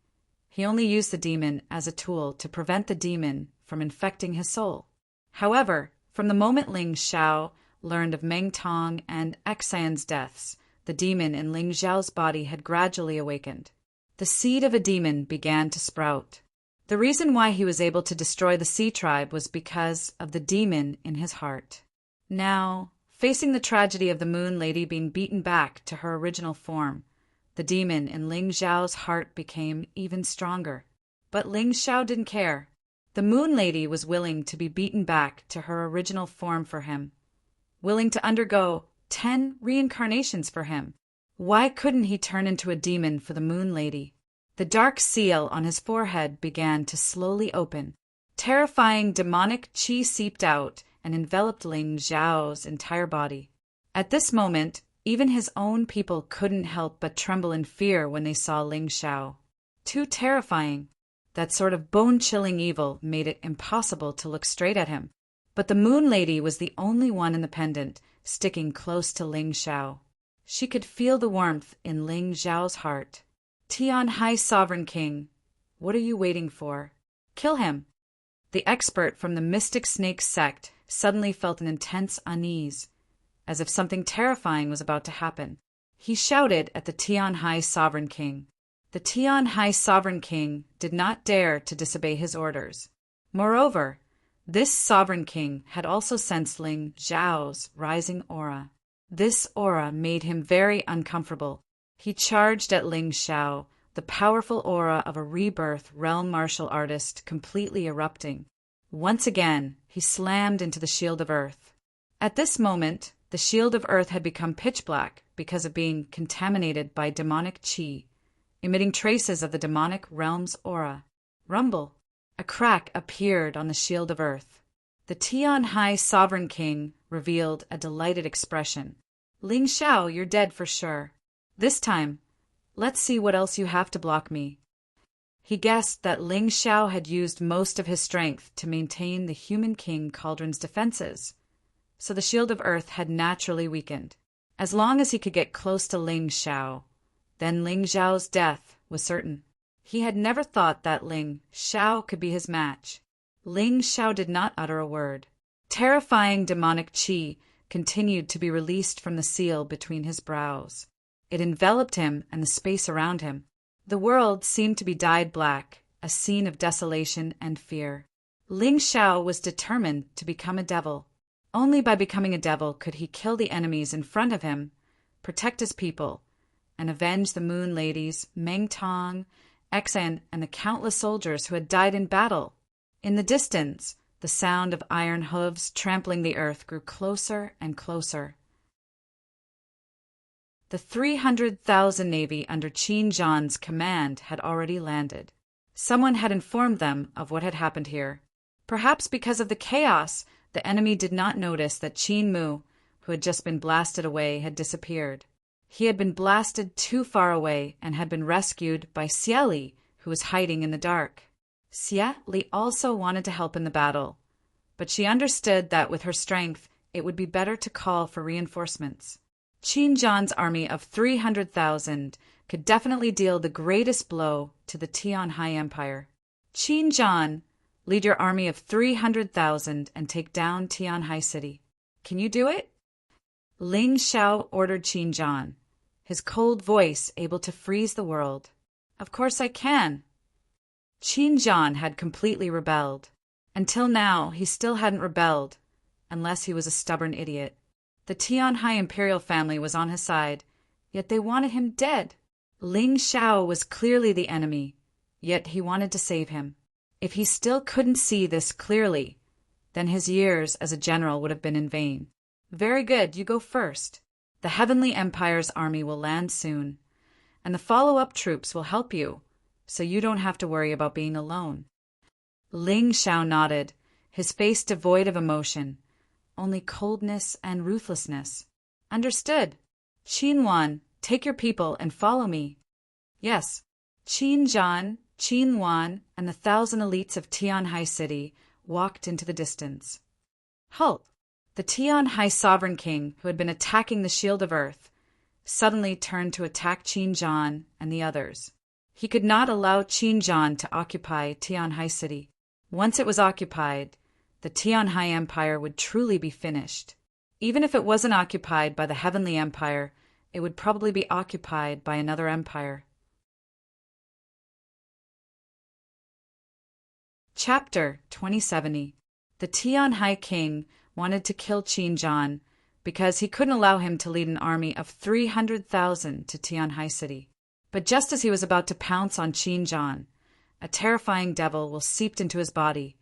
he only used the demon as a tool to prevent the demon from infecting his soul. However, from the moment Ling Xiao learned of Meng Tong and Xian's deaths, the demon in Ling Xiao's body had gradually awakened. The seed of a demon began to sprout. The reason why he was able to destroy the Sea tribe was because of the demon in his heart. Now, facing the tragedy of the Moon Lady being beaten back to her original form, the demon in Ling Xiao's heart became even stronger. But Ling Xiao didn't care. The Moon Lady was willing to be beaten back to her original form for him, willing to undergo 10 reincarnations for him. Why couldn't he turn into a demon for the Moon Lady? The dark seal on his forehead began to slowly open. Terrifying demonic qi seeped out and enveloped Ling Xiao's entire body. At this moment, even his own people couldn't help but tremble in fear when they saw Ling Xiao. Too terrifying. That sort of bone-chilling evil made it impossible to look straight at him. But the Moon Lady was the only one in the pendant, sticking close to Ling Xiao. She could feel the warmth in Ling Xiao's heart. Tian High Sovereign King, what are you waiting for? Kill him. The expert from the Mystic Snake sect suddenly felt an intense unease, as if something terrifying was about to happen. He shouted at the Tian High Sovereign King. The Tian High Sovereign King did not dare to disobey his orders. Moreover, this Sovereign King had also sensed Ling Xiao's rising aura. This aura made him very uncomfortable. He charged at Ling Xiao, the powerful aura of a rebirth realm martial artist completely erupting. Once again, he slammed into the Shield of Earth. At this moment, the Shield of Earth had become pitch black because of being contaminated by demonic qi, emitting traces of the demonic realm's aura. Rumble! A crack appeared on the Shield of Earth. The Tian High Sovereign King revealed a delighted expression. Ling Xiao, you're dead for sure. This time, Let's see what else you have to block me. He guessed that Ling Xiao had used most of his strength to maintain the human king Cauldron's defenses, so the shield of earth had naturally weakened. As long as he could get close to Ling Xiao, then Ling Xiao's death was certain. He had never thought that Ling Xiao could be his match. Ling Xiao did not utter a word. Terrifying demonic qi continued to be released from the seal between his brows. It enveloped him and the space around him. The world seemed to be dyed black, a scene of desolation and fear. Ling Xiao was determined to become a devil. Only by becoming a devil could he kill the enemies in front of him, protect his people, and avenge the Moon Ladies, Meng Tong, Xan, and the countless soldiers who had died in battle. In the distance, the sound of iron hooves trampling the earth grew closer and closer. The 300,000 navy under Qin Zhan's command had already landed. Someone had informed them of what had happened here. Perhaps because of the chaos, the enemy did not notice that Qin Mu, who had just been blasted away, had disappeared. He had been blasted too far away and had been rescued by Xie Li, who was hiding in the dark. Xie Li also wanted to help in the battle, but she understood that with her strength, it would be better to call for reinforcements. Qin Zhan's army of 300,000 could definitely deal the greatest blow to the Tianhai Empire. Qin Zhan, lead your army of 300,000 and take down Tianhai City. Can you do it? Ling Xiao ordered Qin Zhan, his cold voice able to freeze the world. Of course I can. Qin Zhan had completely rebelled. Until now, he still hadn't rebelled, unless he was a stubborn idiot. The Tianhai imperial family was on his side, yet they wanted him dead. Ling Xiao was clearly the enemy, yet he wanted to save him. If he still couldn't see this clearly, then his years as a general would have been in vain. Very good, you go first. The Heavenly Empire's army will land soon, and the follow-up troops will help you, so you don't have to worry about being alone. Ling Xiao nodded, his face devoid of emotion, only coldness and ruthlessness. Understood. Qin Wan, take your people and follow me. Yes. Qin Zhan, Qin Wan, and the 1,000 elites of Tianhai City walked into the distance. Halt! The Tianhai sovereign king, who had been attacking the Shield of Earth, suddenly turned to attack Qin Zhan and the others. He could not allow Qin Zhan to occupy Tianhai City. Once it was occupied, the Tianhai Empire would truly be finished. Even if it wasn't occupied by the Heavenly Empire, it would probably be occupied by another empire. Chapter 2070. The Tianhai king wanted to kill Qin Zhan because he couldn't allow him to lead an army of 300,000 to Tianhai City. But just as he was about to pounce on Qin Zhan, a terrifying devil will seeped into his body,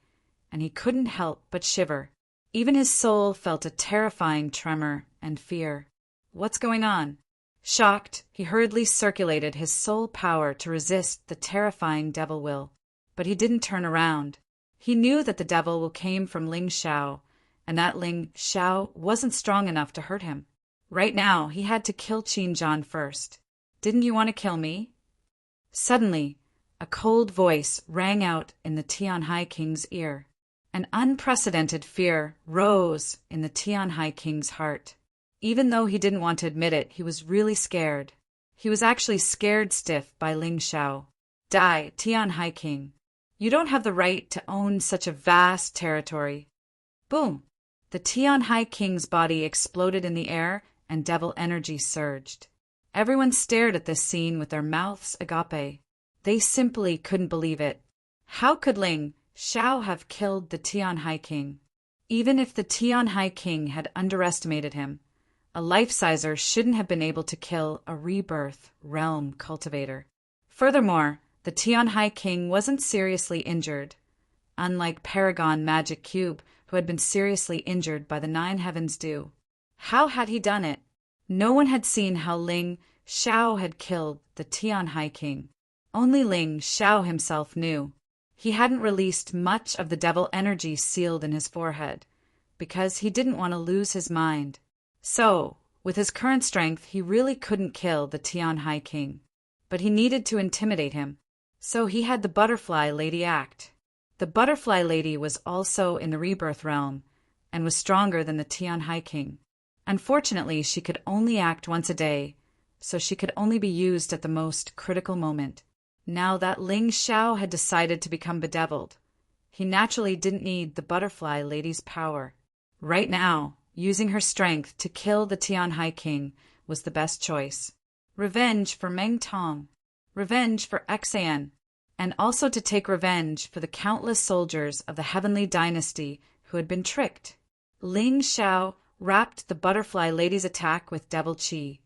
and he couldn't help but shiver. Even his soul felt a terrifying tremor and fear. What's going on? Shocked, he hurriedly circulated his soul power to resist the terrifying devil will. But he didn't turn around. He knew that the devil came from Ling Xiao, and that Ling Xiao wasn't strong enough to hurt him. Right now, he had to kill Qin Zhan first. Didn't you want to kill me? Suddenly, a cold voice rang out in the Tianhai king's ear. An unprecedented fear rose in the Tianhai king's heart. Even though he didn't want to admit it, he was really scared. He was actually scared stiff by Ling Xiao. Die, Tianhai king. You don't have the right to own such a vast territory. Boom! The Tianhai king's body exploded in the air and devil energy surged. Everyone stared at this scene with their mouths agape. They simply couldn't believe it. How could Ling Xiao have killed the Tianhai king? Even if the Tianhai king had underestimated him, a life-sizer shouldn't have been able to kill a rebirth realm cultivator. Furthermore, the Tianhai king wasn't seriously injured, unlike Paragon Magic Cube, who had been seriously injured by the 9 Heavens Dew. How had he done it? No one had seen how Ling Xiao had killed the Tianhai king. Only Ling Xiao himself knew. He hadn't released much of the devil energy sealed in his forehead, because he didn't want to lose his mind. So, with his current strength, he really couldn't kill the Tianhai king. but he needed to intimidate him. So he had the Butterfly Lady act. The Butterfly Lady was also in the rebirth realm and was stronger than the Tian High King. Unfortunately, she could only act once a day, so she could only be used at the most critical moment. Now that Ling Xiao had decided to become bedeviled, he naturally didn't need the Butterfly Lady's power. Right now, using her strength to kill the Tian High King was the best choice. Revenge for Meng Tong, revenge for Xan, and also to take revenge for the countless soldiers of the Heavenly Dynasty who had been tricked. Ling Xiao wrapped the Butterfly Lady's attack with devil chi,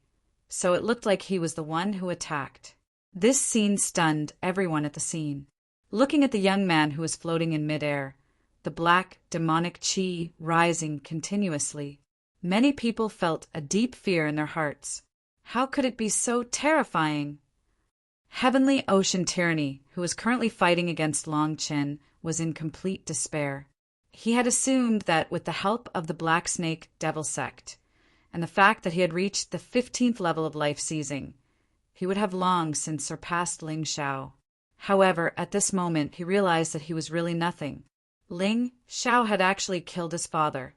so it looked like he was the one who attacked. This scene stunned everyone at the scene. Looking at the young man who was floating in midair, the black demonic chi rising continuously, many people felt a deep fear in their hearts. How could it be so terrifying? Heavenly Ocean Tyranny, who was currently fighting against Long Qin, was in complete despair. He had assumed that with the help of the Black Snake Devil Sect, and the fact that he had reached the 15th level of life seizing, he would have long since surpassed Ling Xiao. However, at this moment he realized that he was really nothing. Ling Xiao had actually killed his father.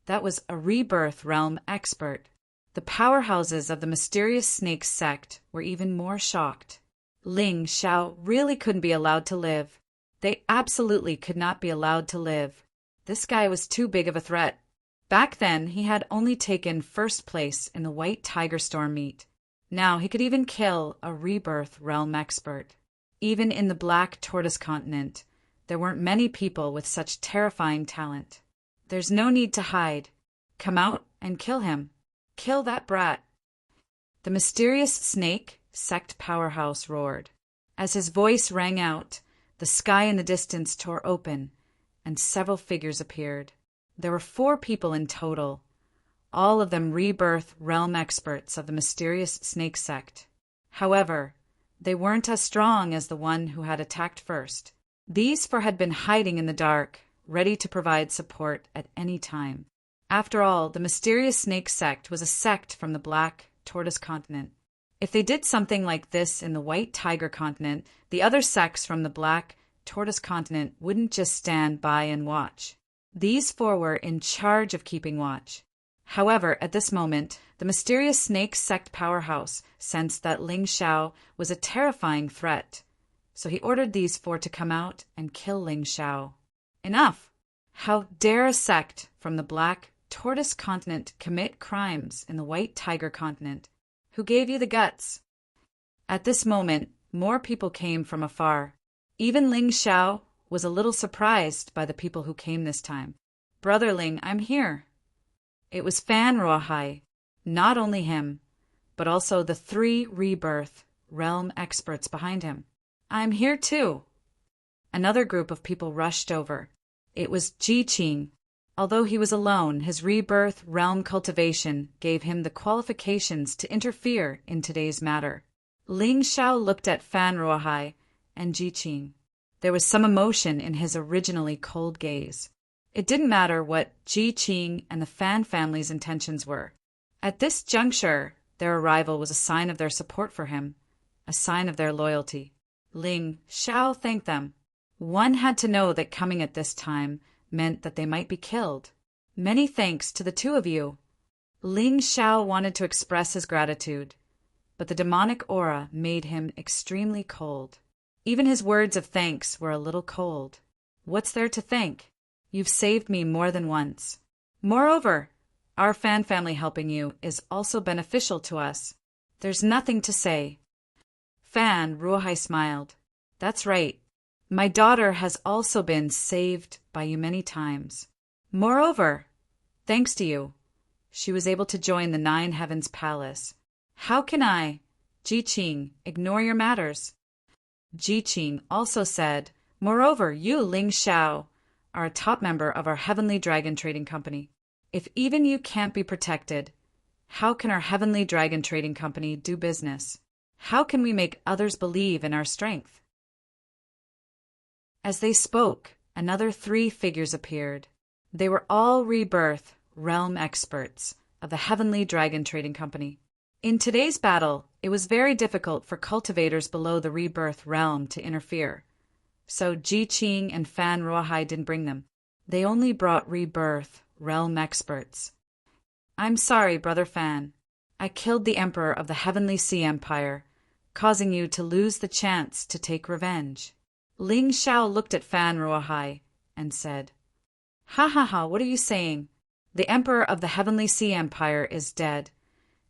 That was a rebirth realm expert. The powerhouses of the mysterious snake sect were even more shocked. Ling Xiao really couldn't be allowed to live. They absolutely could not be allowed to live. This guy was too big of a threat. Back then, he had only taken first place in the White Tiger Storm meet. Now he could even kill a rebirth realm expert. Even in the Black Tortoise continent, there weren't many people with such terrifying talent. There's no need to hide. Come out and kill him. Kill that brat. The mysterious snake sect powerhouse roared. As his voice rang out, the sky in the distance tore open, and several figures appeared. There were 4 people in total, all of them rebirth realm experts of the mysterious snake sect. However, they weren't as strong as the one who had attacked first. These 4 had been hiding in the dark, ready to provide support at any time. After all, the mysterious snake sect was a sect from the Black Tortoise continent. If they did something like this in the White Tiger continent, the other sects from the Black Tortoise continent wouldn't just stand by and watch. These 4 were in charge of keeping watch. However, at this moment, the mysterious snake sect powerhouse sensed that Ling Xiao was a terrifying threat, so he ordered these 4 to come out and kill Ling Xiao. Enough! How dare a sect from the Black Tortoise continent commit crimes in the White Tiger continent? Who gave you the guts? At this moment, more people came from afar. Even Ling Xiao was a little surprised by the people who came this time. Brother Ling, I'm here. It was Fan Ruohai, not only him, but also the 3 rebirth realm experts behind him. I'm here too. Another group of people rushed over. It was Ji Qing. Although he was alone, his rebirth realm cultivation gave him the qualifications to interfere in today's matter. Ling Xiao looked at Fan Ruohai and Ji Qing. There was some emotion in his originally cold gaze. It didn't matter what Ji Qing and the Fan family's intentions were. At this juncture, their arrival was a sign of their support for him, a sign of their loyalty. Ling Xiao thanked them. One had to know that coming at this time meant that they might be killed. Many thanks to the 2 of you. Ling Xiao wanted to express his gratitude, but the demonic aura made him extremely cold. Even his words of thanks were a little cold. What's there to thank? You've saved me more than once. Moreover, our Fan family helping you is also beneficial to us. There's nothing to say. Fan Ruohai smiled. That's right. My daughter has also been saved by you many times. Moreover, thanks to you, she was able to join the 9 Heavens Palace. How can I, Ji Qing, ignore your matters? Ji Qing also said, moreover, you, Ling Xiao, are a top member of our Heavenly Dragon Trading Company. If even you can't be protected, how can our Heavenly Dragon Trading Company do business? How can we make others believe in our strength? As they spoke, another 3 figures appeared. They were all rebirth realm experts of the Heavenly Dragon Trading Company. In today's battle, it was very difficult for cultivators below the rebirth realm to interfere. So Ji Qing and Fan Ruohai didn't bring them. They only brought rebirth realm experts. I'm sorry, Brother Fan. I killed the Emperor of the Heavenly Sea Empire, causing you to lose the chance to take revenge. Ling Xiao looked at Fan Ruohai and said, Ha ha ha, what are you saying? The Emperor of the Heavenly Sea Empire is dead,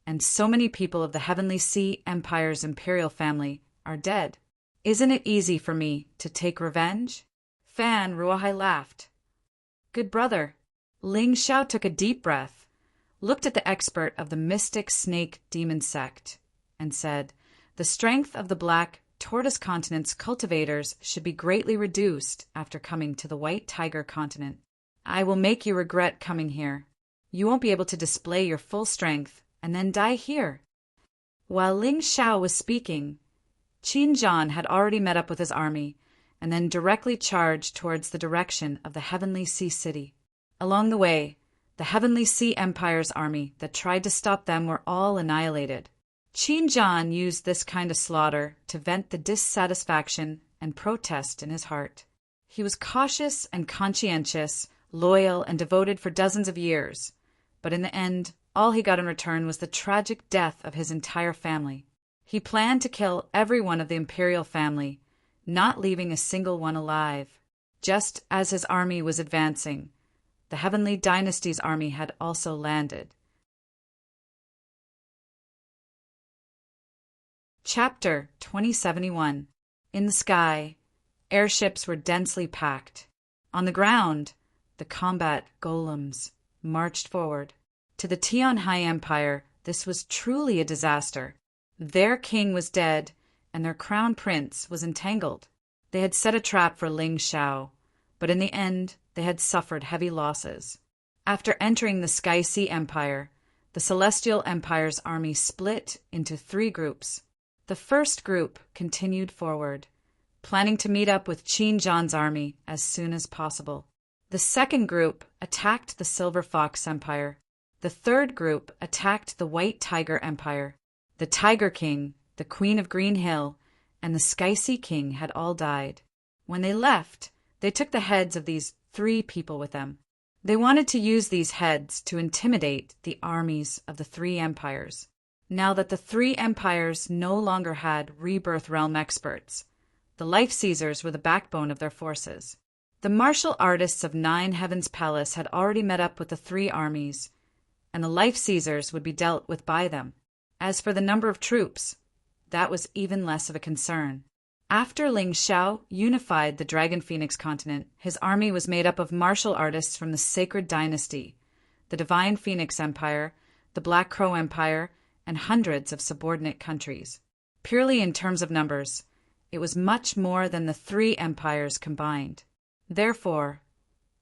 and so many people of the Heavenly Sea Empire's imperial family are dead. Isn't it easy for me to take revenge? Fan Ruohai laughed. Good brother. Ling Xiao took a deep breath, looked at the expert of the mystic snake demon sect, and said, The strength of the Black Tortoise Continent's cultivators should be greatly reduced after coming to the White Tiger Continent. I will make you regret coming here. You won't be able to display your full strength and then die here. While Ling Xiao was speaking, Qin Zhan had already met up with his army and then directly charged towards the direction of the Heavenly Sea City. Along the way, the Heavenly Sea Empire's army that tried to stop them were all annihilated. Qin Zhan used this kind of slaughter to vent the dissatisfaction and protest in his heart. He was cautious and conscientious, loyal and devoted for dozens of years, but in the end, all he got in return was the tragic death of his entire family. He planned to kill every one of the imperial family, not leaving a single one alive. Just as his army was advancing, the Heavenly Dynasty's army had also landed. Chapter 2071. In the sky, airships were densely packed. On the ground, the combat golems marched forward. To the Tianhai Empire, this was truly a disaster. Their king was dead, and their crown prince was entangled. They had set a trap for Ling Xiao, but in the end, they had suffered heavy losses. After entering the Sky Sea Empire, the Celestial Empire's army split into 3 groups. The first group continued forward, planning to meet up with Qin Zhan's army as soon as possible. The second group attacked the Silver Fox Empire. The third group attacked the White Tiger Empire. The Tiger King, the Queen of Green Hill, and the Sky Sea King had all died. When they left, they took the heads of these 3 people with them. They wanted to use these heads to intimidate the armies of the 3 empires. Now that the 3 empires no longer had rebirth realm experts, the Life Seizers were the backbone of their forces. The martial artists of 9 Heavens Palace had already met up with the 3 armies, and the Life Seizers would be dealt with by them. As for the number of troops, that was even less of a concern. After Ling Xiao unified the Dragon Phoenix continent, his army was made up of martial artists from the Sacred Dynasty, the Divine Phoenix Empire, the Black Crow Empire, and hundreds of subordinate countries. Purely in terms of numbers, it was much more than the 3 empires combined. Therefore,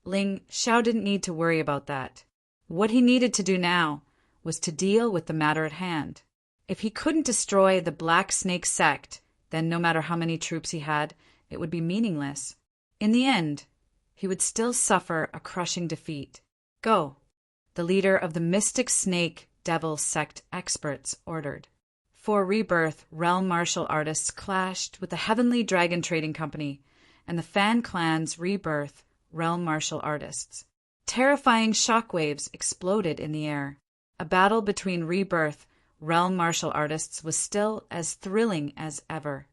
Ling Xiao didn't need to worry about that. What he needed to do now was to deal with the matter at hand. If he couldn't destroy the Black Snake sect, then no matter how many troops he had, it would be meaningless. In the end, he would still suffer a crushing defeat. Go, the leader of the Mystic Snake Devil Sect experts ordered. 4 rebirth realm martial artists clashed with the Heavenly Dragon Trading Company and the Fan Clan's rebirth realm martial artists. Terrifying shockwaves exploded in the air. A battle between rebirth realm martial artists was still as thrilling as ever.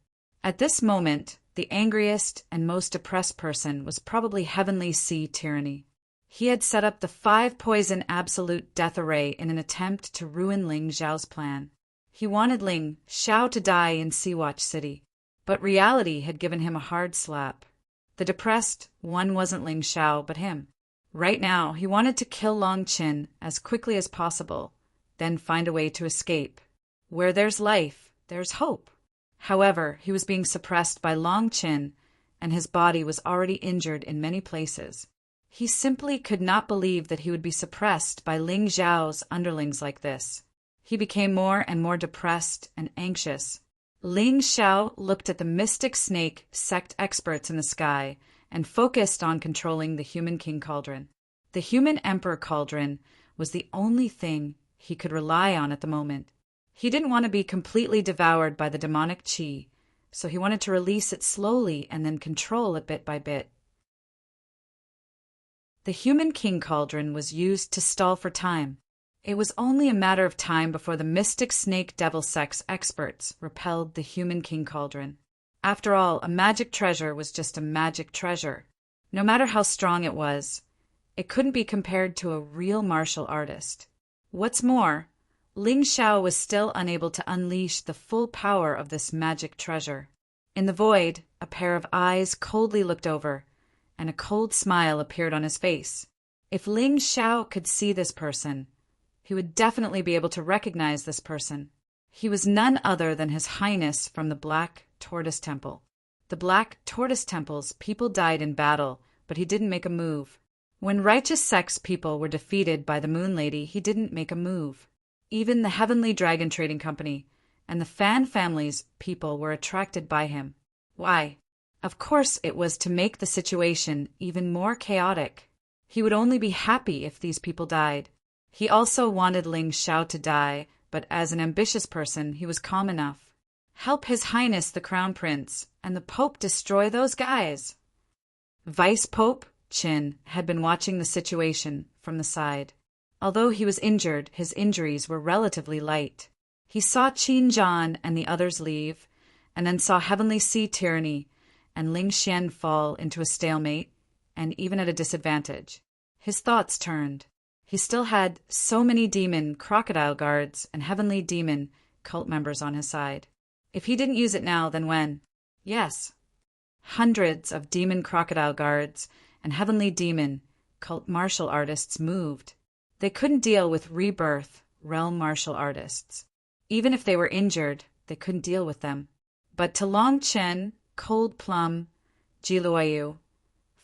At this moment, the angriest and most depressed person was probably Heavenly Sea Tyranny. He had set up the 5-poison absolute death array in an attempt to ruin Ling Xiao's plan. He wanted Ling Xiao to die in Sea-Watch City, but reality had given him a hard slap. The depressed one wasn't Ling Xiao, but him. Right now, he wanted to kill Long Qin as quickly as possible, then find a way to escape. Where there's life, there's hope. However, he was being suppressed by Long Qin, and his body was already injured in many places. He simply could not believe that he would be suppressed by Ling Xiao's underlings like this. He became more and more depressed and anxious. Ling Xiao looked at the Mystic Snake sect experts in the sky and focused on controlling the Human King Cauldron. The Human Emperor Cauldron was the only thing he could rely on at the moment. He didn't want to be completely devoured by the demonic chi, so he wanted to release it slowly and then control it bit by bit. The human king cauldron was used to stall for time. It was only a matter of time before the mystic snake devil sex experts repelled the human king cauldron. After all, a magic treasure was just a magic treasure. No matter how strong it was, it couldn't be compared to a real martial artist. What's more, Ling Xiao was still unable to unleash the full power of this magic treasure. In the void, a pair of eyes coldly looked over, and a cold smile appeared on his face. If Ling Xiao could see this person, he would definitely be able to recognize this person. He was none other than His Highness from the Black Tortoise Temple. The Black Tortoise Temple's people died in battle, but he didn't make a move. When righteous sex people were defeated by the Moon Lady, he didn't make a move. Even the Heavenly Dragon Trading Company and the Fan family's people were attracted by him. Why? Of course it was to make the situation even more chaotic. He would only be happy if these people died. He also wanted Ling Xiao to die, but as an ambitious person, he was calm enough. Help His Highness the Crown Prince and the Pope destroy those guys. Vice Pope Qin had been watching the situation from the side. Although he was injured, his injuries were relatively light. He saw Qin Zhan and the others leave, and then saw Heavenly Sea Tyranny and Ling Xian fall into a stalemate, and even at a disadvantage. His thoughts turned. He still had so many demon crocodile guards and heavenly demon cult members on his side. If he didn't use it now, then when? Yes. Hundreds of demon crocodile guards and heavenly demon cult martial artists moved. They couldn't deal with rebirth realm martial artists. Even if they were injured, they couldn't deal with them. But to Long Chen, Cold Plum, Jiluoyu,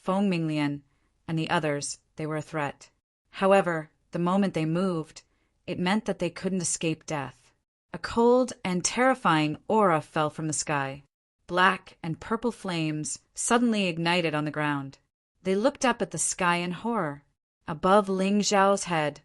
Feng Minglian, and the others, they were a threat. However, the moment they moved, it meant that they couldn't escape death. A cold and terrifying aura fell from the sky. Black and purple flames suddenly ignited on the ground. They looked up at the sky in horror. Above Ling Xiao's head,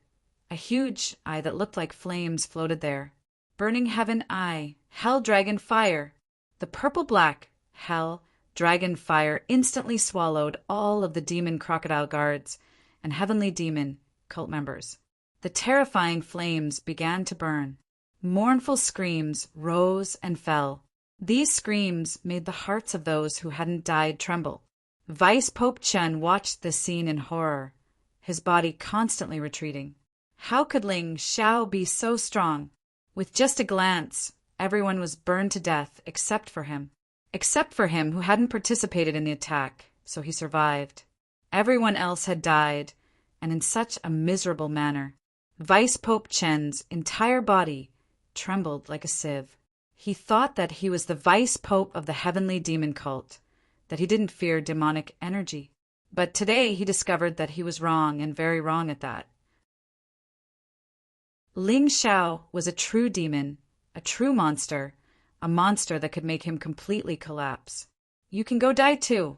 a huge eye that looked like flames floated there. Burning Heaven Eye, Hell Dragon Fire. The purple-black Hell Dragon Fire instantly swallowed all of the demon crocodile guards and heavenly demon cult members. The terrifying flames began to burn. Mournful screams rose and fell. These screams made the hearts of those who hadn't died tremble. Vice Pope Chen watched this scene in horror, his body constantly retreating. How could Ling Xiao be so strong? With just a glance, everyone was burned to death except for him. Except for him who hadn't participated in the attack, so he survived. Everyone else had died, and in such a miserable manner. Vice Pope Chen's entire body trembled like a sieve. He thought that he was the Vice Pope of the Heavenly Demon Cult, that he didn't fear demonic energy. But today he discovered that he was wrong, and very wrong at that. Ling Xiao was a true demon, a true monster, a monster that could make him completely collapse. You can go die too.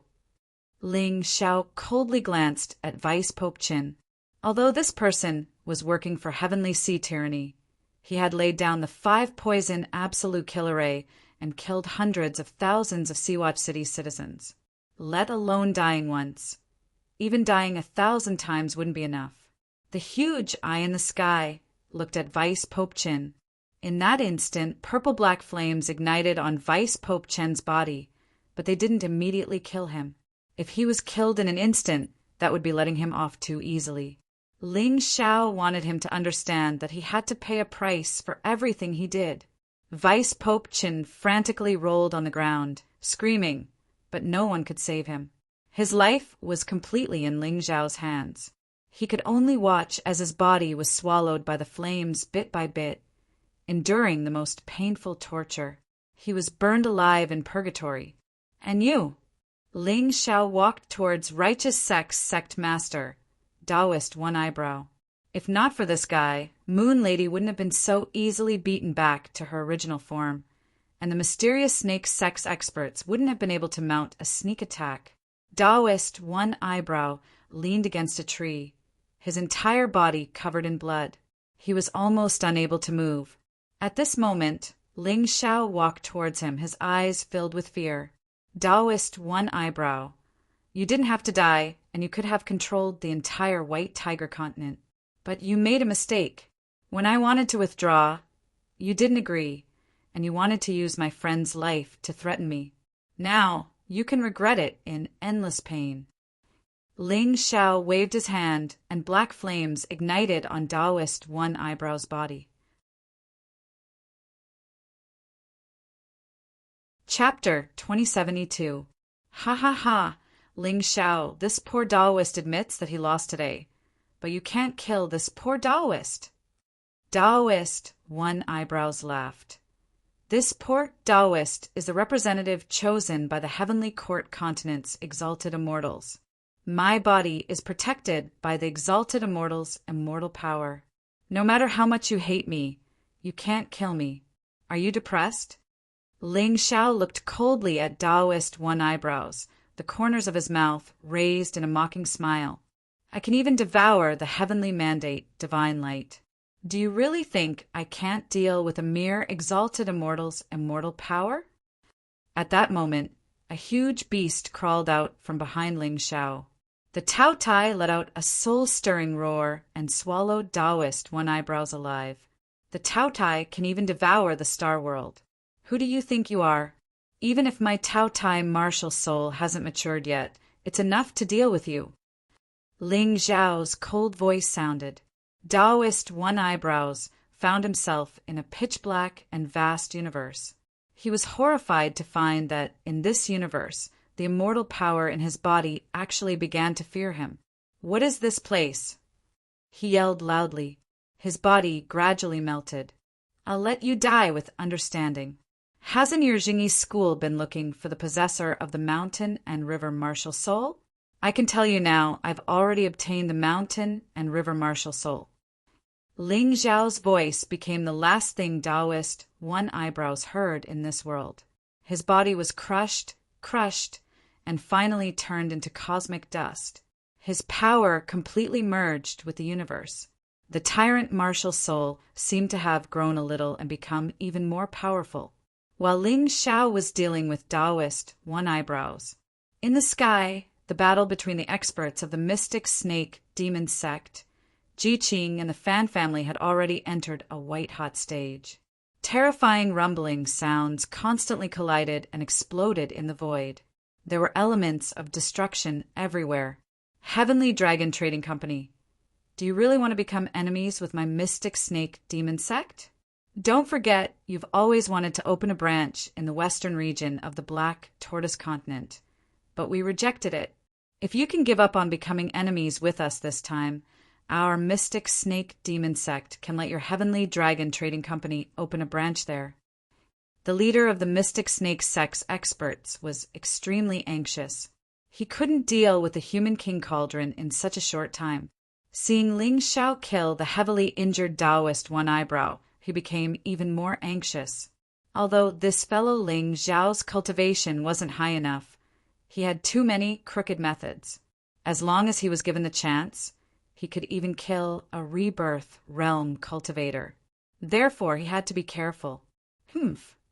Ling Xiao coldly glanced at Vice Pope Qin. Although this person was working for Heavenly Sea Tyranny, he had laid down the 5-poison absolute killer ray and killed hundreds of thousands of Sea-Watch City citizens. Let alone dying once. Even dying 1,000 times wouldn't be enough. The huge eye in the sky looked at Vice Pope Qin. In that instant, purple-black flames ignited on Vice Pope Chen's body, but they didn't immediately kill him. If he was killed in an instant, that would be letting him off too easily. Ling Xiao wanted him to understand that he had to pay a price for everything he did. Vice Pope Qin frantically rolled on the ground, screaming, but no one could save him. His life was completely in Ling Xiao's hands. He could only watch as his body was swallowed by the flames bit by bit, enduring the most painful torture. He was burned alive in purgatory. And you? Ling Xiao walked towards Righteous Sex Sect Master, Taoist One Eyebrow. If not for this guy, Moon Lady wouldn't have been so easily beaten back to her original form, and the mysterious snake sex experts wouldn't have been able to mount a sneak attack. Taoist One Eyebrow leaned against a tree, his entire body covered in blood. He was almost unable to move. At this moment, Ling Xiao walked towards him, his eyes filled with fear. Taoist One Eyebrow. You didn't have to die, and you could have controlled the entire White Tiger continent. But you made a mistake. When I wanted to withdraw, you didn't agree, and you wanted to use my friend's life to threaten me. Now, you can regret it in endless pain. Ling Xiao waved his hand, and black flames ignited on Taoist One Eyebrow's body. Chapter 2072. Ha ha ha, Ling Xiao, this poor Taoist admits that he lost today. But you can't kill this poor Taoist. Taoist One Eyebrows laughed. This poor Taoist is the representative chosen by the Heavenly Court Continent's exalted immortals. My body is protected by the exalted immortals' immortal power. No matter how much you hate me, you can't kill me. Are you depressed? Ling Xiao looked coldly at Taoist One Eyebrows, the corners of his mouth raised in a mocking smile. I can even devour the heavenly mandate, divine light. Do you really think I can't deal with a mere exalted immortal's immortal power? At that moment, a huge beast crawled out from behind Ling Xiao. The Tao Tai let out a soul-stirring roar and swallowed Taoist One Eyebrows alive. The Tao Tai can even devour the star world. Who do you think you are? Even if my Tao Tai martial soul hasn't matured yet, it's enough to deal with you. Ling Xiao's cold voice sounded. Taoist One Eyebrows found himself in a pitch-black and vast universe. He was horrified to find that, in this universe, the immortal power in his body actually began to fear him. What is this place? He yelled loudly. His body gradually melted. I'll let you die with understanding. Hasn't your Jingyi school been looking for the possessor of the mountain and river martial soul? I can tell you now, I've already obtained the mountain and river martial soul. Ling Xiao's voice became the last thing Taoist One Eyebrows heard in this world. His body was crushed, and finally turned into cosmic dust. His power completely merged with the universe. The Tyrant martial soul seemed to have grown a little and become even more powerful. While Ling Xiao was dealing with Taoist One Eyebrows. In the sky, the battle between the experts of the mystic snake demon sect, Ji Qing and the Fan family had already entered a white-hot stage. Terrifying rumbling sounds constantly collided and exploded in the void. There were elements of destruction everywhere. Heavenly Dragon Trading Company, do you really want to become enemies with my mystic snake demon sect? Don't forget, you've always wanted to open a branch in the western region of the Black Tortoise Continent, but we rejected it. If you can give up on becoming enemies with us this time, our mystic snake demon sect can let your Heavenly Dragon Trading Company open a branch there. The leader of the mystic snake sect's experts was extremely anxious. He couldn't deal with the human king cauldron in such a short time. Seeing Ling Xiao kill the heavily injured Taoist One Eyebrow, he became even more anxious. Although this fellow Ling Xiao's cultivation wasn't high enough, he had too many crooked methods. As long as he was given the chance, he could even kill a rebirth realm cultivator. Therefore, he had to be careful.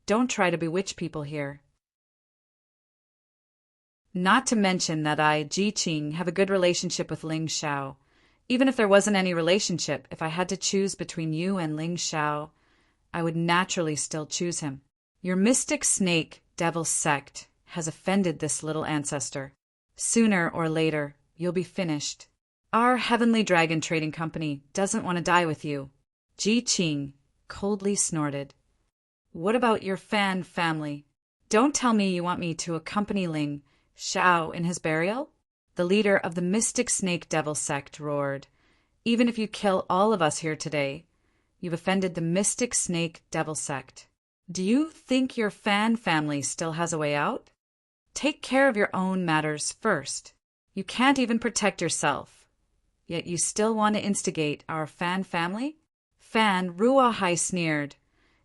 Don't try to bewitch people here. Not to mention that I, Ji Qing, have a good relationship with Ling Xiao. Even if there wasn't any relationship, if I had to choose between you and Ling Xiao, I would naturally still choose him. Your mystic snake devil sect has offended this little ancestor. Sooner or later, you'll be finished. Our Heavenly Dragon Trading Company doesn't want to die with you. Ji Qing coldly snorted. What about your Fan family? Don't tell me you want me to accompany Ling Xiao in his burial? The leader of the Mystic Snake Devil sect roared. Even if you kill all of us here today, you've offended the Mystic Snake Devil sect. Do you think your Fan family still has a way out? Take care of your own matters first. You can't even protect yourself. Yet you still want to instigate our Fan family? Fan Ruahai sneered.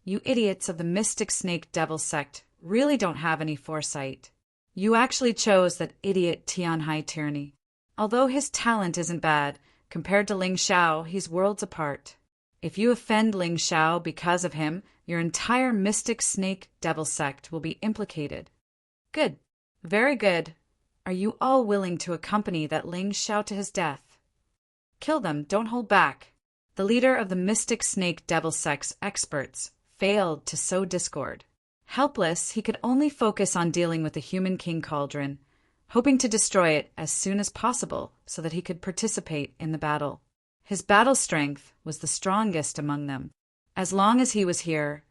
You idiots of the Mystic Snake Devil sect really don't have any foresight. You actually chose that idiot Tianhai tyranny. Although his talent isn't bad, compared to Ling Xiao, he's worlds apart. If you offend Ling Xiao because of him, your entire mystic snake devil sect will be implicated. Good. Very good. Are you all willing to accompany that Ling Xiao to his death? Kill them, don't hold back. The leader of the mystic snake devil sect's experts failed to sow discord. Helpless, he could only focus on dealing with the human king cauldron, hoping to destroy it as soon as possible so that he could participate in the battle. His battle strength was the strongest among them. As long as he was here,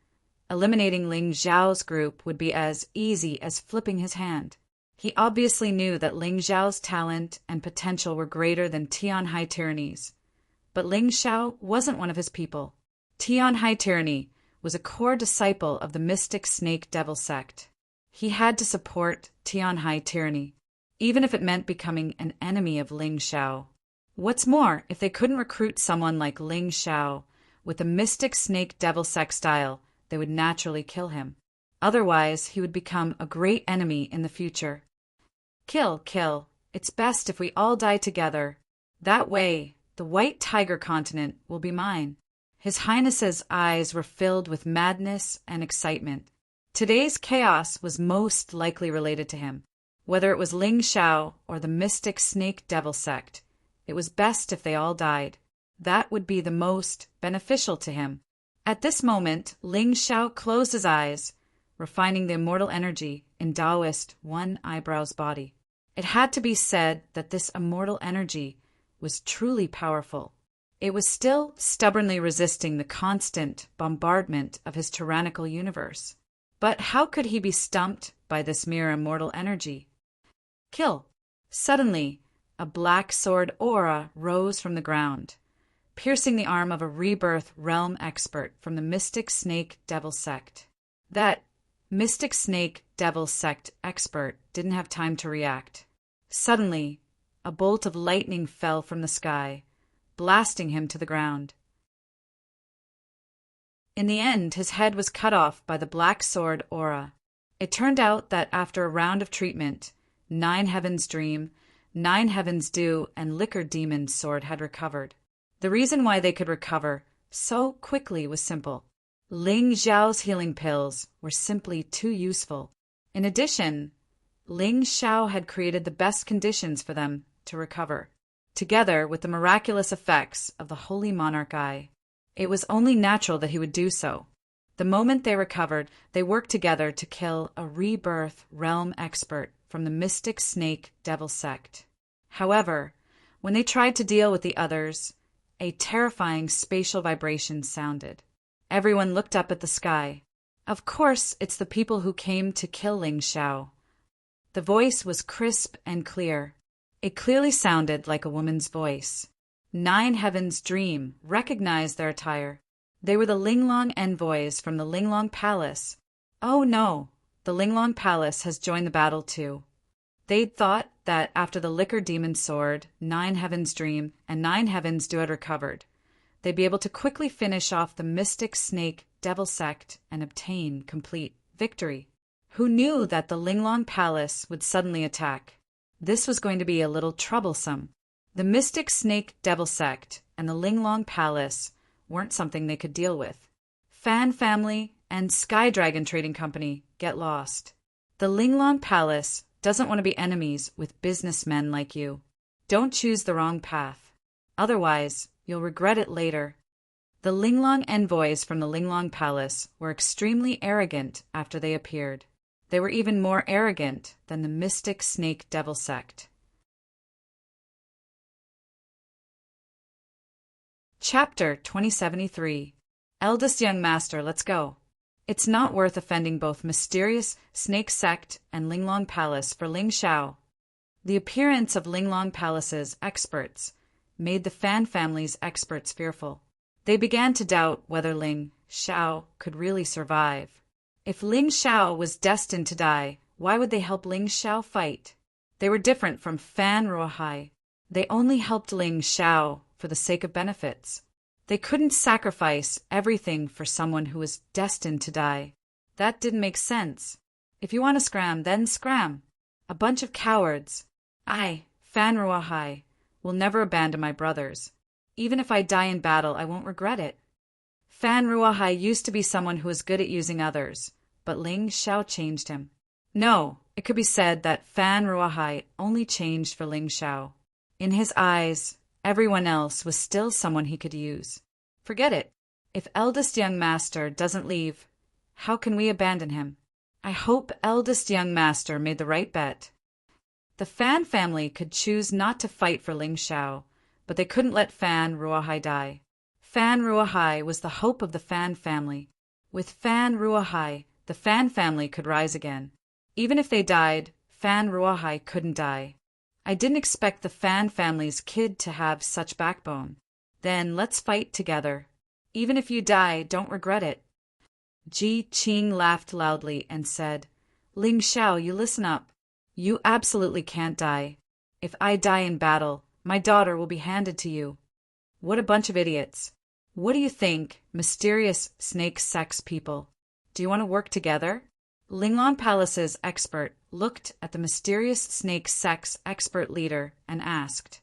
eliminating Ling Xiao's group would be as easy as flipping his hand. He obviously knew that Ling Xiao's talent and potential were greater than Tian High Tyranny's. But Ling Xiao wasn't one of his people. Tian High Tyranny was a core disciple of the mystic snake devil sect. He had to support Tian High Tyranny, even if it meant becoming an enemy of Ling Xiao. What's more, if they couldn't recruit someone like Ling Xiao with a mystic snake devil sect style, they would naturally kill him. Otherwise, he would become a great enemy in the future. Kill, kill. It's best if we all die together. That way, the White Tiger continent will be mine. His Highness's eyes were filled with madness and excitement. Today's chaos was most likely related to him. Whether it was Ling Xiao or the mystic snake devil sect, it was best if they all died. That would be the most beneficial to him. At this moment, Ling Xiao closed his eyes, refining the immortal energy in Taoist One Eyebrow's body. It had to be said that this immortal energy was truly powerful. It was still stubbornly resisting the constant bombardment of his tyrannical universe. But how could he be stumped by this mere immortal energy? Kill. Suddenly, a black sword aura rose from the ground, piercing the arm of a rebirth realm expert from the mystic snake devil sect. That mystic snake devil sect expert didn't have time to react. Suddenly, a bolt of lightning fell from the sky, blasting him to the ground. In the end, his head was cut off by the black sword aura. It turned out that after a round of treatment, 9 Heavens Dream, 9 Heavens Dew, and Liquor Demon's sword had recovered. The reason why they could recover so quickly was simple. Ling Xiao's healing pills were simply too useful. In addition, Ling Xiao had created the best conditions for them to recover, together with the miraculous effects of the Holy Monarch Eye. It was only natural that he would do so. The moment they recovered, they worked together to kill a rebirth realm expert from the mystic snake devil sect. However, when they tried to deal with the others, a terrifying spatial vibration sounded. Everyone looked up at the sky. Of course, it's the people who came to kill Ling Xiao. The voice was crisp and clear. It clearly sounded like a woman's voice. 9 Heavens Dream recognized their attire. They were the Linglong envoys from the Linglong Palace. Oh no, the Linglong Palace has joined the battle too. They'd thought that after the Liquor Demon's sword, 9 Heavens Dream, and 9 Heavens Dew had recovered, they'd be able to quickly finish off the mystic snake devil sect and obtain complete victory. Who knew that the Linglong Palace would suddenly attack? This was going to be a little troublesome. The mystic snake devil sect and the Linglong Palace weren't something they could deal with. Fan Family and Sky Dragon Trading Company get lost. The Linglong Palace doesn't want to be enemies with businessmen like you. Don't choose the wrong path. Otherwise, you'll regret it later. The Linglong envoys from the Linglong Palace were extremely arrogant after they appeared. They were even more arrogant than the mystic snake devil sect. Chapter 2073. Eldest Young Master, let's go. It's not worth offending both mysterious snake sect and Linglong Palace for Ling Xiao. The appearance of Linglong Palace's experts made the Fan family's experts fearful. They began to doubt whether Ling Xiao could really survive. If Ling Xiao was destined to die, why would they help Ling Xiao fight? They were different from Fan Ruohai. They only helped Ling Xiao for the sake of benefits. They couldn't sacrifice everything for someone who was destined to die. That didn't make sense. If you want to scram, then scram. A bunch of cowards. I, Fan Ruohai, will never abandon my brothers. Even if I die in battle, I won't regret it. Fan Ruahai used to be someone who was good at using others, but Ling Xiao changed him. No, it could be said that Fan Ruahai only changed for Ling Xiao. In his eyes, everyone else was still someone he could use. Forget it. If eldest young master doesn't leave, how can we abandon him? I hope eldest young master made the right bet. The Fan family could choose not to fight for Ling Xiao, but they couldn't let Fan Ruahai die. Fan Ruahai was the hope of the Fan family. With Fan Ruahai, the Fan family could rise again. Even if they died, Fan Ruahai couldn't die. I didn't expect the Fan family's kid to have such backbone. Then let's fight together. Even if you die, don't regret it. Ji Qing laughed loudly and said, Ling Xiao, you listen up. You absolutely can't die. If I die in battle, my daughter will be handed to you. What a bunch of idiots. What do you think, mysterious snake sex people? Do you want to work together? Linglong Palace's expert looked at the mysterious snake sex expert leader and asked.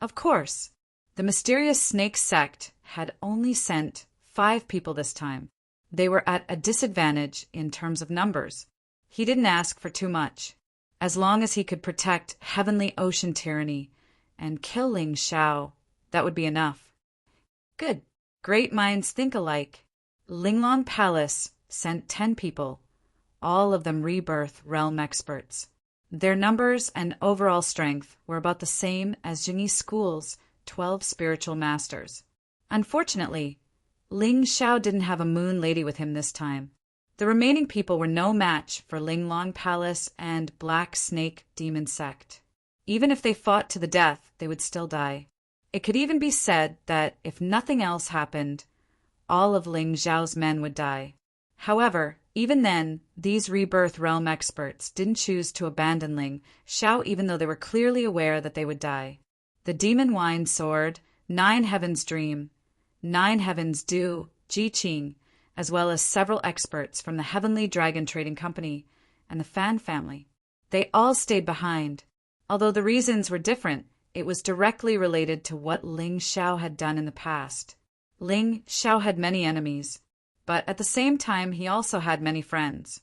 Of course. The mysterious snake sect had only sent 5 people this time. They were at a disadvantage in terms of numbers. He didn't ask for too much. As long as he could protect Heavenly Ocean Tyranny and kill Ling Xiao, that would be enough. Good. Great minds think alike. Linglong Palace sent 10 people, all of them rebirth realm experts. Their numbers and overall strength were about the same as Jingyi School's 12 spiritual masters. Unfortunately, Ling Xiao didn't have a moon lady with him this time. The remaining people were no match for Linglong Palace and Black Snake Demon Sect. Even if they fought to the death, they would still die. It could even be said that if nothing else happened, all of Ling Xiao's men would die. However, even then, these rebirth realm experts didn't choose to abandon Ling Xiao even though they were clearly aware that they would die. The Demon Wine Sword, 9 Heavens Dream, 9 Heavens Dew, Ji Qing, as well as several experts from the Heavenly Dragon Trading Company and the Fan family. They all stayed behind. Although the reasons were different, it was directly related to what Ling Xiao had done in the past. Ling Xiao had many enemies, but at the same time he also had many friends.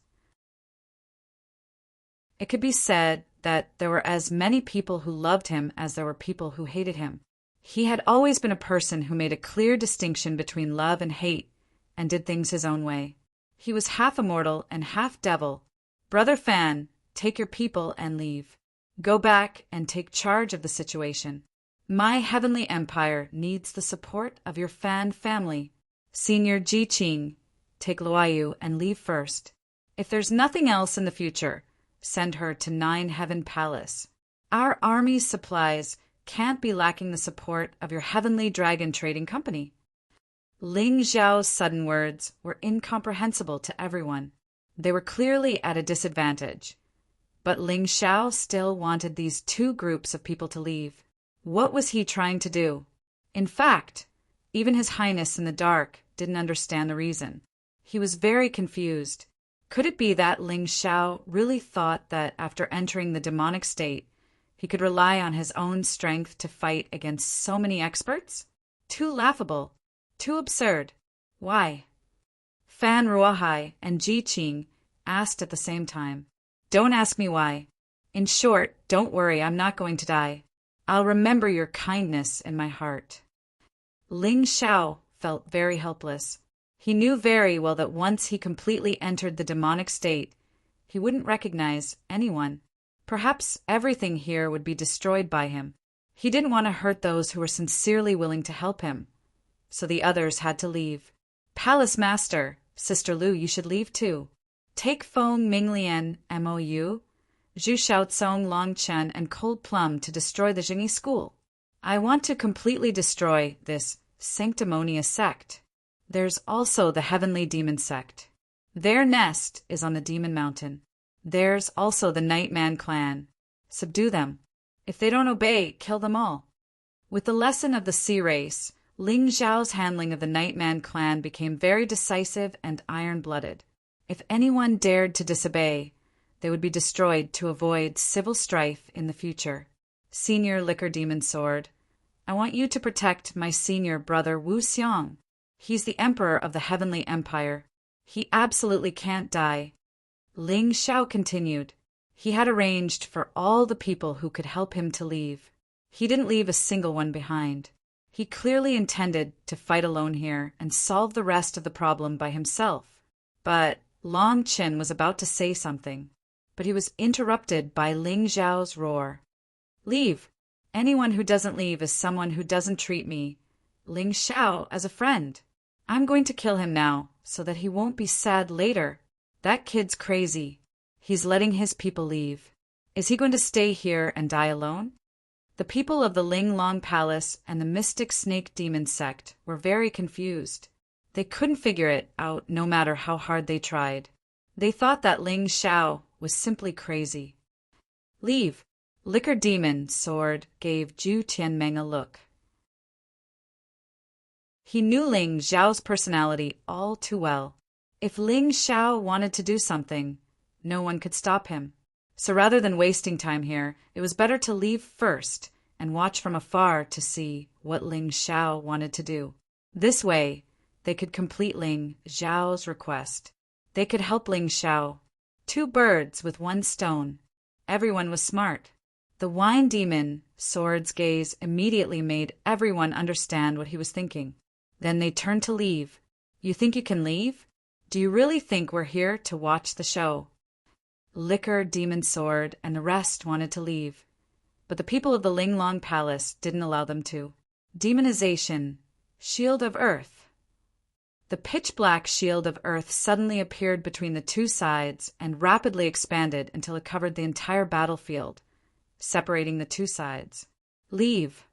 It could be said that there were as many people who loved him as there were people who hated him. He had always been a person who made a clear distinction between love and hate and did things his own way. He was half immortal and half devil. Brother Fan, take your people and leave. Go back and take charge of the situation. My heavenly empire needs the support of your Fan family. Senior Ji Qing, take Luoyu and leave first. If there's nothing else in the future, send her to 9 Heaven Palace. Our army's supplies can't be lacking the support of your Heavenly Dragon Trading Company. Ling Xiao's sudden words were incomprehensible to everyone. They were clearly at a disadvantage. But Ling Xiao still wanted these 2 groups of people to leave. What was he trying to do? In fact, even His Highness in the dark didn't understand the reason. He was very confused. Could it be that Ling Xiao really thought that after entering the demonic state, he could rely on his own strength to fight against so many experts? Too laughable. Too absurd. Why? Fan Ruahai and Ji Qing asked at the same time. Don't ask me why. In short, don't worry, I'm not going to die. I'll remember your kindness in my heart. Ling Xiao felt very helpless. He knew very well that once he completely entered the demonic state, he wouldn't recognize anyone. Perhaps everything here would be destroyed by him. He didn't want to hurt those who were sincerely willing to help him, so the others had to leave. Palace Master, Sister Lu, you should leave too. Take Feng Minglian MOU, Zhu Xiaocong Longchen and Cold Plum to destroy the Jingyi School. I want to completely destroy this sanctimonious sect. There's also the Heavenly Demon Sect. Their nest is on the Demon Mountain. There's also the Nightman clan. Subdue them. If they don't obey, kill them all. With the lesson of the sea race, Ling Xiao's handling of the Nightman clan became very decisive and iron-blooded. If anyone dared to disobey, they would be destroyed to avoid civil strife in the future. Senior Liquor Demon Sword, I want you to protect my senior brother Wu Xiang. He's the emperor of the heavenly empire. He absolutely can't die. Ling Xiao continued. He had arranged for all the people who could help him to leave. He didn't leave a single one behind. He clearly intended to fight alone here and solve the rest of the problem by himself. But Long Qin was about to say something, but he was interrupted by Ling Xiao's roar. Leave! Anyone who doesn't leave is someone who doesn't treat me, Ling Xiao, as a friend. I'm going to kill him now, so that he won't be sad later. That kid's crazy. He's letting his people leave. Is he going to stay here and die alone? The people of the Ling Long Palace and the mystic snake demon sect were very confused. They couldn't figure it out no matter how hard they tried. They thought that Ling Xiao was simply crazy. Leave! Liquor Demon Sword gave Zhu Tianmeng a look. He knew Ling Xiao's personality all too well. If Ling Xiao wanted to do something, no one could stop him. So rather than wasting time here, it was better to leave first and watch from afar to see what Ling Xiao wanted to do. This way, they could complete Ling Xiao's request. They could help Ling Xiao. 2 birds with 1 stone. Everyone was smart. The wine demon Sword's gaze immediately made everyone understand what he was thinking. Then they turned to leave. You think you can leave? Do you really think we're here to watch the show? Liquor Demon Sword and the rest wanted to leave, but the people of the Ling Long Palace didn't allow them to. Demonization, Shield of Earth. The pitch-black shield of Earth suddenly appeared between the 2 sides and rapidly expanded until it covered the entire battlefield, separating the 2 sides. Leave!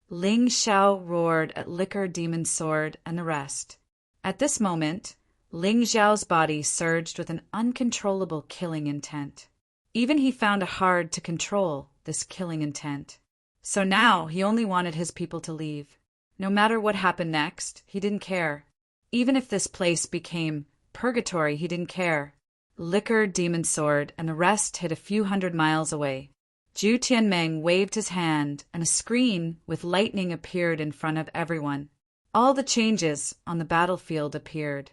Ling Xiao roared at Liquor Demon Sword and the rest. At this moment, Ling Xiao's body surged with an uncontrollable killing intent. Even he found it hard to control this killing intent. So now he only wanted his people to leave. No matter what happened next, he didn't care. Even if this place became purgatory, he didn't care. Liquor Demon Sword and the rest hid a few hundred miles away. Zhu Tianmeng waved his hand, and a screen with lightning appeared in front of everyone. All the changes on the battlefield appeared.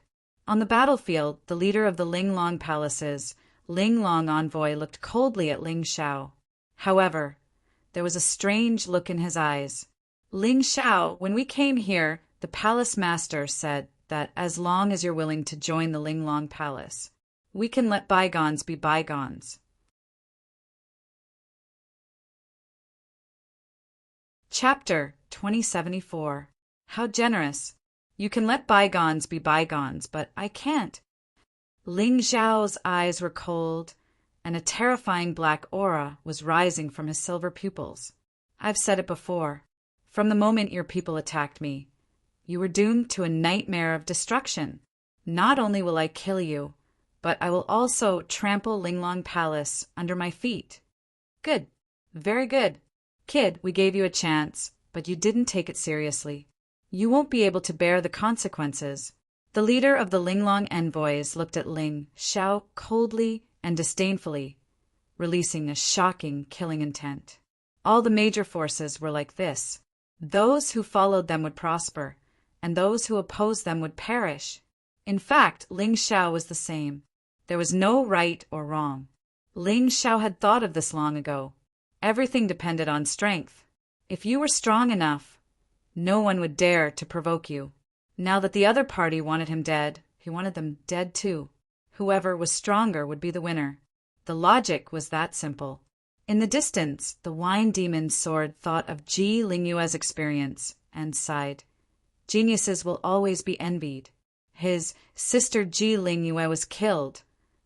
On the battlefield, the leader of the Ling Long Palaces, Ling Long Envoy, looked coldly at Ling Xiao. However, there was a strange look in his eyes. Ling Xiao, when we came here, the palace master said that as long as you're willing to join the Ling Long Palace, we can let bygones be bygones. Chapter 2074. How generous. You can let bygones be bygones, but I can't. Ling Xiao's eyes were cold, and a terrifying black aura was rising from his silver pupils. I've said it before. From the moment your people attacked me, you were doomed to a nightmare of destruction. Not only will I kill you, but I will also trample Linglong Palace under my feet. Good. Very good. Kid, we gave you a chance, but you didn't take it seriously. You won't be able to bear the consequences. The leader of the Linglong envoys looked at Ling Xiao coldly and disdainfully, releasing a shocking killing intent. All the major forces were like this. Those who followed them would prosper, and those who opposed them would perish. In fact, Ling Xiao was the same. There was no right or wrong. Ling Xiao had thought of this long ago. Everything depended on strength. If you were strong enough, no one would dare to provoke you. Now that the other party wanted him dead, he wanted them dead too. Whoever was stronger would be the winner. The logic was that simple. In the distance, the wine demon's sword thought of Ji Lingyue's experience and sighed. Geniuses will always be envied. His sister Ji Lingyue was killed,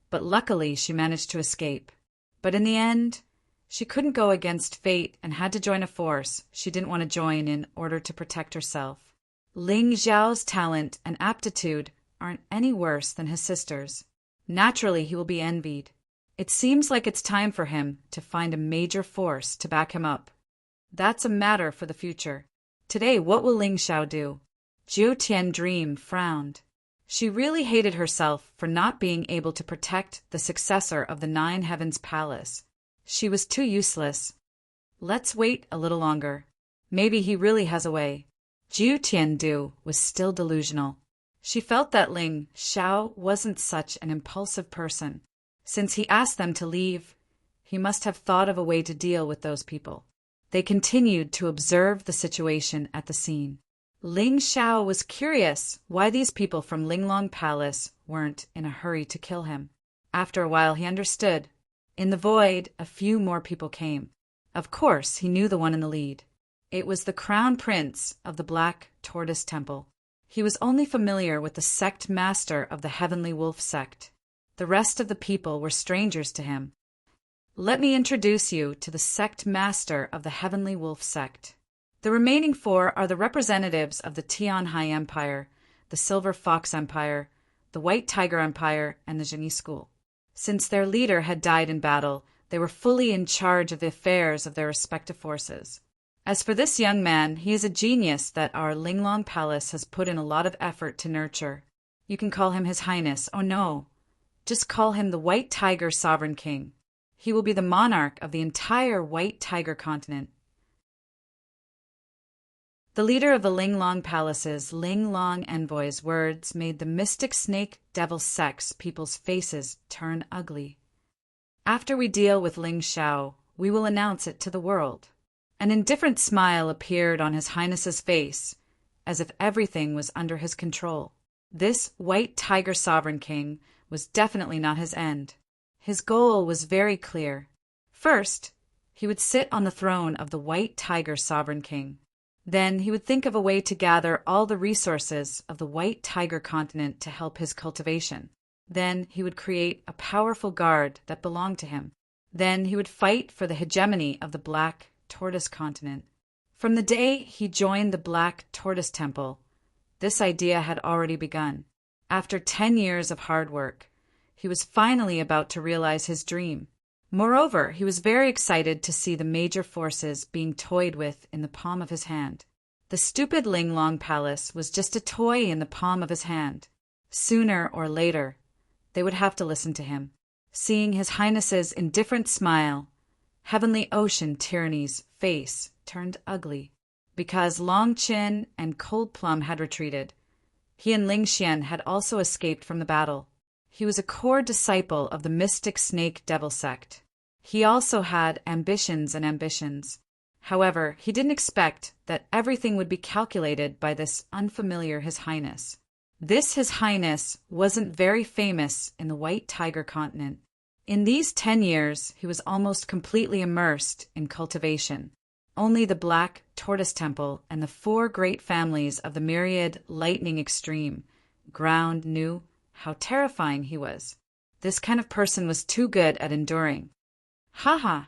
but luckily she managed to escape. But in the end, she couldn't go against fate and had to join a force she didn't want to join in order to protect herself. Ling Xiao's talent and aptitude aren't any worse than his sister's. Naturally, he will be envied. It seems like it's time for him to find a major force to back him up. That's a matter for the future. Today, what will Ling Xiao do? Jiu Tian Dream frowned. She really hated herself for not being able to protect the successor of the Nine Heavens Palace. She was too useless. Let's wait a little longer. Maybe he really has a way. Jiu Tiandu was still delusional. She felt that Ling Xiao wasn't such an impulsive person. Since he asked them to leave, he must have thought of a way to deal with those people. They continued to observe the situation at the scene. Ling Xiao was curious why these people from Linglong Palace weren't in a hurry to kill him. After a while he understood. In the void, a few more people came. Of course, he knew the one in the lead. It was the crown prince of the Black Tortoise Temple. He was only familiar with the sect master of the Heavenly Wolf sect. The rest of the people were strangers to him. Let me introduce you to the sect master of the Heavenly Wolf sect. The remaining four are the representatives of the Tianhai Empire, the Silver Fox Empire, the White Tiger Empire, and the Zhenyi School. Since their leader had died in battle, they were fully in charge of the affairs of their respective forces. As for this young man, he is a genius that our Linglong Palace has put in a lot of effort to nurture. You can call him His Highness. Oh no, just call him the White Tiger Sovereign King. He will be the monarch of the entire White Tiger continent. The leader of the Linglong Palace's Linglong envoy's words made the mystic snake devil sect's people's faces turn ugly. After we deal with Ling Xiao, we will announce it to the world. An indifferent smile appeared on His Highness's face, as if everything was under his control. This White Tiger Sovereign King was definitely not his end. His goal was very clear. First, he would sit on the throne of the White Tiger Sovereign King. Then he would think of a way to gather all the resources of the White Tiger continent to help his cultivation. Then he would create a powerful guard that belonged to him. Then he would fight for the hegemony of the Black Tortoise continent. From the day he joined the Black Tortoise Temple, this idea had already begun. After 10 years of hard work, he was finally about to realize his dream. Moreover, he was very excited to see the major forces being toyed with in the palm of his hand. The stupid Linglong Palace was just a toy in the palm of his hand. Sooner or later, they would have to listen to him. Seeing His Highness's indifferent smile, Heavenly Ocean Tyranny's face turned ugly. Because Long Qin and Cold Plum had retreated, he and Ling Xian had also escaped from the battle. He was a core disciple of the mystic snake devil sect. He also had ambitions. However, he didn't expect that everything would be calculated by this unfamiliar His Highness. This His Highness wasn't very famous in the White Tiger continent. In these 10 years, he was almost completely immersed in cultivation. Only the Black Tortoise Temple and the 4 great families of the myriad lightning extreme ground knew how terrifying he was. This kind of person was too good at enduring. Haha,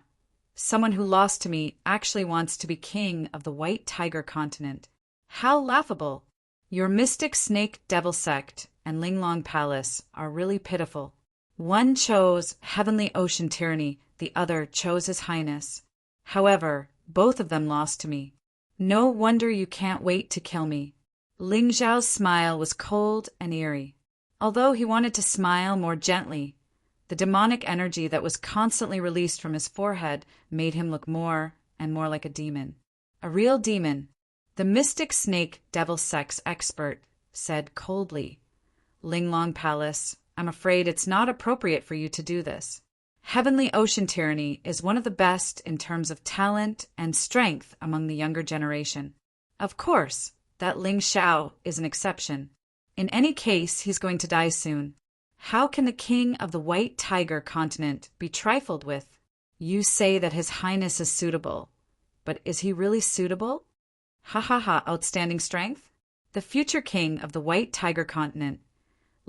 someone who lost to me actually wants to be king of the White Tiger continent. How laughable! Your mystic snake devil sect and Linglong Palace are really pitiful. One chose Heavenly Ocean Tyranny, the other chose His Highness. However, both of them lost to me. No wonder you can't wait to kill me. Ling Zhao's smile was cold and eerie. Although he wanted to smile more gently, the demonic energy that was constantly released from his forehead made him look more and more like a demon. A real demon. The mystic snake devil sex expert said coldly, Linglong Palace, I'm afraid it's not appropriate for you to do this. Heavenly Ocean Tyranny is one of the best in terms of talent and strength among the younger generation. Of course, that Ling Xiao is an exception. In any case, he's going to die soon. How can the king of the White Tiger continent be trifled with? You say that His Highness is suitable, but is he really suitable? Ha ha ha, outstanding strength? The future king of the White Tiger continent.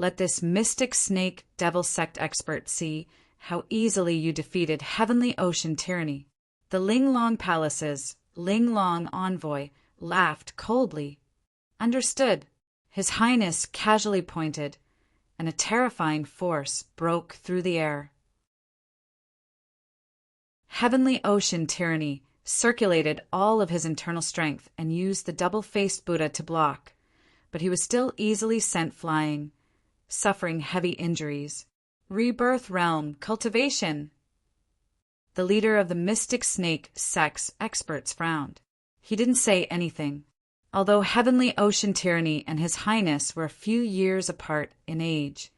Let this mystic snake devil sect expert see how easily you defeated Heavenly Ocean Tyranny. The Linglong Palace's Linglong envoy laughed coldly. Understood. His Highness casually pointed, and a terrifying force broke through the air. Heavenly Ocean Tyranny circulated all of his internal strength and used the double-faced Buddha to block, but he was still easily sent flying, suffering heavy injuries. Rebirth Realm Cultivation. The leader of the Mystic Snake Sect's experts frowned. He didn't say anything. Although Heavenly Ocean Tyranny and His Highness were a few years apart in age,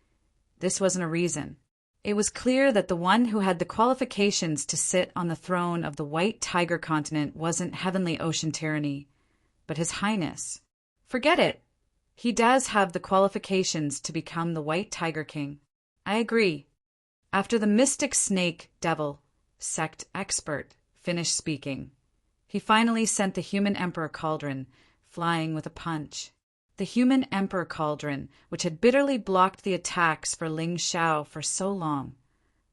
this wasn't a reason. It was clear that the one who had the qualifications to sit on the throne of the White Tiger continent wasn't Heavenly Ocean Tyranny, but His Highness. Forget it. He does have the qualifications to become the White Tiger King. I agree. After the mystic snake devil sect expert finished speaking, he finally sent the human Emperor Cauldron flying with a punch. The human Emperor Cauldron, which had bitterly blocked the attacks for Ling Xiao for so long,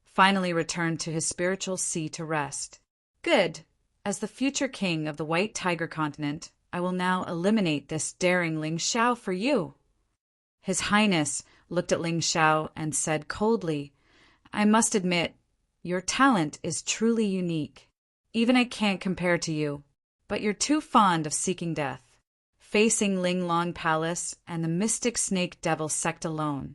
finally returned to his spiritual sea to rest. Good. As the future king of the White Tiger continent, I will now eliminate this daring Ling Xiao for you. His Highness looked at Ling Xiao and said coldly, I must admit, your talent is truly unique. Even I can't compare to you, but you're too fond of seeking death, facing Ling Long Palace and the mystic snake devil sect alone.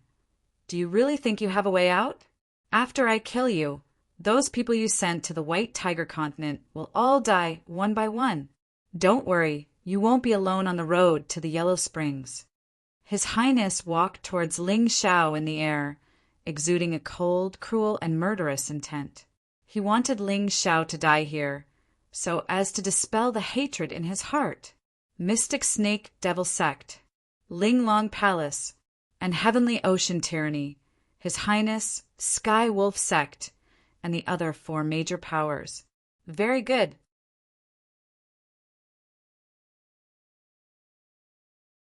Do you really think you have a way out? After I kill you, those people you sent to the White Tiger continent will all die one by one. Don't worry, you won't be alone on the road to the Yellow Springs. His Highness walked towards Ling Xiao in the air, exuding a cold, cruel, and murderous intent. He wanted Ling Xiao to die here, so as to dispel the hatred in his heart. Mystic Snake Devil Sect, Ling Long Palace, and Heavenly Ocean Tyranny, His Highness, Sky Wolf Sect, and the other 4 major powers. Very good.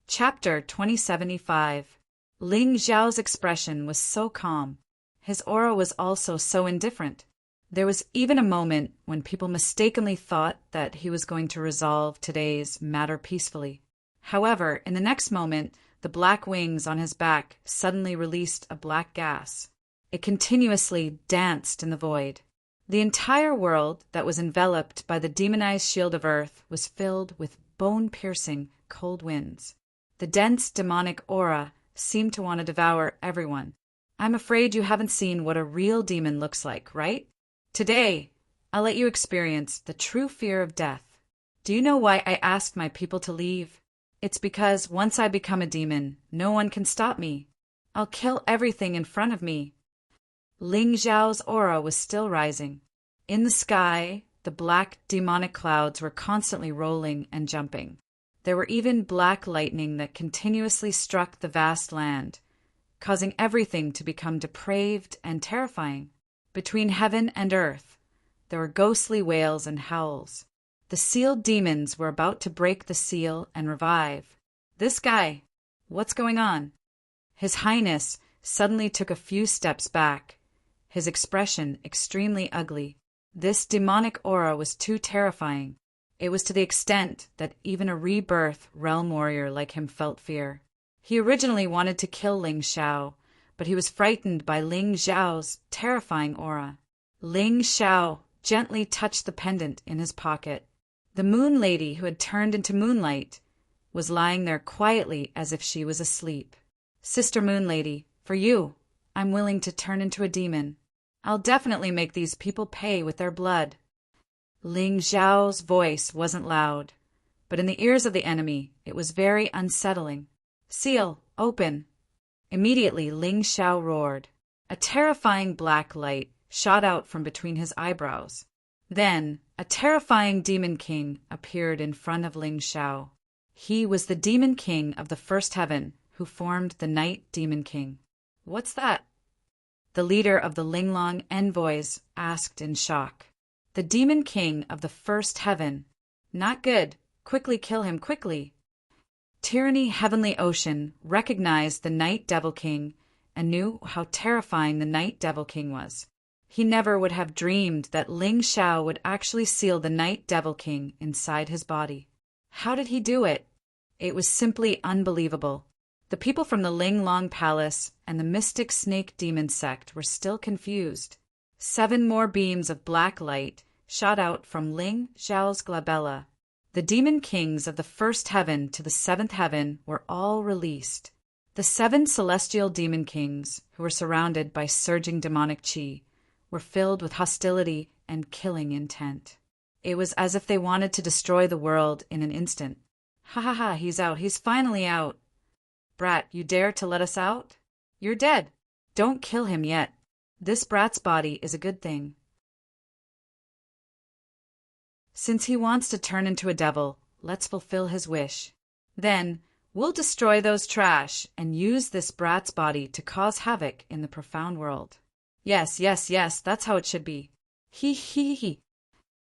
Chapter 2075. Ling Xiao's expression was so calm. His aura was also so indifferent. There was even a moment when people mistakenly thought that he was going to resolve today's matter peacefully. However, in the next moment, the black wings on his back suddenly released a black gas. It continuously danced in the void. The entire world that was enveloped by the demonized shield of earth was filled with bone-piercing cold winds. The dense demonic aura seemed to want to devour everyone. I'm afraid you haven't seen what a real demon looks like, right? Today, I'll let you experience the true fear of death. Do you know why I asked my people to leave? It's because once I become a demon, no one can stop me. I'll kill everything in front of me. Ling Xiao's aura was still rising. In the sky, the black demonic clouds were constantly rolling and jumping. There were even black lightning that continuously struck the vast land, causing everything to become depraved and terrifying. Between heaven and earth, there were ghostly wails and howls. The sealed demons were about to break the seal and revive. This guy, what's going on? His Highness suddenly took a few steps back, his expression extremely ugly. This demonic aura was too terrifying. It was to the extent that even a rebirth realm warrior like him felt fear. He originally wanted to kill Ling Xiao, but he was frightened by Ling Xiao's terrifying aura. Ling Xiao gently touched the pendant in his pocket. The moon lady who had turned into moonlight was lying there quietly as if she was asleep. Sister Moon Lady, for you, I'm willing to turn into a demon. I'll definitely make these people pay with their blood. Ling Xiao's voice wasn't loud, but in the ears of the enemy it was very unsettling. Seal, open. Immediately Ling Xiao roared. A terrifying black light shot out from between his eyebrows. Then a terrifying demon king appeared in front of Ling Xiao. He was the demon king of the first heaven who formed the Night Demon King. What's that? The leader of the Linglong envoys asked in shock. The demon king of the first heaven. Not good. Quickly kill him, quickly. Tyranny Heavenly Ocean recognized the Night Devil King and knew how terrifying the Night Devil King was. He never would have dreamed that Ling Xiao would actually seal the Night Devil King inside his body. How did he do it? It was simply unbelievable. The people from the Ling Long Palace and the Mystic Snake Demon Sect were still confused. 7 more beams of black light shot out from Ling Xiao's glabella. The demon kings of the first heaven to the 7th heaven were all released. The 7 celestial demon kings, who were surrounded by surging demonic qi, were filled with hostility and killing intent. It was as if they wanted to destroy the world in an instant. Ha ha ha, he's out. He's finally out. Brat, you dare to let us out? You're dead. Don't kill him yet. This brat's body is a good thing. Since he wants to turn into a devil, let's fulfill his wish. Then, we'll destroy those trash and use this brat's body to cause havoc in the profound world. Yes, yes, yes, that's how it should be. He, he, he.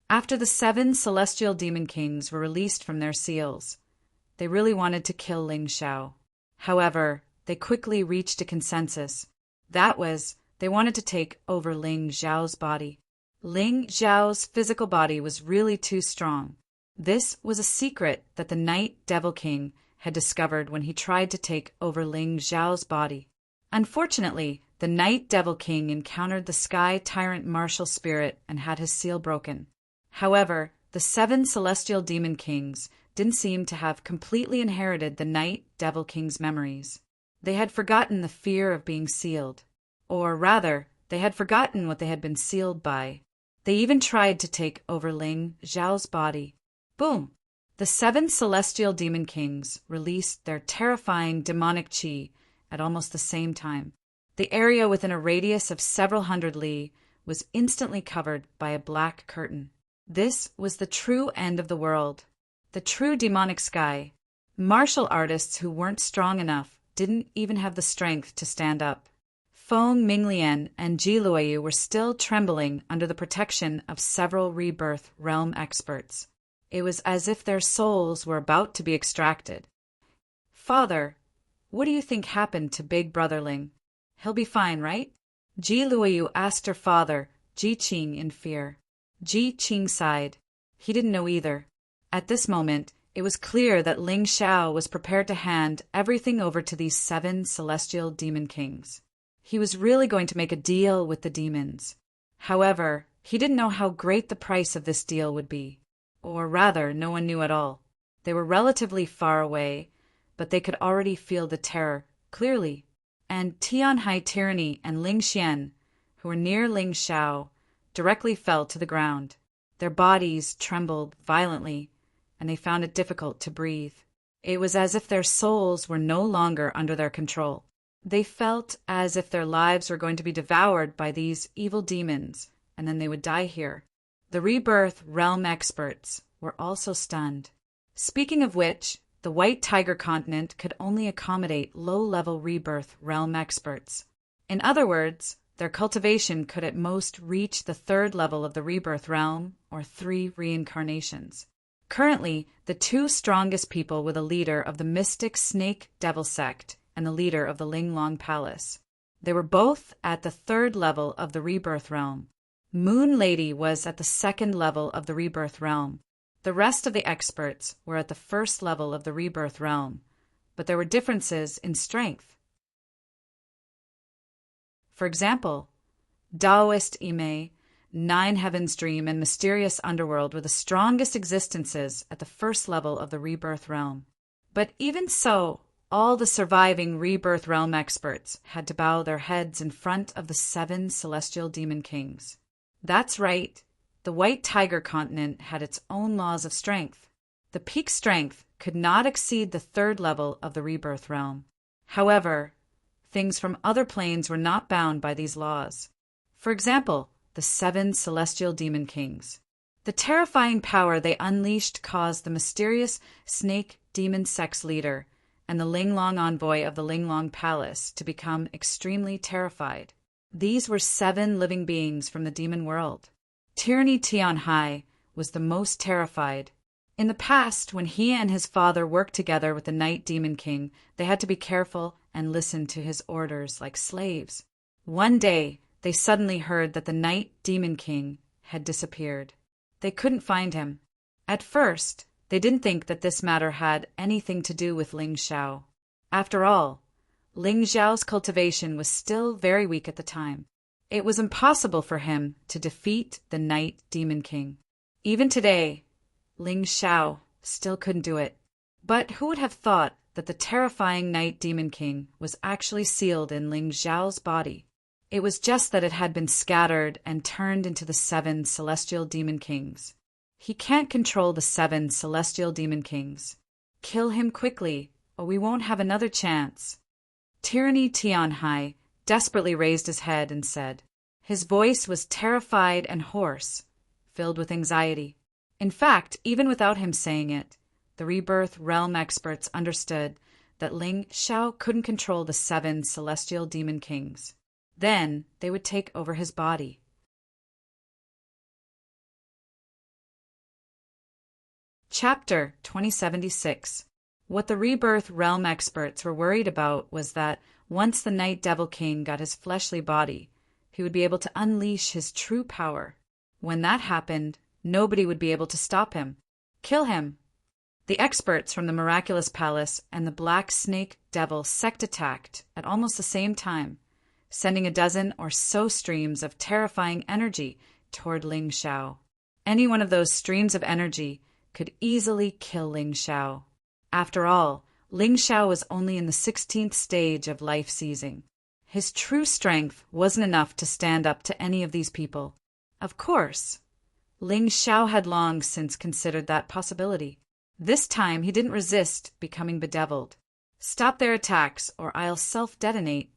After the 7 celestial demon kings were released from their seals, they really wanted to kill Ling Xiao. However, they quickly reached a consensus. That was, they wanted to take over Ling Xiao's body. Ling Xiao's physical body was really too strong. This was a secret that the Night Devil King had discovered when he tried to take over Ling Xiao's body. Unfortunately, the Night Devil King encountered the Sky Tyrant martial spirit and had his seal broken. However, the 7 celestial demon kings didn't seem to have completely inherited the Night Devil King's memories. They had forgotten the fear of being sealed. Or rather, they had forgotten what they had been sealed by. They even tried to take over Ling Xiao's body. Boom! The 7 celestial demon kings released their terrifying demonic qi at almost the same time. The area within a radius of several hundred li was instantly covered by a black curtain. This was the true end of the world. The true demonic sky. Martial artists who weren't strong enough didn't even have the strength to stand up. Feng Minglian and Ji Luoyu were still trembling under the protection of several rebirth realm experts. It was as if their souls were about to be extracted. Father, what do you think happened to Big Brother Ling? He'll be fine, right? Ji Luoyu asked her father, Ji Qing, in fear. Ji Qing sighed. He didn't know either. At this moment, it was clear that Ling Xiao was prepared to hand everything over to these 7 celestial demon kings. He was really going to make a deal with the demons. However, he didn't know how great the price of this deal would be. Or rather, no one knew at all. They were relatively far away, but they could already feel the terror clearly. And Tianhai Tyranny and Ling Xian, who were near Ling Xiao, directly fell to the ground. Their bodies trembled violently, and they found it difficult to breathe. It was as if their souls were no longer under their control. They felt as if their lives were going to be devoured by these evil demons, and then they would die here. The rebirth realm experts were also stunned. Speaking of which, the White Tiger continent could only accommodate low-level rebirth realm experts. In other words, their cultivation could at most reach the 3rd level of the rebirth realm, or 3 reincarnations. Currently, the 2 strongest people were the leader of the mystic Snake Devil sect and the leader of the Linglong Palace. They were both at the 3rd level of the rebirth realm. Moon Lady was at the 2nd level of the rebirth realm. The rest of the experts were at the 1st level of the rebirth realm, but there were differences in strength. For example, Taoist Ime, 9 Heavens Dream, and Mysterious Underworld were the strongest existences at the 1st level of the rebirth realm. But even so, all the surviving rebirth realm experts had to bow their heads in front of the 7 celestial demon kings. That's right, the White Tiger continent had its own laws of strength. The peak strength could not exceed the 3rd level of the rebirth realm. However, things from other planes were not bound by these laws. For example, the 7 celestial demon kings. The terrifying power they unleashed caused the mysterious snake demon sex leader and the Linglong envoy of the Linglong Palace to become extremely terrified. These were 7 living beings from the demon world. Tyranny Tianhai was the most terrified. In the past, when he and his father worked together with the Night Demon King, they had to be careful and listen to his orders like slaves. One day, they suddenly heard that the Night Demon King had disappeared. They couldn't find him. At first, they didn't think that this matter had anything to do with Ling Xiao. After all, Ling Xiao's cultivation was still very weak at the time. It was impossible for him to defeat the Night Demon King. Even today, Ling Xiao still couldn't do it. But who would have thought that the terrifying Night Demon King was actually sealed in Ling Xiao's body? It was just that it had been scattered and turned into the 7 celestial demon kings. He can't control the 7 celestial demon kings. Kill him quickly, or we won't have another chance. Tyranny Tianhai desperately raised his head and said. His voice was terrified and hoarse, filled with anxiety. In fact, even without him saying it, the Rebirth Realm experts understood that Ling Xiao couldn't control the 7 celestial demon kings. Then they would take over his body. Chapter 2076. What the Rebirth Realm experts were worried about was that once the Night Devil King got his fleshly body, he would be able to unleash his true power. When that happened, nobody would be able to stop him. Kill him! The experts from the Miraculous Palace and the Black Snake Devil sect attacked at almost the same time, sending a dozen or so streams of terrifying energy toward Ling Xiao. Any one of those streams of energy could easily kill Ling Xiao. After all, Ling Xiao was only in the 16th stage of life seizing. His true strength wasn't enough to stand up to any of these people. Of course, Ling Xiao had long since considered that possibility. This time he didn't resist becoming bedeviled. Stop their attacks or I'll self-detonate,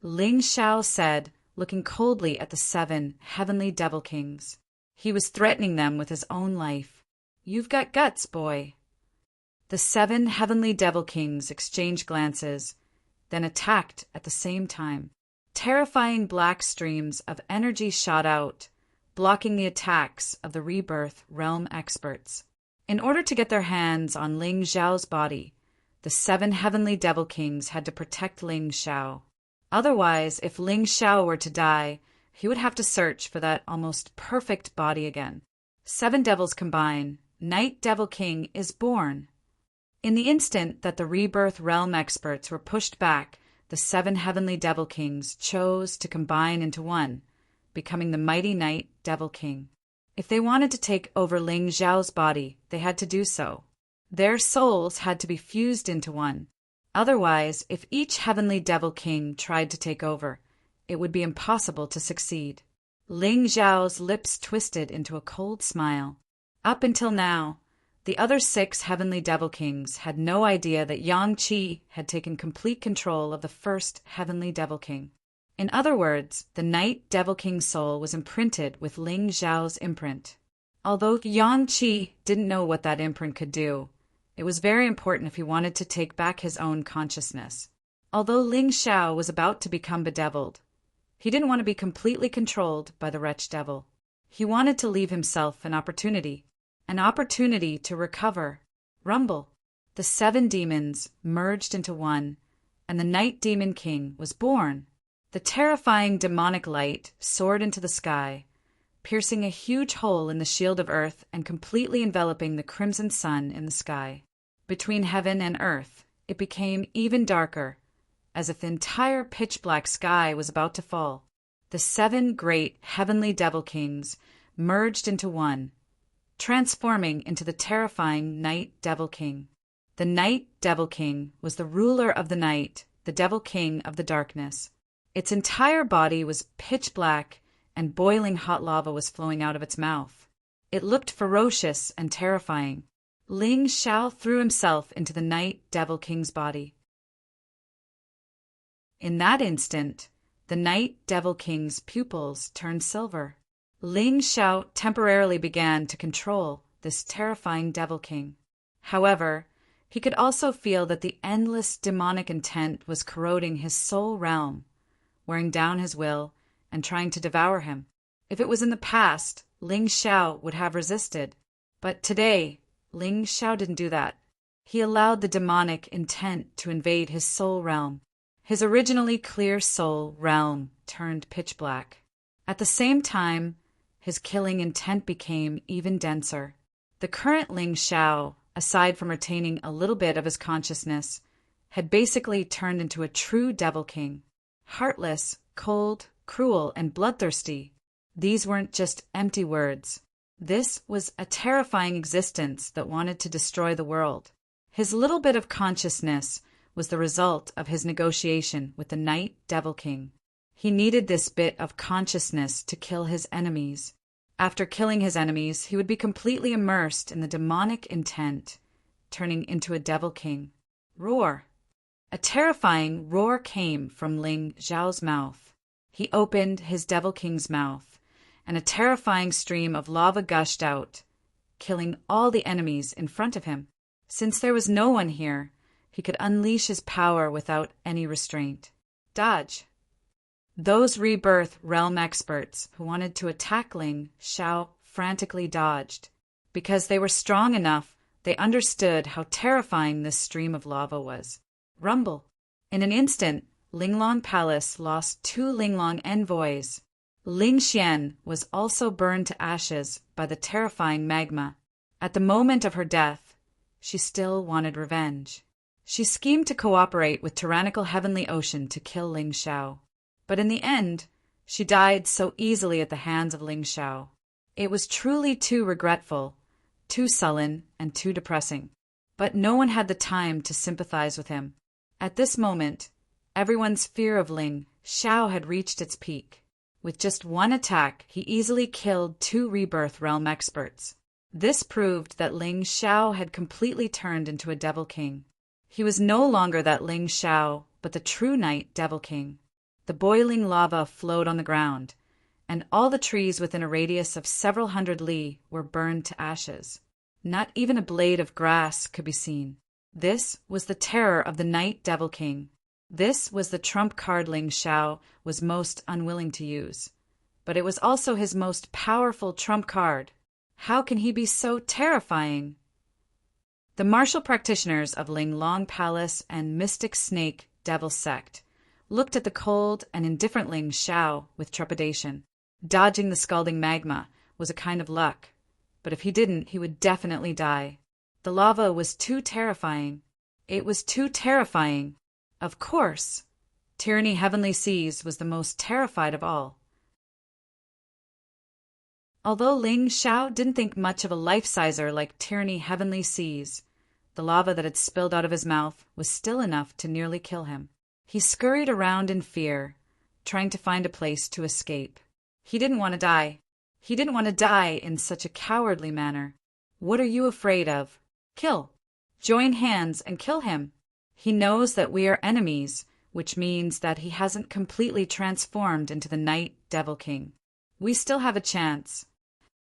Ling Xiao said, looking coldly at the 7 heavenly devil kings. He was threatening them with his own life. You've got guts, boy. The 7 heavenly devil kings exchanged glances, then attacked at the same time. Terrifying black streams of energy shot out, blocking the attacks of the Rebirth Realm experts. In order to get their hands on Ling Xiao's body, the 7 heavenly devil kings had to protect Ling Xiao. Otherwise, if Ling Xiao were to die, he would have to search for that almost perfect body again. 7 devils combine. Night Devil King is born. In the instant that the Rebirth Realm experts were pushed back, the 7 heavenly devil kings chose to combine into one, becoming the mighty Night Devil King. If they wanted to take over Ling Xiao's body, they had to do so. Their souls had to be fused into one. Otherwise, if each heavenly devil king tried to take over, it would be impossible to succeed. Ling Xiao's lips twisted into a cold smile. Up until now, the other 6 heavenly devil kings had no idea that Yang Qi had taken complete control of the first heavenly devil king. In other words, the Night Devil King's soul was imprinted with Ling Xiao's imprint. Although Yang Qi didn't know what that imprint could do, it was very important if he wanted to take back his own consciousness. Although Ling Xiao was about to become bedeviled, he didn't want to be completely controlled by the wretch devil. He wanted to leave himself an opportunity to recover. Rumble. The 7 demons merged into one, and the Night Demon King was born. The terrifying demonic light soared into the sky, piercing a huge hole in the shield of earth and completely enveloping the crimson sun in the sky. Between heaven and earth, it became even darker, as if the entire pitch-black sky was about to fall. The 7 great heavenly devil kings merged into one, transforming into the terrifying Night Devil King. The Night Devil King was the ruler of the night, the Devil King of the darkness. Its entire body was pitch black, and boiling hot lava was flowing out of its mouth. It looked ferocious and terrifying. Ling Xiao threw himself into the Night Devil King's body. In that instant, the Night Devil King's pupils turned silver. Ling Xiao temporarily began to control this terrifying Devil King. However, he could also feel that the endless demonic intent was corroding his soul realm, wearing down his will and trying to devour him. If it was in the past, Ling Xiao would have resisted. But today, Ling Xiao didn't do that. He allowed the demonic intent to invade his soul realm. His originally clear soul realm turned pitch black. At the same time, his killing intent became even denser. The current Ling Xiao, aside from retaining a little bit of his consciousness, had basically turned into a true Devil King. Heartless, cold, cruel, and bloodthirsty. These weren't just empty words. This was a terrifying existence that wanted to destroy the world. His little bit of consciousness was the result of his negotiation with the Night Devil King. He needed this bit of consciousness to kill his enemies. After killing his enemies, he would be completely immersed in the demonic intent, turning into a devil king. Roar! A terrifying roar came from Ling Xiao's mouth. He opened his devil king's mouth, and a terrifying stream of lava gushed out, killing all the enemies in front of him. Since there was no one here, he could unleash his power without any restraint. Dodge! Those rebirth realm experts who wanted to attack Ling Xiao frantically dodged. Because they were strong enough, they understood how terrifying this stream of lava was. Rumble! In an instant, Linglong Palace lost 2 Linglong envoys. Ling Xian was also burned to ashes by the terrifying magma. At the moment of her death, she still wanted revenge. She schemed to cooperate with tyrannical Heavenly Ocean to kill Ling Xiao. But in the end, she died so easily at the hands of Ling Xiao. It was truly too regretful, too sullen, and too depressing. But no one had the time to sympathize with him. At this moment, everyone's fear of Ling Xiao had reached its peak. With just one attack, he easily killed 2 rebirth realm experts. This proved that Ling Xiao had completely turned into a devil king. He was no longer that Ling Xiao, but the true Night Devil King. The boiling lava flowed on the ground, and all the trees within a radius of several hundred li were burned to ashes. Not even a blade of grass could be seen. This was the terror of the Night Devil King. This was the trump card Ling Xiao was most unwilling to use. But it was also his most powerful trump card. How can he be so terrifying? The martial practitioners of Linglong Palace and Mystic Snake Devil Sect looked at the cold and indifferent Ling Xiao with trepidation. Dodging the scalding magma was a kind of luck, but if he didn't, he would definitely die. The lava was too terrifying. It was too terrifying. Of course, Tyranny Heavenly Seas was the most terrified of all. Although Ling Xiao didn't think much of a life-sizer like Tyranny Heavenly Seas, the lava that had spilled out of his mouth was still enough to nearly kill him. He scurried around in fear, trying to find a place to escape. He didn't want to die. He didn't want to die in such a cowardly manner. What are you afraid of? Kill. Join hands and kill him. He knows that we are enemies, which means that he hasn't completely transformed into the Night Devil King. We still have a chance.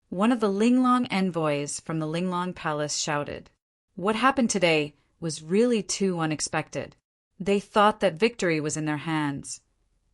One of the Linglong envoys from the Linglong Palace shouted. What happened today was really too unexpected. They thought that victory was in their hands,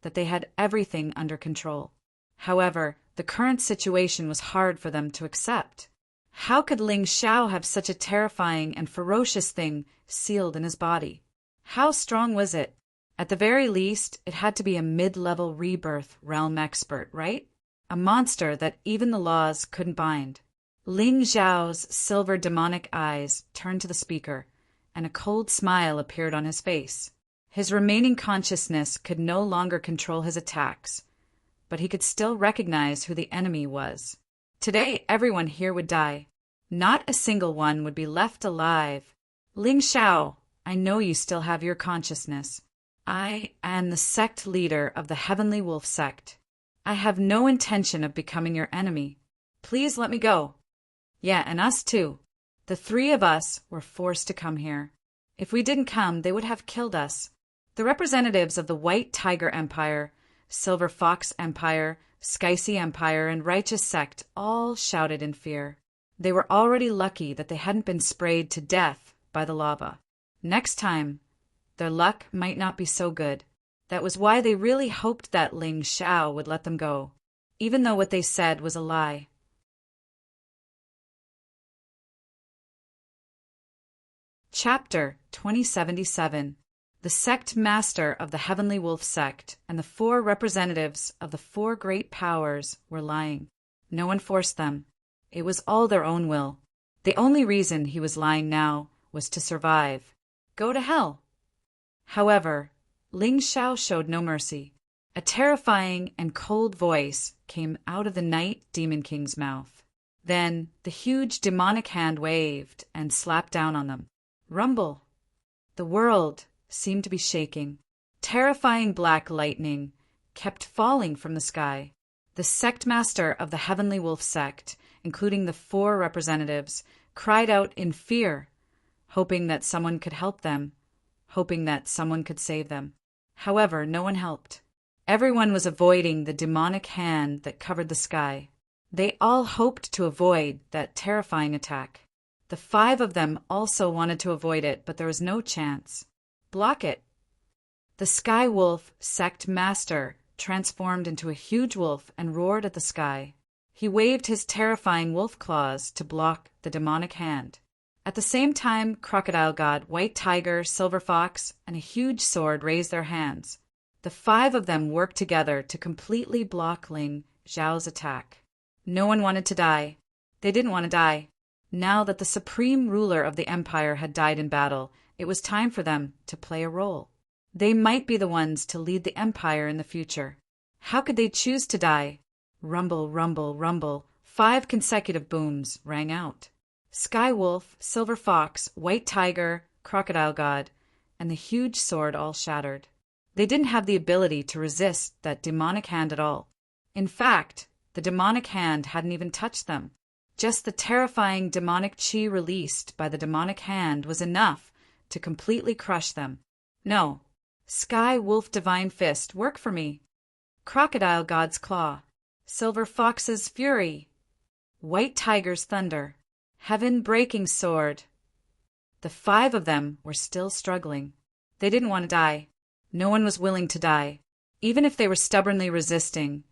that they had everything under control. However, the current situation was hard for them to accept. How could Ling Xiao have such a terrifying and ferocious thing sealed in his body? How strong was it? At the very least, it had to be a mid-level rebirth realm expert, right? A monster that even the laws couldn't bind. Ling Xiao's silver demonic eyes turned to the speaker, and a cold smile appeared on his face. His remaining consciousness could no longer control his attacks, but he could still recognize who the enemy was. Today, everyone here would die. Not a single one would be left alive. Ling Xiao, I know you still have your consciousness. I am the sect leader of the Heavenly Wolf Sect. I have no intention of becoming your enemy. Please let me go. Yeah, and us too. The 3 of us were forced to come here. If we didn't come, they would have killed us. The representatives of the White Tiger Empire, Silver Fox Empire, Skycy Empire, and Righteous Sect all shouted in fear. They were already lucky that they hadn't been sprayed to death by the lava. Next time, their luck might not be so good. That was why they really hoped that Ling Xiao would let them go, even though what they said was a lie. Chapter 2077. The sect master of the Heavenly Wolf Sect and the 4 representatives of the 4 great powers were lying. No one forced them. It was all their own will. The only reason he was lying now was to survive. Go to hell. However, Ling Xiao showed no mercy. A terrifying and cold voice came out of the Night Demon King's mouth. Then the huge demonic hand waved and slapped down on them. Rumble. The world seemed to be shaking. Terrifying black lightning kept falling from the sky. The sect master of the Heavenly Wolf Sect, including the 4 representatives, cried out in fear. hoping that someone could help them, hoping that someone could save them. However, no one helped. Everyone was avoiding the demonic hand that covered the sky. They all hoped to avoid that terrifying attack. The 5 of them also wanted to avoid it, but there was no chance. Block it. The Sky Wolf sect master transformed into a huge wolf and roared at the sky. He waved his terrifying wolf claws to block the demonic hand. At the same time, Crocodile God, White Tiger, Silver Fox, and a huge sword raised their hands. The 5 of them worked together to completely block Ling Xiao's attack. No one wanted to die. They didn't want to die. Now that the supreme ruler of the empire had died in battle, it was time for them to play a role. They might be the ones to lead the empire in the future. How could they choose to die? Rumble, rumble, rumble. 5 consecutive booms rang out. Sky Wolf, Silver Fox, White Tiger, Crocodile God, and the huge sword all shattered. They didn't have the ability to resist that demonic hand at all. In fact, the demonic hand hadn't even touched them. Just the terrifying demonic chi released by the demonic hand was enough to completely crush them. No. Sky Wolf Divine Fist, work for me. Crocodile God's Claw. Silver Fox's Fury. White Tiger's Thunder. Heaven Breaking Sword. The 5 of them were still struggling. They didn't want to die. No one was willing to die. Even if they were stubbornly resisting,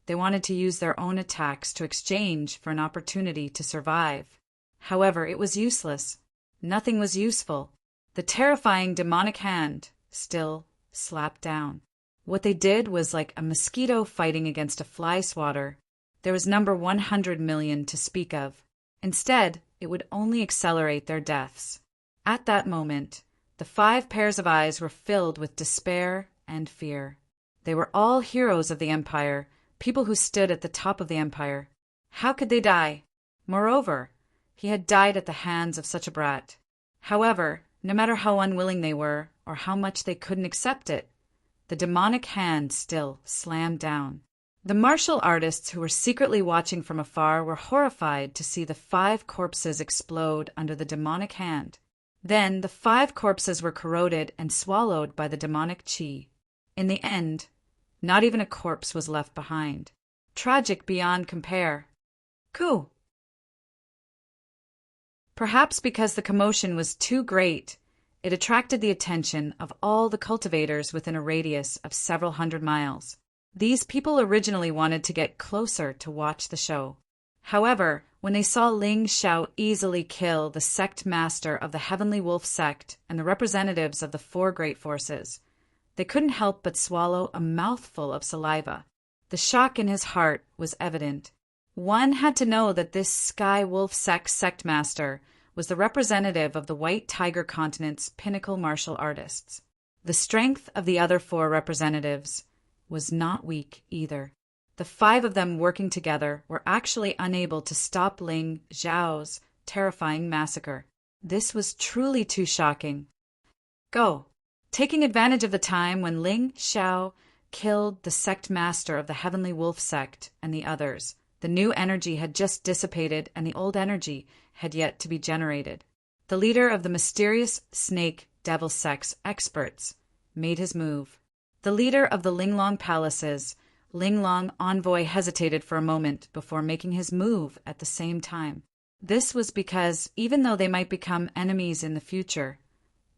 they wanted to use their own attacks to exchange for an opportunity to survive. However, it was useless. Nothing was useful. The terrifying demonic hand still slapped down. What they did was like a mosquito fighting against a fly swatter. There was number 100 million to speak of. Instead, it would only accelerate their deaths. At that moment, the 5 pairs of eyes were filled with despair and fear. They were all heroes of the empire, people who stood at the top of the empire. How could they die? Moreover, he had died at the hands of such a brat. However, no matter how unwilling they were, or how much they couldn't accept it, the demonic hand still slammed down. The martial artists who were secretly watching from afar were horrified to see the 5 corpses explode under the demonic hand. Then the 5 corpses were corroded and swallowed by the demonic chi. In the end, not even a corpse was left behind. Tragic beyond compare. Coup! Perhaps because the commotion was too great, it attracted the attention of all the cultivators within a radius of several hundred miles. These people originally wanted to get closer to watch the show. However, when they saw Ling Xiao easily kill the sect master of the Heavenly Wolf sect and the representatives of the 4 great forces, they couldn't help but swallow a mouthful of saliva. The shock in his heart was evident. One had to know that this Sky Wolf sect master was the representative of the White Tiger continent's pinnacle martial artists. The strength of the other 4 representatives was not weak either. The 5 of them working together were actually unable to stop Ling Xiao's terrifying massacre. This was truly too shocking. Go! Taking advantage of the time when Ling Xiao killed the sect master of the Heavenly Wolf sect and the others, the new energy had just dissipated and the old energy had yet to be generated. The leader of the mysterious snake devil sect's experts made his move. The leader of the Linglong palaces, Linglong envoy, hesitated for a moment before making his move at the same time. This was because, even though they might become enemies in the future,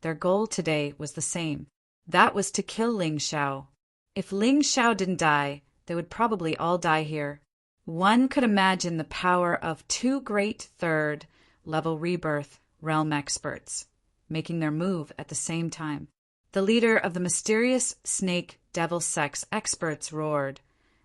their goal today was the same. That was to kill Ling Xiao. If Ling Xiao didn't die, they would probably all die here. One could imagine the power of 2 great 3rd-level rebirth realm experts making their move at the same time. The leader of the mysterious snake devil sect's experts roared,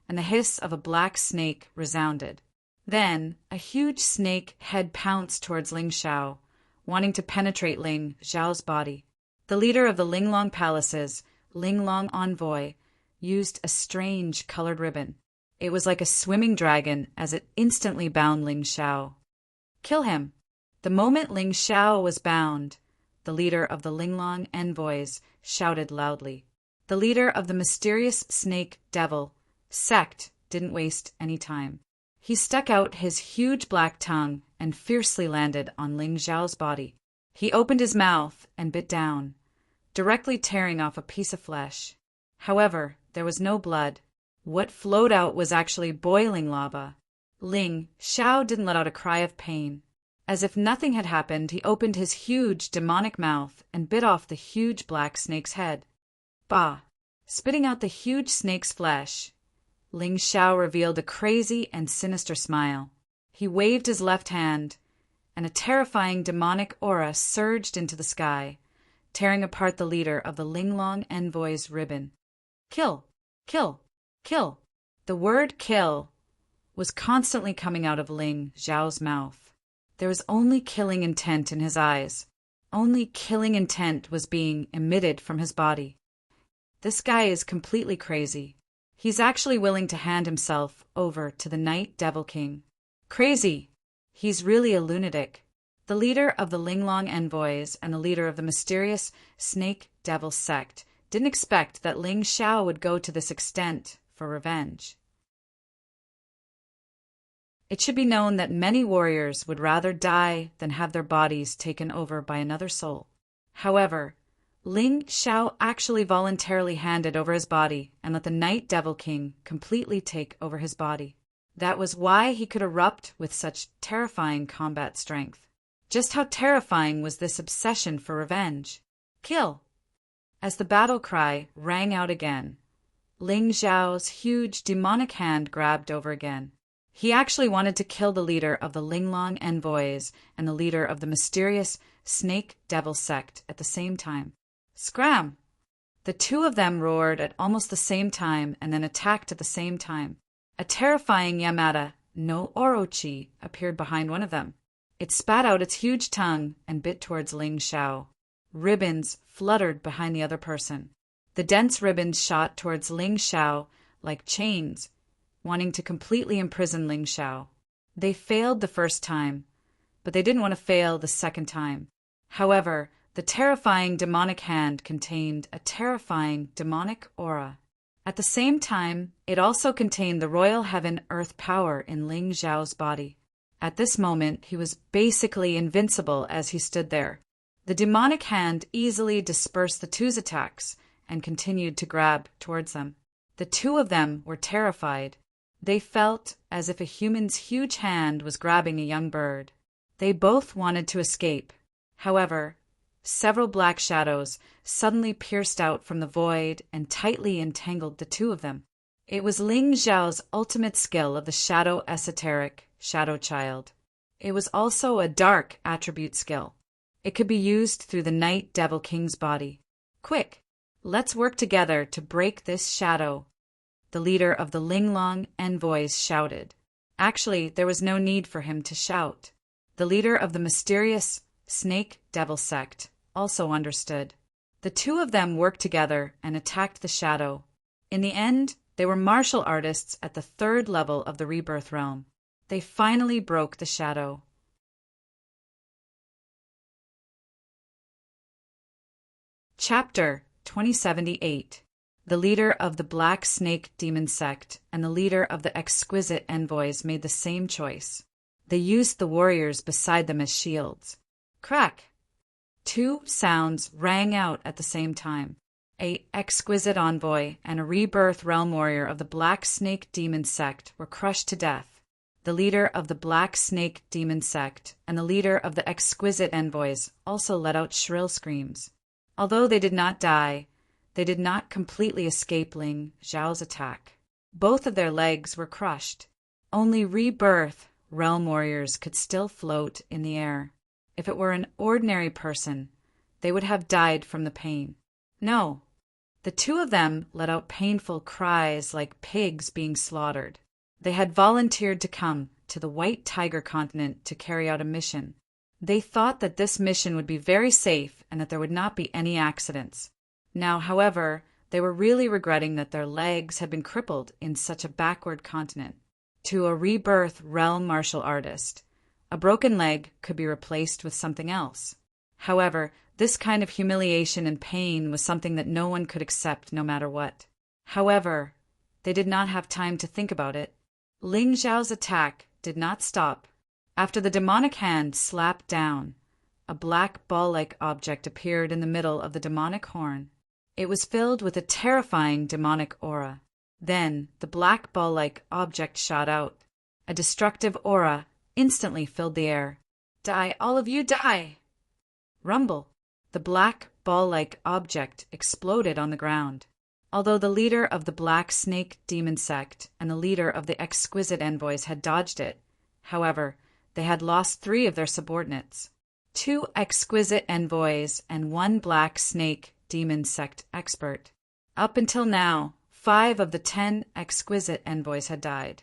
and the hiss of a black snake resounded. Then a huge snake head pounced towards Ling Xiao, wanting to penetrate Ling Xiao's body. The leader of the Linglong palaces, Linglong envoy, used a strange colored ribbon. It was like a swimming dragon as it instantly bound Ling Xiao. Kill him! The moment Ling Xiao was bound, the leader of the Linglong envoys shouted loudly. The leader of the mysterious snake devil sect didn't waste any time. He stuck out his huge black tongue and fiercely landed on Ling Xiao's body. He opened his mouth and bit down, directly tearing off a piece of flesh. However, there was no blood. What flowed out was actually boiling lava. Ling Xiao didn't let out a cry of pain. As if nothing had happened, he opened his huge demonic mouth and bit off the huge black snake's head. Bah! Spitting out the huge snake's flesh, Ling Xiao revealed a crazy and sinister smile. He waved his left hand, and a terrifying demonic aura surged into the sky, tearing apart the leader of the Linglong envoy's ribbon. Kill! Kill! Kill! The word kill was constantly coming out of Ling Xiao's mouth. There was only killing intent in his eyes. Only killing intent was being emitted from his body. This guy is completely crazy. He's actually willing to hand himself over to the Night Devil King. Crazy! He's really a lunatic. The leader of the Linglong envoys and the leader of the mysterious Snake Devil sect didn't expect that Ling Xiao would go to this extent for revenge. It should be known that many warriors would rather die than have their bodies taken over by another soul. However, Ling Xiao actually voluntarily handed over his body and let the Night Devil King completely take over his body. That was why he could erupt with such terrifying combat strength. Just how terrifying was this obsession for revenge? Kill! As the battle cry rang out again, Ling Xiao's huge demonic hand grabbed over again. He actually wanted to kill the leader of the Linglong envoys and the leader of the mysterious Snake Devil sect at the same time. Scram! The two of them roared at almost the same time and then attacked at the same time. A terrifying Yamada no Orochi appeared behind one of them. It spat out its huge tongue and bit towards Ling Xiao. Ribbons fluttered behind the other person. The dense ribbons shot towards Ling Xiao like chains, wanting to completely imprison Ling Xiao. They failed the first time, but they didn't want to fail the second time. However, the terrifying demonic hand contained a terrifying demonic aura. At the same time, it also contained the royal heaven-earth power in Ling Xiao's body. At this moment, he was basically invincible as he stood there. The demonic hand easily dispersed the two's attacks and continued to grab towards them. The two of them were terrified. They felt as if a human's huge hand was grabbing a young bird. They both wanted to escape. However, several black shadows suddenly pierced out from the void and tightly entangled the two of them. It was Ling Xiao's ultimate skill of the shadow esoteric shadow child. It was also a dark attribute skill. It could be used through the Night Devil King's body. Quick, let's work together to break this shadow, the leader of the Linglong envoys shouted. Actually, there was no need for him to shout. The leader of the mysterious Snake Devil sect also understood. The two of them worked together and attacked the shadow. In the end, they were martial artists at the third level of the rebirth realm. They finally broke the shadow. Chapter 2078. The leader of the Black Snake Demon sect and the leader of the Exquisite Envoys made the same choice. They used the warriors beside them as shields. Crack! Two sounds rang out at the same time. A Exquisite Envoy and a Rebirth Realm Warrior of the Black Snake Demon sect were crushed to death. The leader of the Black Snake Demon sect and the leader of the Exquisite Envoys also let out shrill screams. Although they did not die, they did not completely escape Ling Xiao's attack. Both of their legs were crushed. Only Rebirth Realm Warriors could still float in the air. If it were an ordinary person, they would have died from the pain. No, the two of them let out painful cries like pigs being slaughtered. They had volunteered to come to the White Tiger continent to carry out a mission. They thought that this mission would be very safe and that there would not be any accidents. Now, however, they were really regretting that their legs had been crippled in such a backward continent. To a Rebirth Realm martial artist, a broken leg could be replaced with something else. However, this kind of humiliation and pain was something that no one could accept no matter what. However, they did not have time to think about it. Ling Xiao's attack did not stop. After the demonic hand slapped down, a black ball-like object appeared in the middle of the demonic horn. It was filled with a terrifying demonic aura. Then the black ball-like object shot out. A destructive aura instantly filled the air. Die, all of you, die! Rumble. The black ball-like object exploded on the ground. Although the leader of the Black Snake Demon Sect and the leader of the Exquisite Envoys had dodged it, however, they had lost 3 of their subordinates. 2 Exquisite Envoys and 1 Black Snake Demon Sect expert. Up until now, 5 of the 10 Exquisite Envoys had died.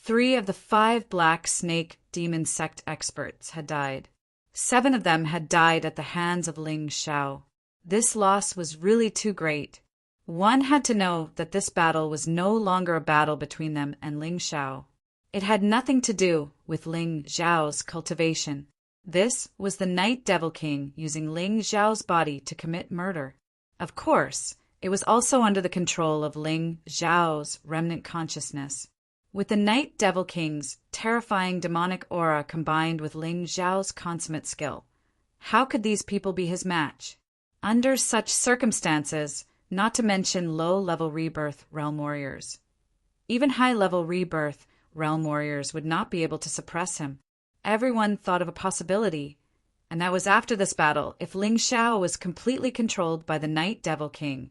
3 of the 5 Black Snake Demon Sect experts had died. 7 of them had died at the hands of Ling Xiao. This loss was really too great. One had to know that this battle was no longer a battle between them and Ling Xiao. It had nothing to do with Ling Xiao's cultivation. This was the Night Devil King using Ling Xiao's body to commit murder. Of course, it was also under the control of Ling Xiao's remnant consciousness. With the Night Devil King's terrifying demonic aura combined with Ling Xiao's consummate skill, how could these people be his match? Under such circumstances, not to mention low-level rebirth realm warriors. Even high-level rebirth realm warriors would not be able to suppress him. Everyone thought of a possibility, and that was after this battle. If Ling Xiao was completely controlled by the Night Devil King,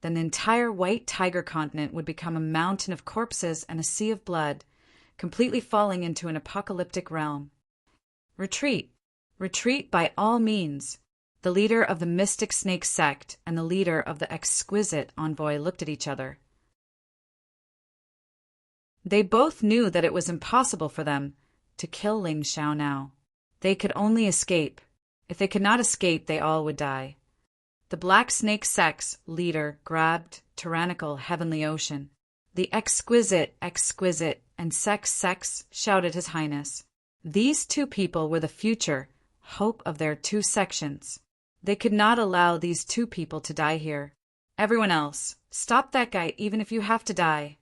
then the entire White Tiger continent would become a mountain of corpses and a sea of blood, completely falling into an apocalyptic realm. Retreat. Retreat by all means. The leader of the Mystic Snake Sect and the leader of the Exquisite Envoy looked at each other. They both knew that it was impossible for them to kill Ling Xiao now. They could only escape. If they could not escape, they all would die. The Black Snake Sect's leader grabbed tyrannical Heavenly Ocean. The Exquisite, and Sex shouted His Highness. These 2 people were the future hope of their 2 sections. They could not allow these 2 people to die here. Everyone else, stop that guy even if you have to die.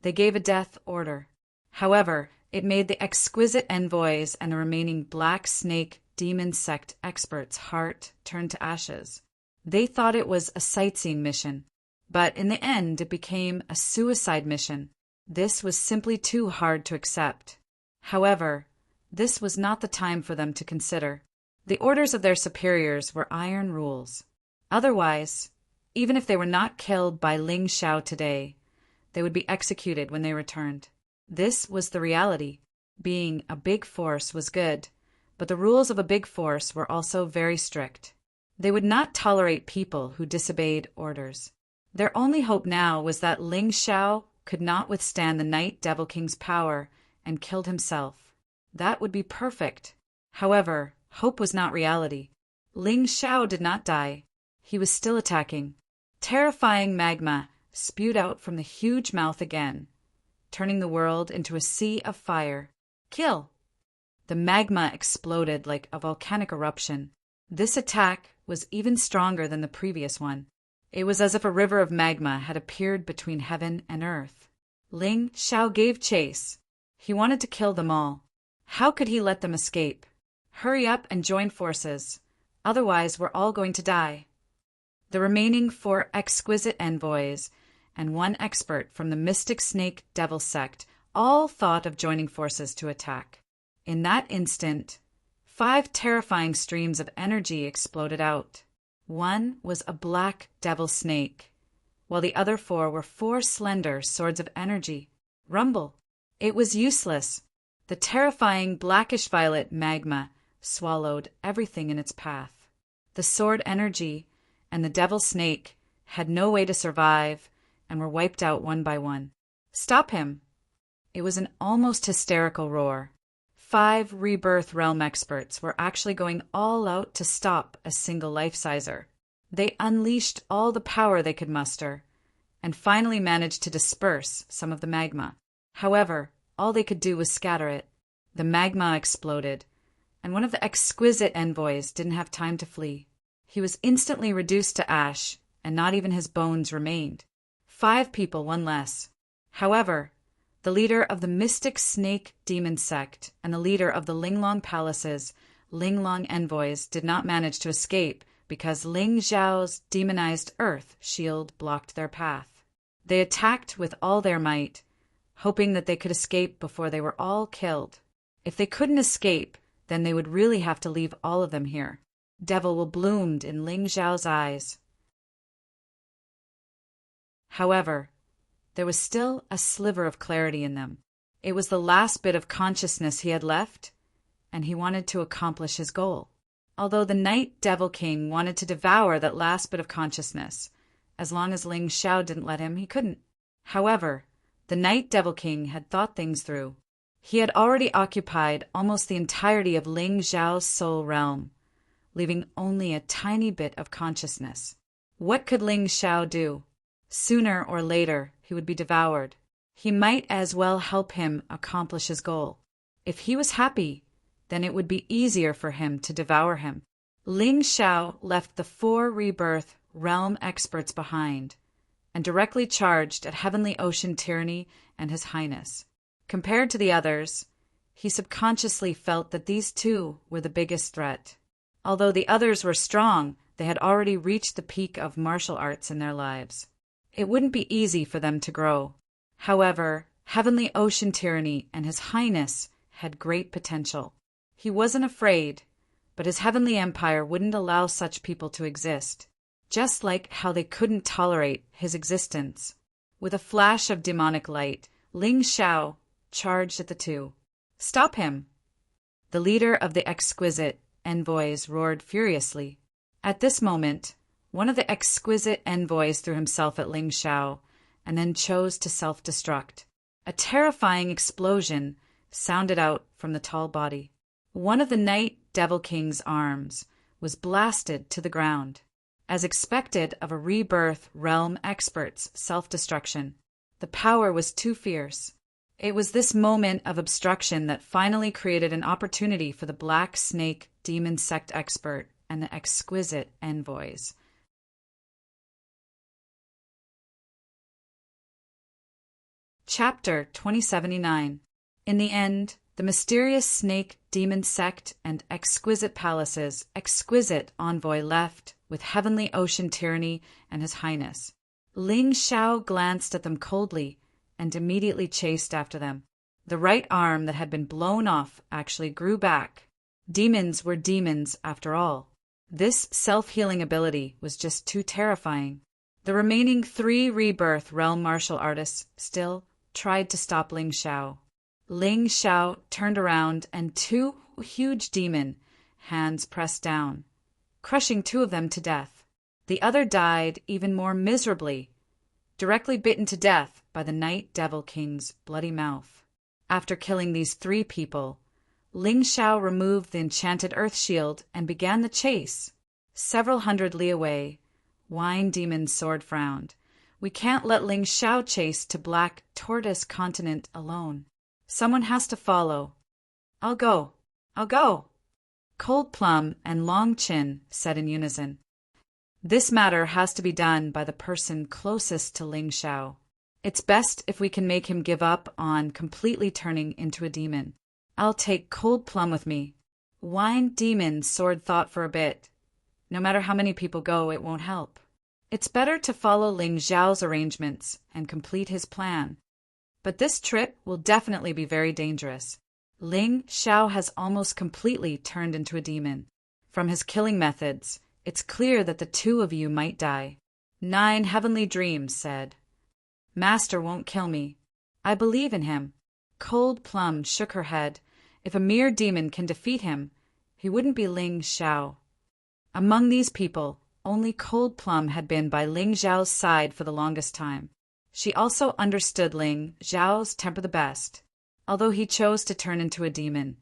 They gave a death order. However, it made the Exquisite Envoys and the remaining Black Snake Demon Sect experts' heart turn to ashes. They thought it was a sightseeing mission, but in the end it became a suicide mission. This was simply too hard to accept. However, this was not the time for them to consider. The orders of their superiors were iron rules. Otherwise, even if they were not killed by Ling Xiao today, they would be executed when they returned. This was the reality. Being a big force was good, but the rules of a big force were also very strict. They would not tolerate people who disobeyed orders. Their only hope now was that Ling Xiao could not withstand the Night Devil King's power and killed himself. That would be perfect. However, hope was not reality. Ling Xiao did not die. He was still attacking. Terrifying magma spewed out from the huge mouth again, turning the world into a sea of fire. Kill! The magma exploded like a volcanic eruption. This attack was even stronger than the previous one. It was as if a river of magma had appeared between heaven and earth. Ling Xiao gave chase. He wanted to kill them all. How could he let them escape? Hurry up and join forces. Otherwise, we're all going to die. The remaining 4 Exquisite Envoys and 1 expert from the Mystic Snake Devil Sect all thought of joining forces to attack. In that instant, 5 terrifying streams of energy exploded out. One was a black devil snake, while the other 4 were 4 slender swords of energy. Rumble! It was useless. The terrifying blackish-violet magma swallowed everything in its path. The sword energy and the devil snake had no way to survive and were wiped out one by one. Stop him! It was an almost hysterical roar. 5 Rebirth Realm experts were actually going all out to stop a single life-sizer. They unleashed all the power they could muster, and finally managed to disperse some of the magma. However, all they could do was scatter it. The magma exploded, and one of the Exquisite Envoys didn't have time to flee. He was instantly reduced to ash, and not even his bones remained. 5 people, 1 less. However, the leader of the Mystic Snake Demon Sect and the leader of the Linglong Palaces Linglong envoys did not manage to escape because Ling Xiao's demonized earth shield blocked their path. They attacked with all their might, hoping that they could escape before they were all killed. If they couldn't escape, then they would really have to leave all of them here. Devil bloomed in Ling Xiao's eyes. However, there was still a sliver of clarity in them. It was the last bit of consciousness he had left, and he wanted to accomplish his goal. Although the Night Devil King wanted to devour that last bit of consciousness, as long as Ling Xiao didn't let him, he couldn't. However, the Night Devil King had thought things through. He had already occupied almost the entirety of Ling Xiao's soul realm, leaving only a tiny bit of consciousness. What could Ling Xiao do? Sooner or later, he would be devoured. He might as well help him accomplish his goal. If he was happy, then it would be easier for him to devour him. Ling Xiao left the 4 rebirth realm experts behind and directly charged at Heavenly Ocean Tyranny and His Highness. Compared to the others, he subconsciously felt that these two were the biggest threat. Although the others were strong, they had already reached the peak of martial arts in their lives. It wouldn't be easy for them to grow. However, Heavenly Ocean Tyranny and His Highness had great potential. He wasn't afraid, but his heavenly empire wouldn't allow such people to exist, just like how they couldn't tolerate his existence. With a flash of demonic light, Ling Xiao charged at the two. "Stop him!" The leader of the exquisite envoys roared furiously. At this moment, one of the exquisite envoys threw himself at Ling Xiao and then chose to self-destruct. A terrifying explosion sounded out from the tall body. One of the Night Devil King's arms was blasted to the ground. As expected of a rebirth realm expert's self-destruction, the power was too fierce. It was this moment of obstruction that finally created an opportunity for the Black Snake Demon Sect expert and the exquisite envoys. Chapter 2079. In the end, the mysterious snake demon sect and exquisite palace's exquisite envoy left with Heavenly Ocean Tyranny and His Highness. Ling Xiao glanced at them coldly and immediately chased after them. The right arm that had been blown off actually grew back. Demons were demons after all. This self-healing ability was just too terrifying. The remaining 3 rebirth realm martial artists still tried to stop Ling Xiao. Ling Xiao turned around and 2 huge demon hands pressed down, crushing 2 of them to death. The other died even more miserably, directly bitten to death by the Night Devil King's bloody mouth. After killing these 3 people, Ling Xiao removed the enchanted earth shield and began the chase. Several hundred li away, Wine Demon's sword frowned. "We can't let Ling Xiao chase to Black Tortoise Continent alone. Someone has to follow." I'll go. Cold Plum and Long Chin said in unison. "This matter has to be done by the person closest to Ling Xiao. It's best if we can make him give up on completely turning into a demon. I'll take Cold Plum with me." Wine Demon's sword thought for a bit. No matter how many people go, it won't help. It's better to follow Ling Xiao's arrangements and complete his plan. But this trip will definitely be very dangerous. Ling Xiao has almost completely turned into a demon. From his killing methods, it's clear that the 2 of you might die. 9 Heavenly Dreams said, "Master won't kill me. I believe in him." Cold Plum shook her head. If a mere demon can defeat him, he wouldn't be Ling Xiao. Among these people, only Cold Plum had been by Ling Xiao's side for the longest time. She also understood Ling Xiao's temper the best. Although he chose to turn into a demon,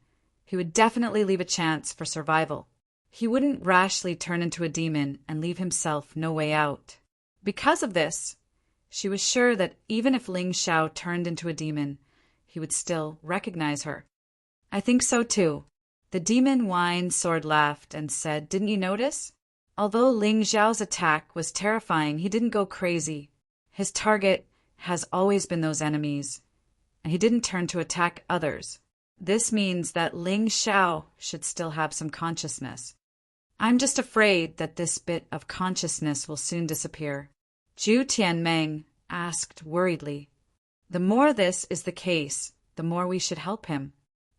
he would definitely leave a chance for survival. He wouldn't rashly turn into a demon and leave himself no way out. Because of this, she was sure that even if Ling Xiao turned into a demon, he would still recognize her. "I think so too." The demon Wine Sword laughed and said, "Didn't you notice? Although Ling Xiao's attack was terrifying, he didn't go crazy. His target has always been those enemies, and he didn't turn to attack others." This means that Ling Xiao should still have some consciousness. I'm just afraid that this bit of consciousness will soon disappear. Zhu Tianmeng asked worriedly. The more this is the case, the more we should help him.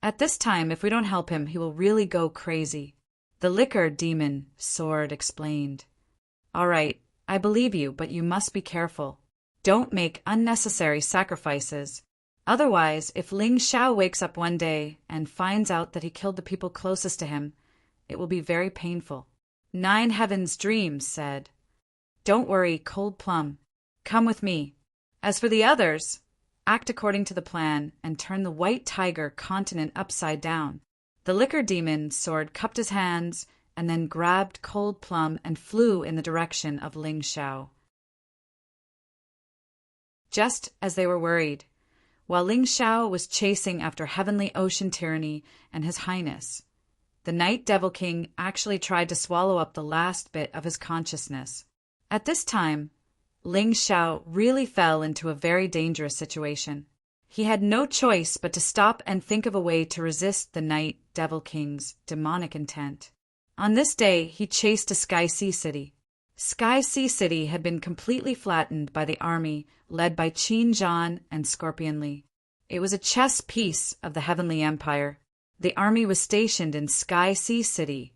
At this time, if we don't help him, he will really go crazy. The liquor demon sword explained. All right, I believe you, but you must be careful. Don't make unnecessary sacrifices. Otherwise, if Ling Xiao wakes up one day and finds out that he killed the people closest to him, it will be very painful. Nine Heavens Dreams said, Don't worry, Cold Plum. Come with me. As for the others, act according to the plan and turn the White Tiger continent upside down. The liquor demon sword cupped his hands and then grabbed Cold Plum and flew in the direction of Ling Xiao. Just as they were worried, while Ling Xiao was chasing after Heavenly Ocean Tyranny and His Highness, the Night Devil King actually tried to swallow up the last bit of his consciousness. At this time, Ling Xiao really fell into a very dangerous situation. He had no choice but to stop and think of a way to resist the Night Devil King's demonic intent. On this day, he chased to Sky Sea City. Sky Sea City had been completely flattened by the army led by Qin Zhan and Scorpion Li. It was a chess piece of the Heavenly Empire. The army was stationed in Sky Sea City,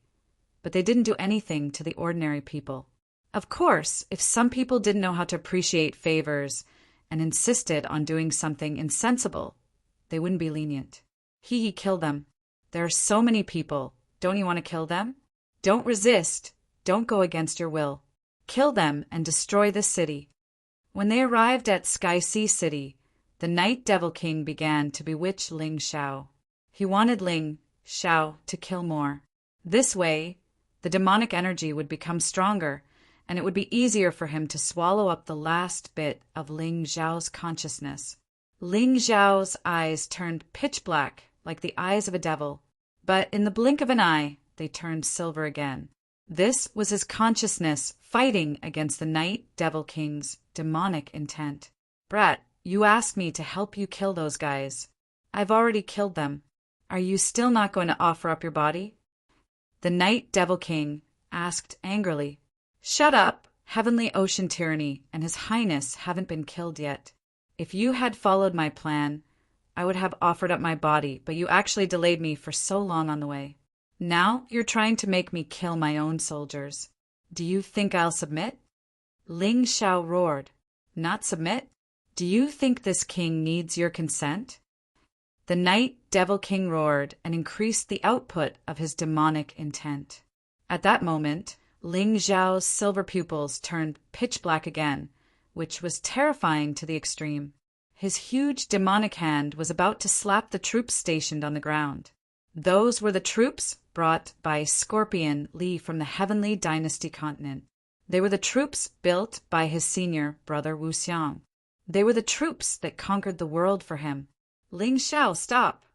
but they didn't do anything to the ordinary people. Of course, if some people didn't know how to appreciate favors and insisted on doing something insensible, they wouldn't be lenient. He killed them. There are so many people. Don't you want to kill them? Don't resist. Don't go against your will. Kill them and destroy the city. When they arrived at Sky Sea City, the Night Devil King began to bewitch Ling Xiao. He wanted Ling Xiao to kill more. This way, the demonic energy would become stronger, and it would be easier for him to swallow up the last bit of Ling Xiao's consciousness. Ling Xiao's eyes turned pitch black like the eyes of a devil, but in the blink of an eye, they turned silver again. This was his consciousness fighting against the Night Devil King's demonic intent. Brat, you asked me to help you kill those guys. I've already killed them. Are you still not going to offer up your body? The Night Devil King asked angrily. Shut up! Heavenly Ocean Tyranny and His Highness haven't been killed yet. If you had followed my plan, I would have offered up my body, but you actually delayed me for so long on the way. Now you're trying to make me kill my own soldiers. Do you think I'll submit? Ling Xiao roared. Not submit? Do you think this king needs your consent? The Night Devil King roared and increased the output of his demonic intent. At that moment, Ling Xiao's silver pupils turned pitch black again, which was terrifying to the extreme. His huge demonic hand was about to slap the troops stationed on the ground. Those were the troops brought by Scorpion Li from the Heavenly Dynasty continent. They were the troops built by his senior brother Wu Xiang. They were the troops that conquered the world for him. Ling Xiao, stop!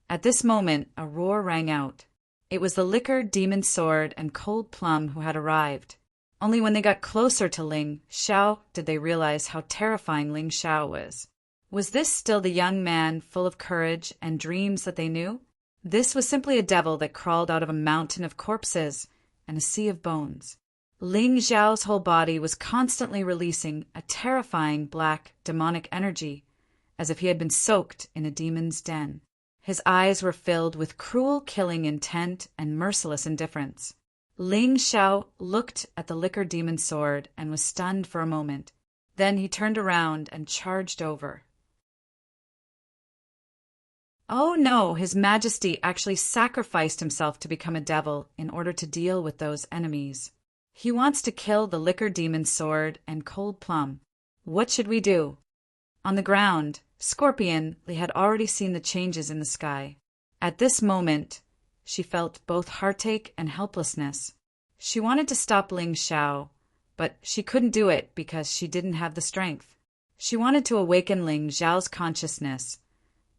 At this moment, a roar rang out. It was the Liquor Demon Sword and Cold Plum who had arrived. Only when they got closer to Ling Xiao did they realize how terrifying Ling Xiao was. Was this still the young man full of courage and dreams that they knew? This was simply a devil that crawled out of a mountain of corpses and a sea of bones. Ling Xiao's whole body was constantly releasing a terrifying black demonic energy, as if he had been soaked in a demon's den. His eyes were filled with cruel killing intent and merciless indifference. Ling Xiao looked at the Liquor Demon Sword and was stunned for a moment. Then he turned around and charged over. Oh no, His Majesty actually sacrificed himself to become a devil in order to deal with those enemies. He wants to kill the Liquor Demon Sword and Cold Plum. What should we do? On the ground, Scorpion Li had already seen the changes in the sky. At this moment, she felt both heartache and helplessness. She wanted to stop Ling Xiao, but she couldn't do it because she didn't have the strength. She wanted to awaken Ling Xiao's consciousness,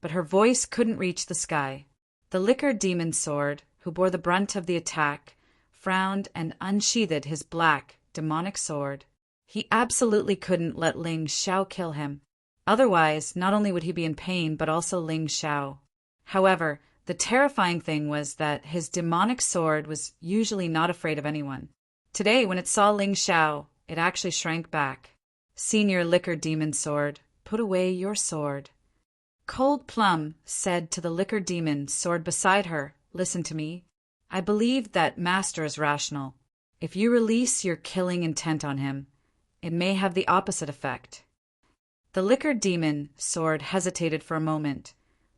but her voice couldn't reach the sky. The Liquor Demon Sword, who bore the brunt of the attack, frowned and unsheathed his black, demonic sword. He absolutely couldn't let Ling Xiao kill him. Otherwise, not only would he be in pain, but also Ling Xiao. However, the terrifying thing was that his demonic sword was usually not afraid of anyone. Today, when it saw Ling Xiao, it actually shrank back. Senior Liquor Demon Sword, put away your sword. Cold Plum said to the Liquor Demon Sword beside her, listen to me. I believe that Master is rational. If you release your killing intent on him, it may have the opposite effect. The Liquor Demon Sword hesitated for a moment,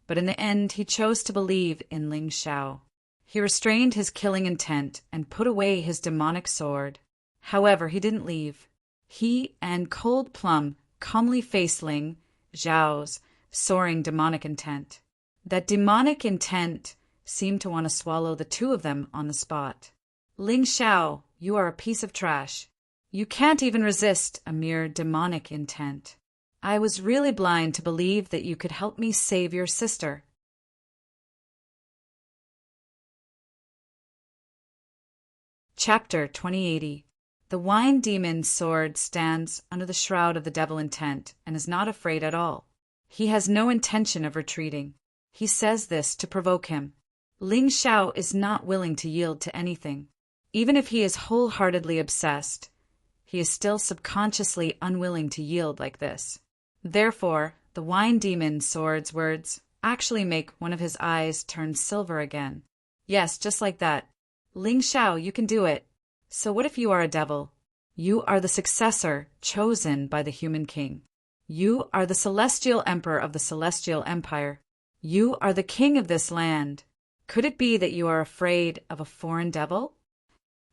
but in the end he chose to believe in Ling Xiao. He restrained his killing intent and put away his demonic sword. However, he didn't leave. He and Cold Plum calmly faced Ling Xiao's soaring demonic intent. That demonic intent seemed to want to swallow the two of them on the spot. Ling Xiao, you are a piece of trash. You can't even resist a mere demonic intent. I was really blind to believe that you could help me save your sister. Chapter 2080. The Wine Demon's sword stands under the shroud of the devil intent and is not afraid at all. He has no intention of retreating. He says this to provoke him. Ling Xiao is not willing to yield to anything. Even if he is wholeheartedly obsessed, he is still subconsciously unwilling to yield like this. Therefore, the Wine Demon's sword's words actually make one of his eyes turn silver again. Yes, just like that. Ling Xiao, you can do it. So what if you are a devil? You are the successor chosen by the human king. You are the celestial emperor of the celestial empire. You are the king of this land. Could it be that you are afraid of a foreign devil?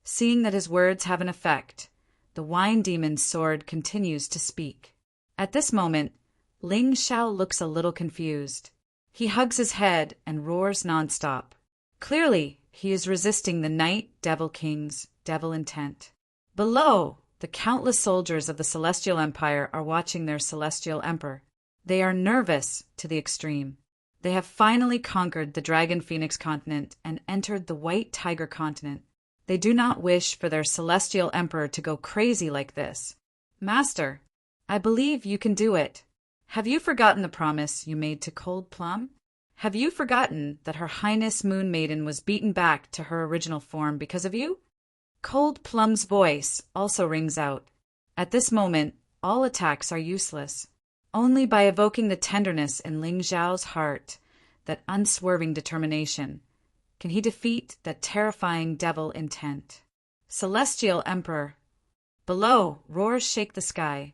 Seeing that his words have an effect, the Wine Demon's sword continues to speak. At this moment, Ling Xiao looks a little confused. He hugs his head and roars nonstop. Clearly, he is resisting the Night Devil King's devil intent. Below, the countless soldiers of the Celestial Empire are watching their Celestial Emperor. They are nervous to the extreme. They have finally conquered the Dragon Phoenix continent and entered the White Tiger continent. They do not wish for their Celestial Emperor to go crazy like this. Master, I believe you can do it. Have you forgotten the promise you made to Cold Plum? Have you forgotten that Her Highness Moon Maiden was beaten back to her original form because of you? Cold Plum's voice also rings out. At this moment, all attacks are useless. Only by evoking the tenderness in Ling Xiao's heart, that unswerving determination, can he defeat that terrifying devil intent. Celestial Emperor. Below, roars shake the sky.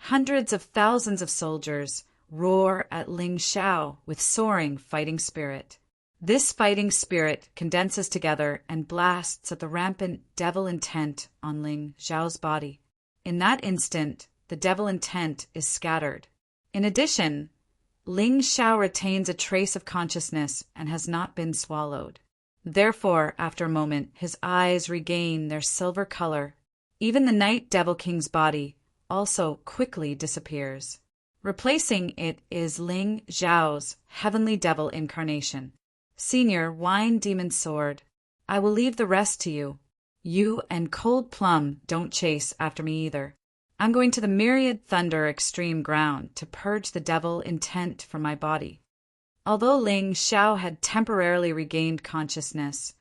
Hundreds of thousands of soldiers roar at Ling Xiao with soaring fighting spirit. This fighting spirit condenses together and blasts at the rampant devil intent on Ling Xiao's body. In that instant, the devil intent is scattered. In addition, Ling Xiao retains a trace of consciousness and has not been swallowed. Therefore, after a moment, his eyes regain their silver color. Even the Night Devil King's body also quickly disappears. Replacing it is Ling Xiao's heavenly devil incarnation. Senior Wine Demon Sword, I will leave the rest to you. You and Cold Plum don't chase after me either. I'm going to the Myriad Thunder Extreme Ground to purge the devil intent from my body. Although Ling Xiao had temporarily regained consciousness,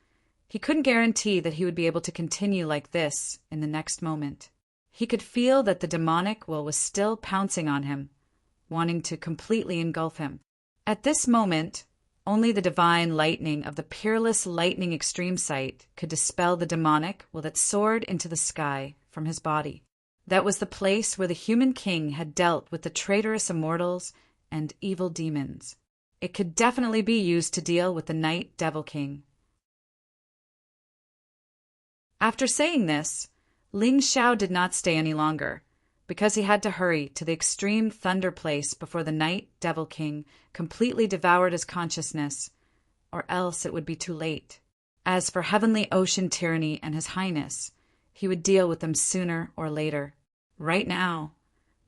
he couldn't guarantee that he would be able to continue like this in the next moment. He could feel that the demonic will was still pouncing on him, wanting to completely engulf him. At this moment, only the divine lightning of the peerless lightning extreme sight could dispel the demonic will that soared into the sky from his body. That was the place where the human king had dealt with the traitorous immortals and evil demons. It could definitely be used to deal with the Night Devil King. After saying this, Ling Xiao did not stay any longer, because he had to hurry to the extreme thunder place before the Night Devil King completely devoured his consciousness, or else it would be too late. As for Heavenly Ocean Tyranny and His Highness, he would deal with them sooner or later. Right now,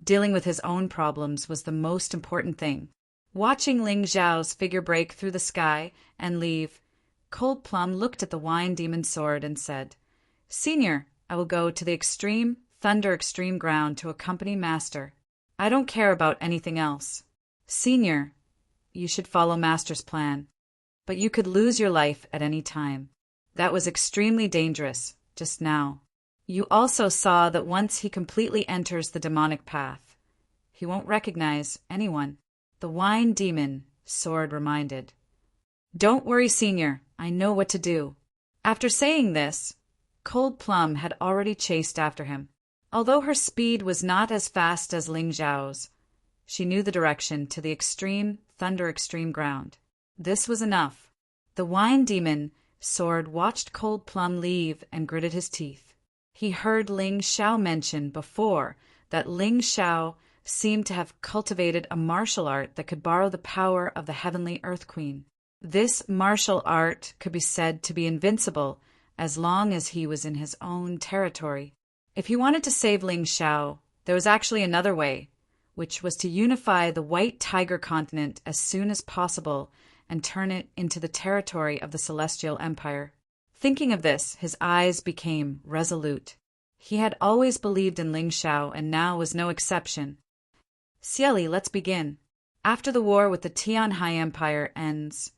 dealing with his own problems was the most important thing. Watching Ling Xiao's figure break through the sky and leave, Cold Plum looked at the Wine Demon Sword and said, Senior, I will go to the extreme Thunder Extreme Ground to accompany Master. I don't care about anything else. Senior, you should follow Master's plan. but you could lose your life at any time. That was extremely dangerous, just now. You also saw that once he completely enters the demonic path, he won't recognize anyone. The wine demon, Sword reminded. Don't worry, Senior, I know what to do. After saying this, Cold Plum had already chased after him. Although her speed was not as fast as Ling Xiao's, she knew the direction to the extreme, thunder extreme ground. This was enough. The wine demon, Sword, watched Cold Plum leave and gritted his teeth. He heard Ling Xiao mention before that Ling Xiao seemed to have cultivated a martial art that could borrow the power of the heavenly Earth Queen. This martial art could be said to be invincible as long as he was in his own territory. If he wanted to save Ling Xiao, there was actually another way, which was to unify the White Tiger continent as soon as possible and turn it into the territory of the Celestial Empire. Thinking of this, his eyes became resolute. He had always believed in Ling Xiao and now was no exception. Cieli, let's begin. After the war with the Tianhai Empire ends,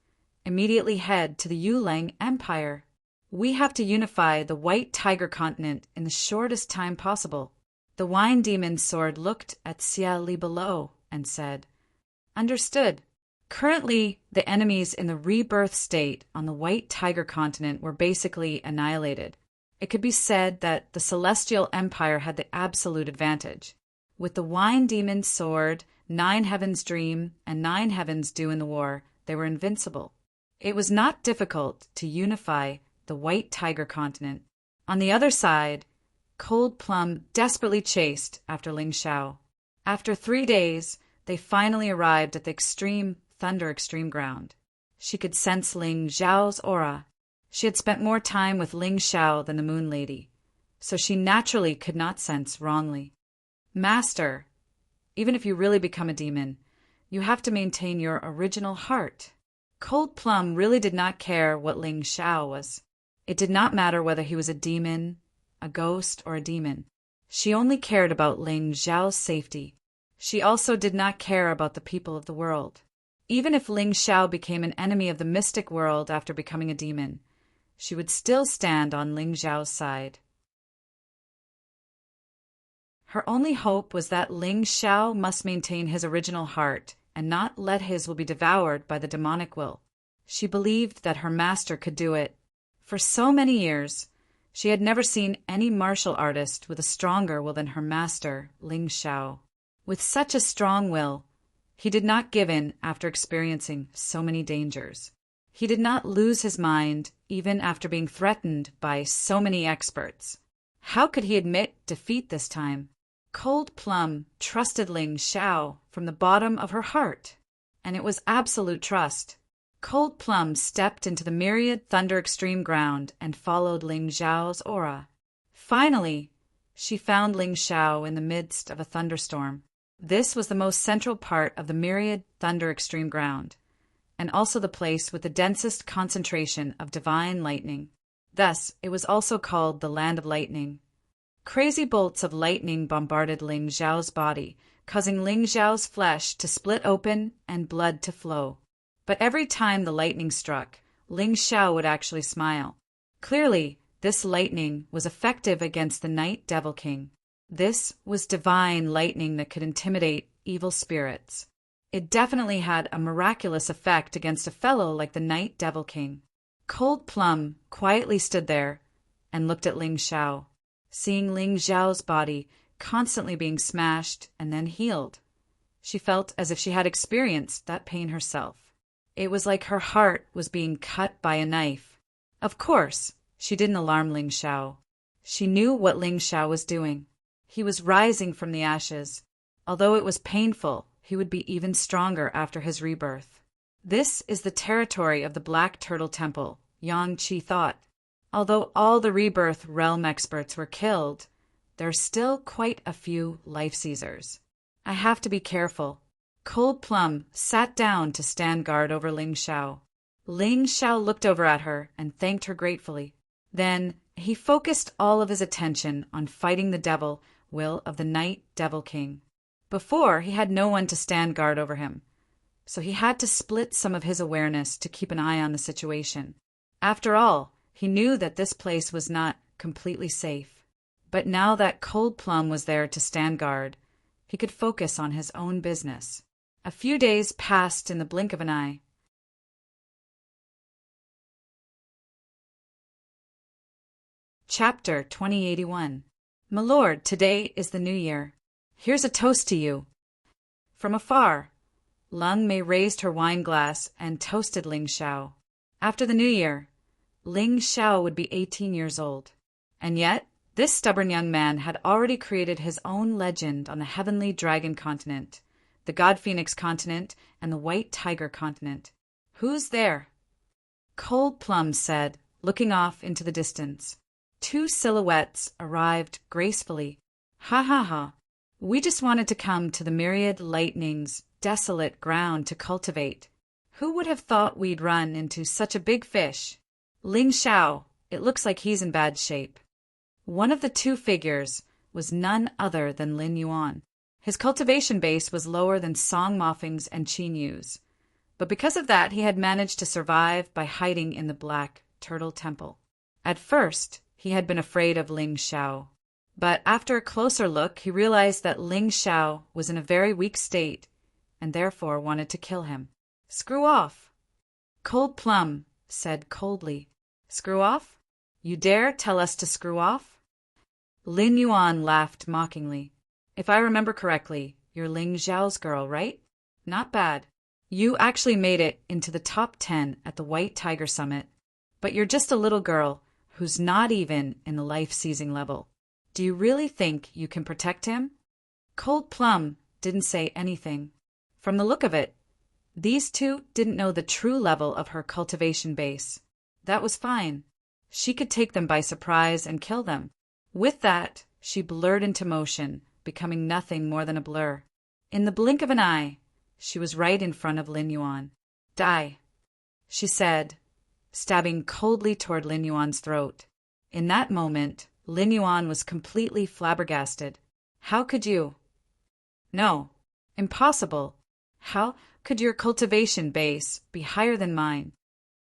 immediately head to the Yulang Empire. We have to unify the White Tiger continent in the shortest time possible. The wine demon's Sword looked at Cieli below and said, Understood. Currently, the enemies in the rebirth state on the White Tiger continent were basically annihilated. It could be said that the Celestial Empire had the absolute advantage. With the wine demon's Sword, 9 Heavens Dream, and 9 Heavens Dew in the war, they were invincible. It was not difficult to unify the White Tiger continent. On the other side, Cold Plum desperately chased after Ling Xiao. After 3 days, they finally arrived at the extreme thunder extreme ground. She could sense Ling Xiao's aura. She had spent more time with Ling Xiao than the Moon Lady, so she naturally could not sense wrongly. Master, even if you really become a demon, you have to maintain your original heart. Cold Plum really did not care what Ling Xiao was. It did not matter whether he was a demon, a ghost, or a demon. She only cared about Ling Xiao's safety. She also did not care about the people of the world. Even if Ling Xiao became an enemy of the mystic world after becoming a demon, she would still stand on Ling Xiao's side. Her only hope was that Ling Xiao must maintain his original heart and not let his will be devoured by the demonic will. She believed that her master could do it. For so many years, she had never seen any martial artist with a stronger will than her master, Ling Xiao. With such a strong will, he did not give in after experiencing so many dangers. He did not lose his mind even after being threatened by so many experts. How could he admit defeat this time? Cold Plum trusted Ling Xiao from the bottom of her heart, and it was absolute trust. Cold Plum stepped into the myriad thunder extreme ground and followed Ling Xiao's aura. Finally, she found Ling Xiao in the midst of a thunderstorm. This was the most central part of the myriad thunder extreme ground, and also the place with the densest concentration of divine lightning. Thus, it was also called the Land of Lightning. Crazy bolts of lightning bombarded Ling Xiao's body, causing Ling Xiao's flesh to split open and blood to flow. But every time the lightning struck, Ling Xiao would actually smile. Clearly, this lightning was effective against the Night Devil King. This was divine lightning that could intimidate evil spirits. It definitely had a miraculous effect against a fellow like the Night Devil King. Cold Plum quietly stood there and looked at Ling Xiao, seeing Ling Xiao's body constantly being smashed and then healed. She felt as if she had experienced that pain herself. It was like her heart was being cut by a knife. Of course, she didn't alarm Ling Xiao. She knew what Ling Xiao was doing. He was rising from the ashes. Although it was painful, he would be even stronger after his rebirth. This is the territory of the Black Turtle Temple, Yang Qi thought. Although all the rebirth realm experts were killed, there are still quite a few life seizers. I have to be careful. Cold Plum sat down to stand guard over Ling Xiao. Ling Xiao looked over at her and thanked her gratefully. Then he focused all of his attention on fighting the devil will of the Night Devil King. Before, he had no one to stand guard over him, so he had to split some of his awareness to keep an eye on the situation. After all, he knew that this place was not completely safe. But now that Cold Plum was there to stand guard, he could focus on his own business. A few days passed in the blink of an eye. Chapter 2081. My lord, today is the new year. Here's a toast to you. From afar, Lung Mei raised her wine glass and toasted Ling Xiao. After the new year, Ling Xiao would be 18 years old. And yet, this stubborn young man had already created his own legend on the Heavenly Dragon Continent, the God Phoenix Continent, and the White Tiger Continent. Who's there? Cold Plum said, looking off into the distance. Two silhouettes arrived gracefully. Ha ha ha. We just wanted to come to the myriad lightning's desolate ground to cultivate. Who would have thought we'd run into such a big fish? Ling Xiao, it looks like he's in bad shape. One of the two figures was none other than Lin Yuan. His cultivation base was lower than Song Moffing's and Qin Yu's, but because of that he had managed to survive by hiding in the Black Turtle Temple. At first, he had been afraid of Ling Xiao, but after a closer look he realized that Ling Xiao was in a very weak state and therefore wanted to kill him. Screw off! Cold Plum said coldly. Screw off? You dare tell us to screw off? Lin Yuan laughed mockingly. If I remember correctly, you're Ling Xiao's girl, right? Not bad. You actually made it into the top 10 at the White Tiger Summit, but you're just a little girl who's not even in the life-seizing level. Do you really think you can protect him? Cold Plum didn't say anything. From the look of it, these two didn't know the true level of her cultivation base. That was fine. She could take them by surprise and kill them. With that, she blurred into motion, becoming nothing more than a blur. In the blink of an eye, she was right in front of Lin Yuan. Die, she said, stabbing coldly toward Lin Yuan's throat. In that moment, Lin Yuan was completely flabbergasted. How could you? No, impossible. How could your cultivation base be higher than mine?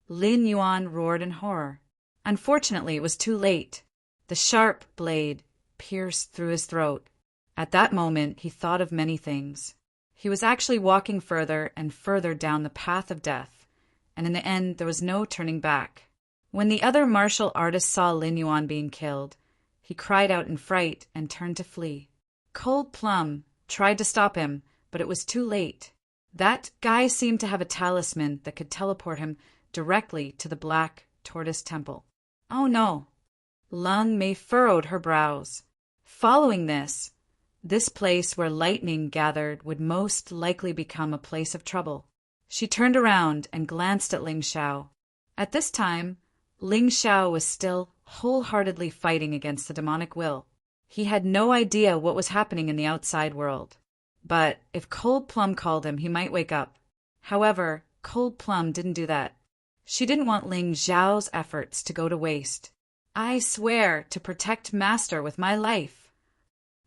Lin Yuan roared in horror. Unfortunately, it was too late. The sharp blade pierced through his throat. At that moment, he thought of many things. He was actually walking further and further down the path of death, and in the end there was no turning back. When the other martial artist saw Lin Yuan being killed, he cried out in fright and turned to flee. Cold Plum tried to stop him, but it was too late. That guy seemed to have a talisman that could teleport him directly to the Black Tortoise Temple. Oh no! Lung Mei furrowed her brows. Following this place where lightning gathered would most likely become a place of trouble. She turned around and glanced at Ling Xiao. At this time, Ling Xiao was still wholeheartedly fighting against the demonic will. He had no idea what was happening in the outside world. But if Cold Plum called him, he might wake up. However, Cold Plum didn't do that. She didn't want Ling Xiao's efforts to go to waste. I swear to protect Master with my life.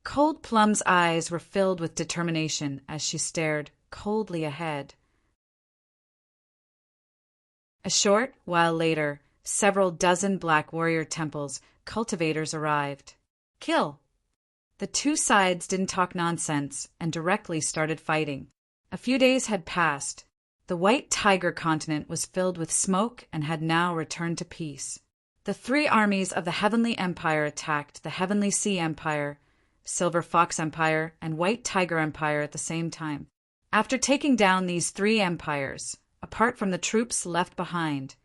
Cold Plum's eyes were filled with determination as she stared coldly ahead. A short while later, several dozen Black Warrior Temple's cultivators arrived. Kill! The two sides didn't talk nonsense and directly started fighting. A few days had passed. The White Tiger Continent was filled with smoke and had now returned to peace. The three armies of the Heavenly Empire attacked the Heavenly Sea Empire, Silver Fox Empire, and White Tiger Empire at the same time. After taking down these three empires, apart from the troops left behind,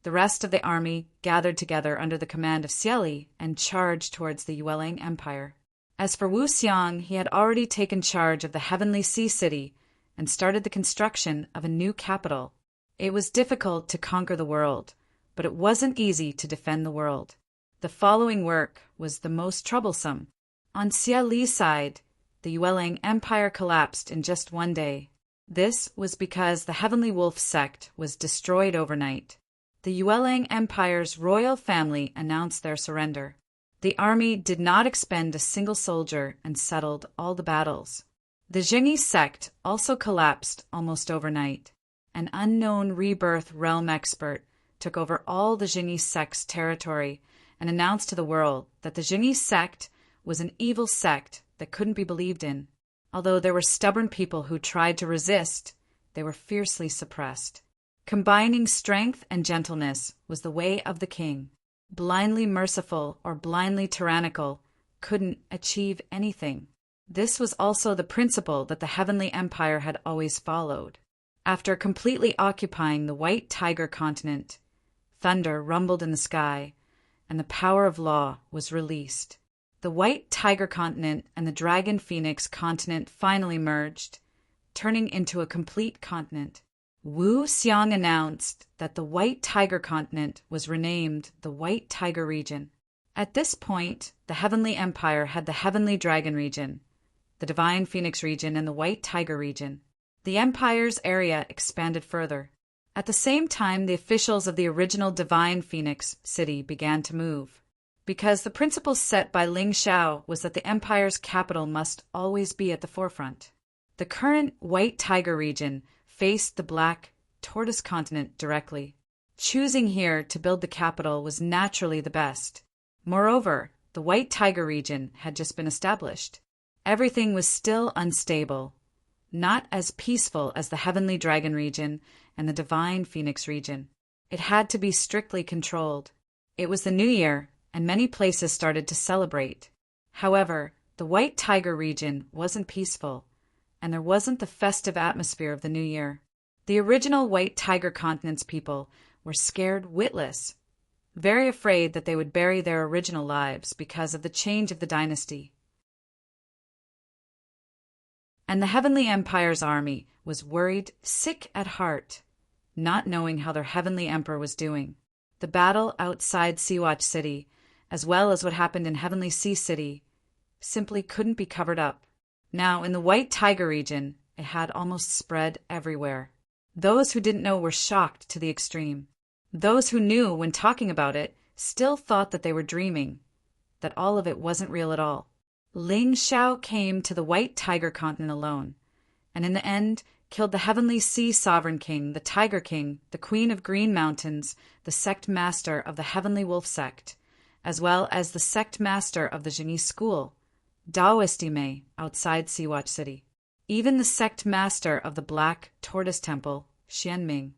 the rest of the army gathered together under the command of Xieli and charged towards the Yueling Empire. As for Wu Xiang, he had already taken charge of the Heavenly Sea City and started the construction of a new capital. It was difficult to conquer the world, but it wasn't easy to defend the world. The following work was the most troublesome. On Xia Li's side, the Yueling Empire collapsed in just one day. This was because the Heavenly Wolf sect was destroyed overnight. The Yueling Empire's royal family announced their surrender. The army did not expend a single soldier and settled all the battles. The Jingyi sect also collapsed almost overnight. An unknown rebirth realm expert took over all the Jingyi sect's territory and announced to the world that the Jingyi sect was an evil sect that couldn't be believed in. Although there were stubborn people who tried to resist, they were fiercely suppressed. Combining strength and gentleness was the way of the king. Blindly merciful or blindly tyrannical couldn't achieve anything. This was also the principle that the Heavenly Empire had always followed. After completely occupying the White Tiger continent, thunder rumbled in the sky, and the power of law was released. The White Tiger continent and the Dragon Phoenix continent finally merged, turning into a complete continent. Wu Xiang announced that the White Tiger continent was renamed the White Tiger region. At this point, the Heavenly Empire had the Heavenly Dragon region, the Divine Phoenix region, and the White Tiger region. The Empire's area expanded further. At the same time, the officials of the original Divine Phoenix city began to move. Because the principle set by Ling Xiao was that the Empire's capital must always be at the forefront. The current White Tiger region faced the Black Tortoise continent directly. Choosing here to build the capital was naturally the best. Moreover, the White Tiger region had just been established. Everything was still unstable, not as peaceful as the Heavenly Dragon region and the Divine Phoenix region. It had to be strictly controlled. It was the New Year, and many places started to celebrate. However, the White Tiger region wasn't peaceful, and there wasn't the festive atmosphere of the New Year. The original White Tiger continent's people were scared witless, very afraid that they would bury their original lives because of the change of the dynasty. And the Heavenly Empire's army was worried, sick at heart, not knowing how their Heavenly Emperor was doing. The battle outside Seawatch City, as well as what happened in Heavenly Sea City, simply couldn't be covered up. Now, in the White Tiger region, it had almost spread everywhere. Those who didn't know were shocked to the extreme. Those who knew when talking about it still thought that they were dreaming, that all of it wasn't real at all. Ling Xiao came to the White Tiger continent alone, and in the end killed the Heavenly Sea Sovereign King, the Tiger King, the Queen of Green Mountains, the sect master of the Heavenly Wolf sect, as well as the sect master of the Jingyi school, Daoist Mei, outside Seawatch City. Even the sect master of the Black Tortoise Temple, Xianming.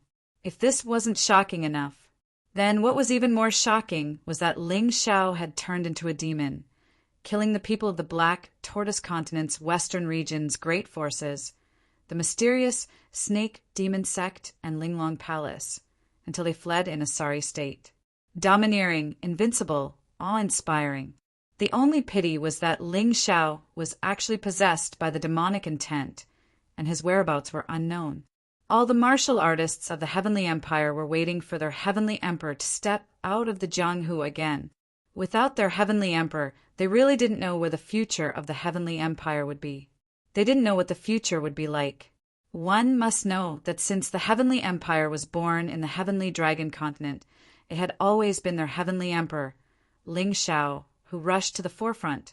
If this wasn't shocking enough, then what was even more shocking was that Ling Xiao had turned into a demon, killing the people of the Black Tortoise Continent's western region's great forces, the mysterious Snake Demon Sect and Linglong Palace, until they fled in a sorry state. Domineering, invincible, awe-inspiring. The only pity was that Ling Xiao was actually possessed by the demonic intent, and his whereabouts were unknown. All the martial artists of the Heavenly Empire were waiting for their Heavenly Emperor to step out of the Jianghu again. Without their Heavenly Emperor, they really didn't know where the future of the Heavenly Empire would be. They didn't know what the future would be like. One must know that since the Heavenly Empire was born in the Heavenly Dragon continent, it had always been their Heavenly Emperor, Ling Xiao, who rushed to the forefront,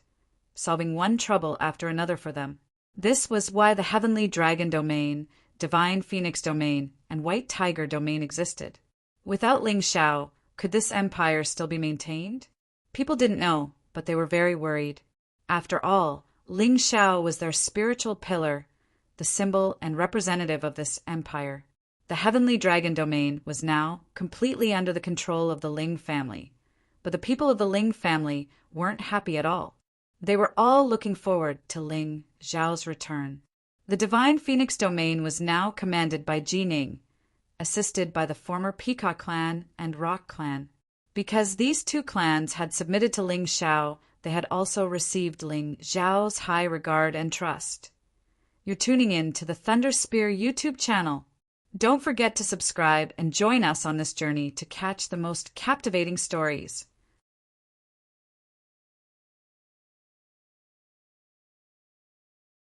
solving one trouble after another for them. This was why the Heavenly Dragon domain, Divine Phoenix domain, and White Tiger domain existed. Without Ling Xiao, could this empire still be maintained? People didn't know, but they were very worried. After all, Ling Xiao was their spiritual pillar, the symbol and representative of this empire. The Heavenly Dragon domain was now completely under the control of the Ling family, but the people of the Ling family weren't happy at all. They were all looking forward to Ling Xiao's return. The Divine Phoenix domain was now commanded by Jining, assisted by the former Peacock clan and Rock clan. Because these two clans had submitted to Ling Xiao, they had also received Ling Xiao's high regard and trust. You're tuning in to the Thunder Spear YouTube channel. Don't forget to subscribe and join us on this journey to catch the most captivating stories.